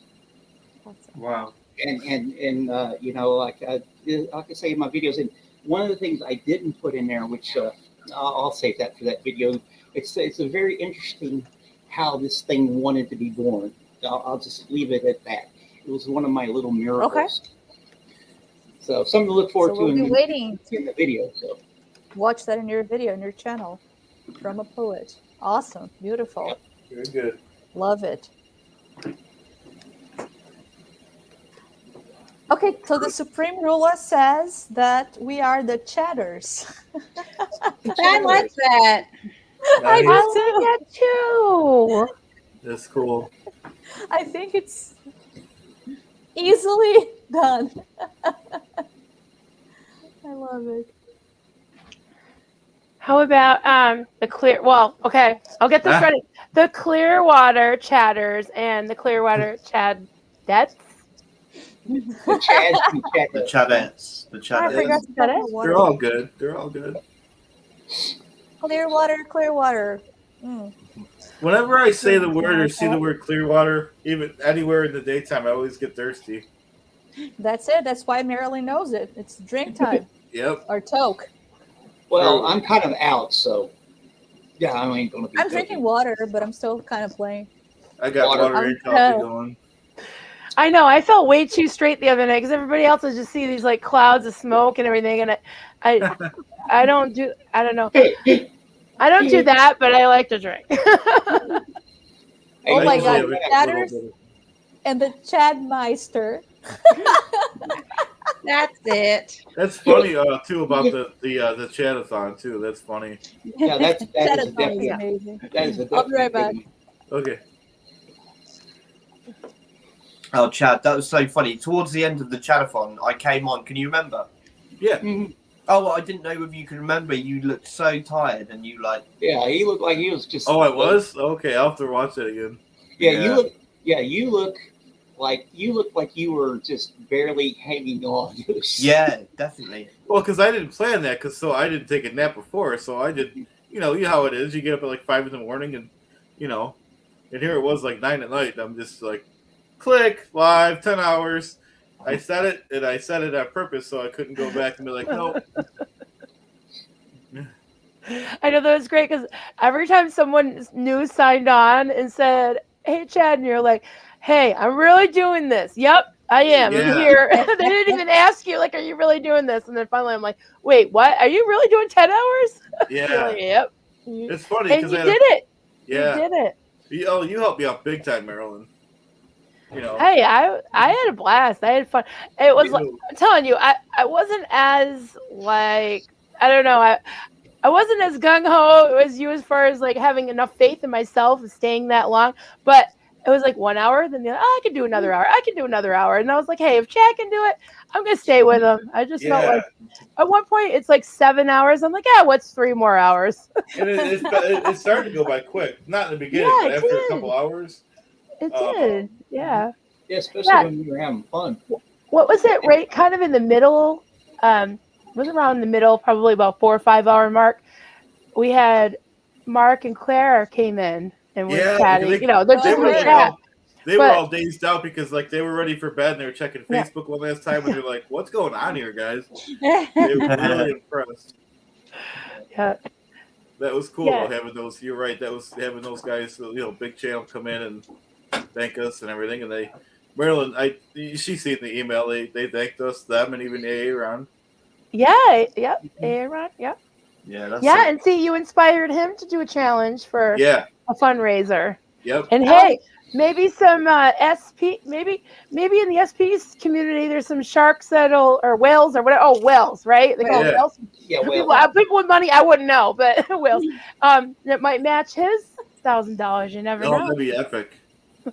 Wow. And you know, like I can say in my videos, and one of the things I didn't put in there, which I'll save that for that video. It's a very interesting how this thing wanted to be born. I'll just leave it at that. It was one of my little miracles. Okay. So something to look forward So we'll to be waiting in to the video. So watch that in your video, in your channel, from a poet. Awesome. Beautiful. Yep. Very good. Love it. Okay, so the Supreme Ruler says that we are the chatters. I like that. I Nice. do I too. like that too. That's cool. I think it's easily done. I love it. How about the clear? Well, okay, I'll get this Ah. ready. The Clearwater Chatters and the Clearwater Chad Deaths. the Chad, The Chadettes. The I Chadettes. forgot to That talk it? about water. They're all good. They're all good. Clearwater, Clearwater. Mm. Whenever I say the word or Okay. see the word Clearwater, even anywhere in the daytime, I always get thirsty. That's it. That's why Marilyn knows it. It's drink time Yep. or toke. Well, I'm kind of out, so yeah, I ain't gonna be. I'm drinking water, but I'm still kind of playing. I got Water. water and I'm coffee good. going. I know. I felt way too straight the other night because everybody else was just seeing these like clouds of smoke and everything, and I don't do. I don't know. I don't do that, but I like to drink. Oh my I God, usually have a Chatters little bit and the Chadmeister. That's it. That's funny too about the chatathon too. That's funny. Yeah, that is Chatathon is definitely amazing. that is a I'll be right definite back. Okay. Oh, Chad, that was so funny. Towards the end of the Chadathon, I came on. Can you remember? Yeah. Mhm. Oh, well, I didn't know if you could remember. You looked so tired, and you like. Yeah, he looked like he was just. Oh, I was? Okay, I'll have to watch that again. Yeah, Yeah. you look. Yeah, you look like you were just barely hanging on. Yeah, definitely. Well, because I didn't plan that, so I didn't take a nap before, so I did. You know how it is. You get up at like 5 in the morning, and and here it was like 9 at night. And I'm just like, click live 10 hours. I said it, and I said it on purpose, so I couldn't go back and be like, nope. I know that was great because every time someone new signed on and said, "Hey, Chad," and you're like, "Hey, I'm really doing this." Yep, I am. I'm Yeah. here. They didn't even ask you, like, "Are you really doing this?" And then finally, I'm like, "Wait, what? Are you really doing 10 hours?" You're Yeah. like, "Yep." It's funny And because you did it. Yeah. You did it. You helped me out big time, Marilyn. Hey, I had a blast. I had fun. It was like, I'm telling you, I wasn't as like, I don't know, I wasn't as gung ho as you as far as like having enough faith in myself and staying that long. But it was like 1 hour, then I could do another hour. I could do another hour. And I was like, hey, if Chad can do it, I'm gonna stay with him. I just felt like at one point it's like 7 hours. I'm like, what's 3 more hours? And it started to go by quick. Not in the beginning, but after a couple hours. It did. Yeah. Yeah, especially when we were having fun. What was it? Right, kind of in the middle. It was around the middle, probably about 4 or 5 hour mark. We had Mark and Claire came in and was chatting. They're just were chat. They were all dazed out because like they were ready for bed and they were checking Facebook one last time and they're like, "What's going on here, guys?" They were really impressed. Yeah. That was cool though, having those. You're right. That was having those guys, big channel come in and thank us and everything. And Marilyn, she seen the email. They thanked us, them, and even Aaron. Yeah. Yep. Aaron. Yep. Yeah. And see, you inspired him to do a challenge for a fundraiser. Yep. And hey, maybe some SP, maybe in the SP's community, there's some sharks or whales or whatever. Oh, whales, right? They call whales. Yeah, whales. People with money, I wouldn't know, but whales. That might match his $1,000. You never know. That'd be epic.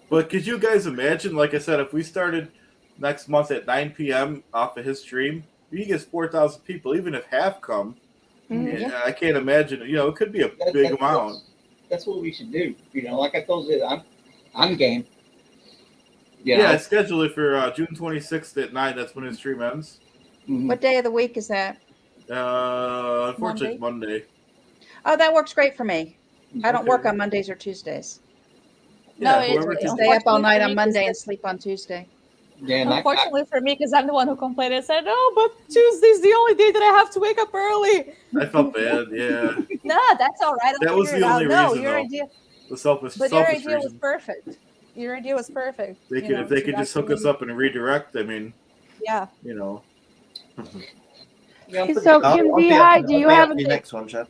But could you guys imagine, like I said, if we started next month at 9 p.m. off of his stream, he gets 4,000 people, even if half come. Mm-hmm. I can't imagine. It could be a big amount. That's what we should do. Like I told you, I'm game. Yeah, I scheduled it for June 26th at 9. That's when his stream ends. Mm-hmm. What day of the week is that? Unfortunately, it's Monday. Oh, that works great for me. I don't work on Mondays or Tuesdays. No, stay up all night on Monday and sleep on Tuesday. Yeah, unfortunately for me, because I'm the one who complained and said, "Oh, but Tuesday's the only day that I have to wake up early." I felt bad. Yeah. No, that's all right. That was the only reason. No, your idea. The selfish. But your idea was perfect. Your idea was perfect. If they could just hook us up and redirect. I mean. Yeah. So Kim D. High, do you have the next one, Chad?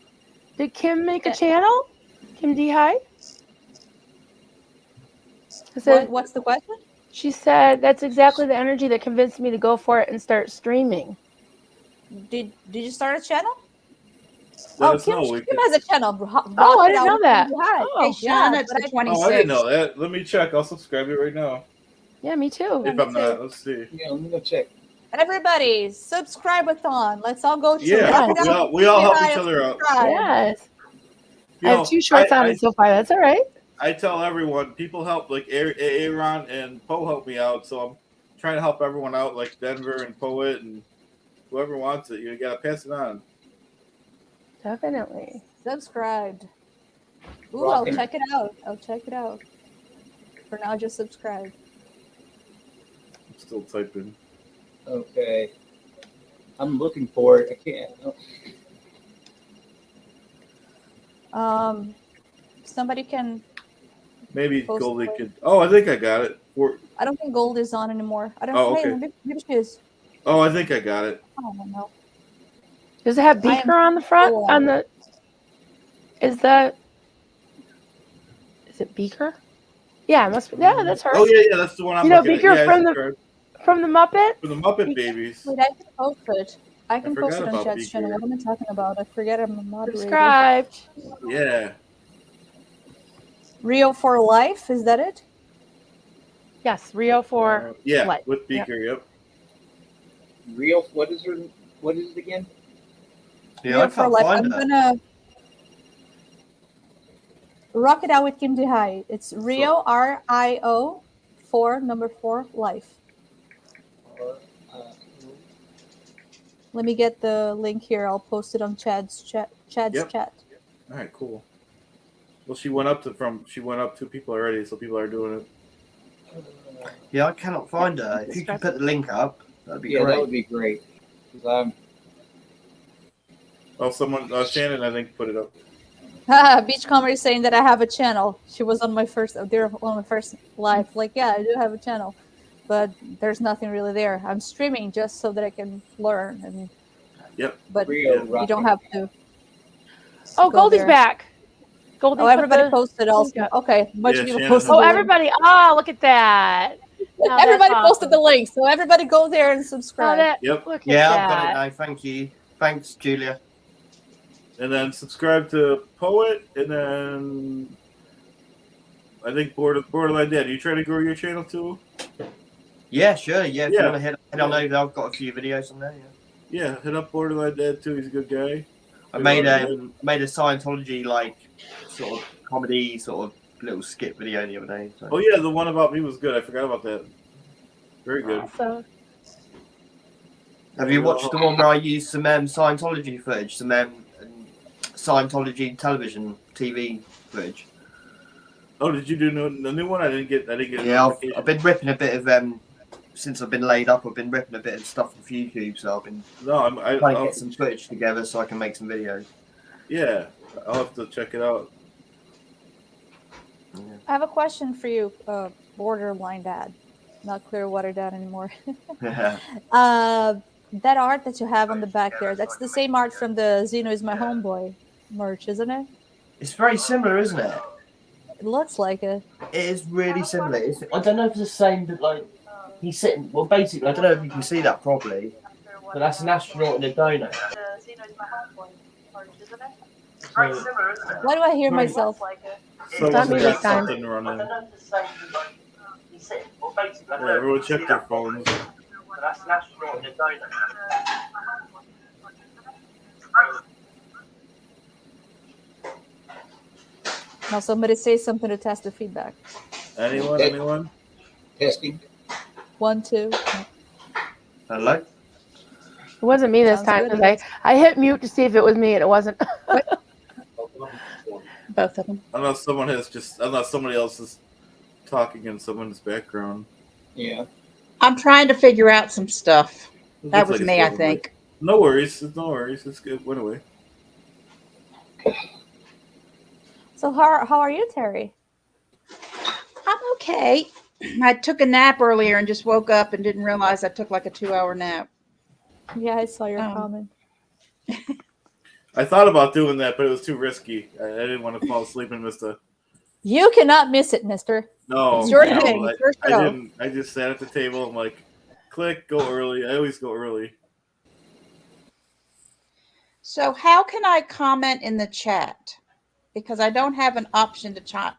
Did Kim make a channel? Kim D. High? What's the question? She said that's exactly the energy that convinced me to go for it and start streaming. Did you start a channel? Kim has a channel. I didn't know that. Hey, Sean, it's the 26th. Oh, I didn't know that. Let me check. I'll subscribe it right now. Yeah, me too. If I'm not, let's see. Yeah, let me go check. Everybody, subscribe-a-thon. Let's all go to we all help each other out. Yes. I have 2 shorts on it so far. That's all right. I tell everyone, people help, like Aaron and Poe help me out, so I'm trying to help everyone out, like Denver and Poet and whoever wants it. You got to pass it on. Definitely. Subscribed. Ooh, I'll check it out. For now, just subscribe. I'm still typing. Okay. I'm looking for it. I can't. Somebody can. Maybe Goldie could. Oh, I think I got it. I don't think Gold is on anymore. I don't know. Okay. Hey, maybe she is. Oh, I think I got it. I don't know. Does it have Beaker on the front? Is it Beaker? Yeah, it must be. Yeah, that's her. Oh yeah, that's the one I'm looking Beaker at. From the Muppet? From the Muppet Babies. Wait, I can post it. I can post it on Chad's channel. What am I talking about? I forget I'm a moderator. Subscribed. Yeah. Rio for Life, is that it? Yes, Rio for Life. With Beaker, yep. Rio, what is it again? Yeah, Rio for Life. I'm gonna rock it out with Kim D. High. It's Rio, RIO number 4, life. Uh, Let me get the link here. I'll post it on Chad's chat. Yep. All right, cool. Well, she went up 2 people already, so people are doing it. Yeah, I cannot find her. If you could put the link up, that'd be yeah, great. that would be great. 'Cause Oh, someone, Shannon, I think, put it up. Beach Comedy is saying that I have a channel. She was on my first. They're on my first live. Like, yeah, I do have a channel, but there's nothing really there. I'm streaming just so that I can learn, and Yep. but Rio you don't have to. Oh, go Goldie's there. back. Goldie Oh, put everybody the posted link also. up. Okay, a bunch Yeah, of people Shannon posted. has Oh, the link. everybody. Oh, look at that. Oh, that's Everybody posted awesome. the link, so everybody go there and Oh, subscribe. Yep. Look Yeah, at I've got it that. now. Thank you. Thanks, Julia. And then subscribe to Poet, and then I think Borderline Dad. Are you trying to grow your channel too? Yeah, sure. Yeah, if you Yeah. want to head on over, I've got a few videos on there. Yeah. Yeah, hit up Borderline Dad too. He's a good guy. I made a Scientology like sort of comedy sort of little skit video the other day. So. Oh yeah, the one about me was good. I forgot about that. Very good. Awesome. Have you watched the one where I used some Scientology footage, some Scientology television TV footage? Oh, did you do the new one? I didn't get. Yeah, I've been ripping a bit of since I've been laid up. I've been ripping a bit of stuff off YouTube, so I've been trying to get some footage together so I can make some videos. Yeah, I'll have to check it out. Yeah. I have a question for you, Borderline Dad, not Clearwater Dad anymore. That art that you have on the back there, that's the same art from the Zeno is my homeboy merch, isn't it? It's very similar, isn't it? It looks like it. It is really similar. I don't know if it's the same, but like he's sitting. Well, basically, I don't know if you can see that properly, but that's an astronaut in a donut. Why do I hear myself? Someone me got this time. something running. Yeah, everyone check their phones. That's an astronaut in a donut. Now somebody say something to test the feedback. Anyone? testing. 1, 2. Hello. It wasn't me this Sounds time good. because I hit mute to see if it was me and it wasn't. Both of them. Unless somebody else is talking in someone's background. Yeah. I'm trying to figure out some stuff. It That looks was like me, it's I going away. think. No worries. It's good. Went away. So how are you, Terry? I'm okay. I took a nap earlier and just woke up and didn't realize I took like a 2-hour nap. Yeah, I saw your Um, comment. I thought about doing that, but it was too risky. I didn't want to fall asleep and miss the. You cannot miss it, mister. No, It's your no, thing. It's your I show. didn't. I just sat at the table. I'm like, click, go early. I always go early. So how can I comment in the chat? Because I don't have an option to chat.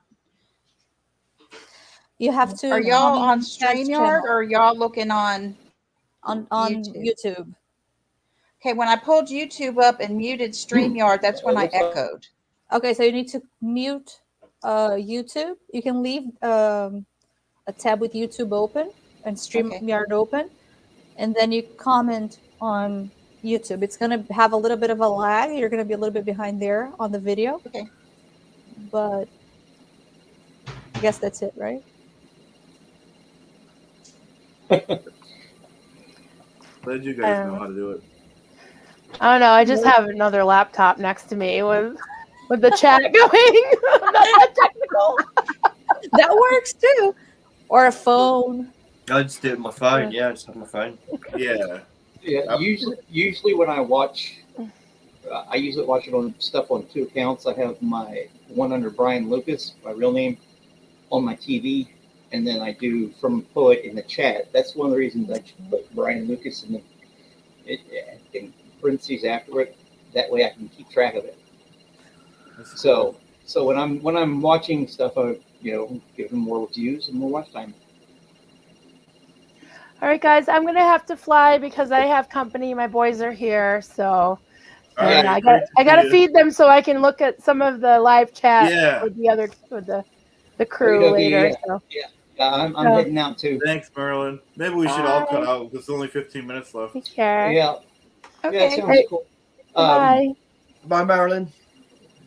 You have to. Are y'all comment on Chad's channel. StreamYard or are y'all looking on on YouTube? YouTube? Okay, when I pulled YouTube up and muted StreamYard, that's when I echoed. Okay, so you need to mute YouTube. You can leave a tab with YouTube open and StreamYard open, and then you comment on YouTube. It's going to have a little bit of a lag. You're going to be a little bit behind there on the video. Okay. But I guess that's it, right? Glad you guys know how to do it. I don't know. I just have another laptop next to me with the chat going. I'm not that technical. That works too. Or a phone. I just do it with my phone. Yeah, I just have my phone. Yeah. Yeah. Usually when I watch, I usually watch it on stuff on 2 accounts. I have my one under Brian Lucas, my real name, on my TV, and then I do from Poet in the chat. That's one of the reasons I put Brian Lucas in parentheses after it. That way I can keep track of it. So when I'm watching stuff, I give them more views and more watch time. All right, guys, I'm gonna have to fly because I have company. My boys are here, so and I gotta feed them so I can look at some of the live chat with the crew later. So. Yeah. I'm Yeah. heading out too. Thanks, Merlin. Maybe we should all cut Bye. out because there's only 15 minutes left. Take care. Yeah, yeah, it Okay. sounds Hey. cool. Bye. Bye, Marilyn.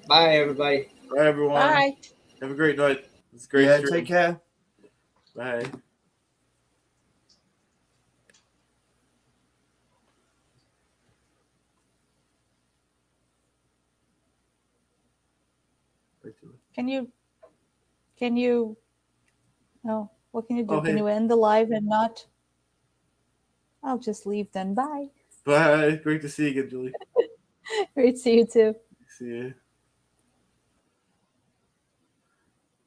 Bye, everybody. Bye, everyone. Bye. Have a great night. It's a great Yeah, stream. take care. Bye. Can you no, what can you do? Oh, Can hey. you end the live and not? I'll just leave then. Bye. Bye. Great to see you again, Julie. Great to see you too. See you.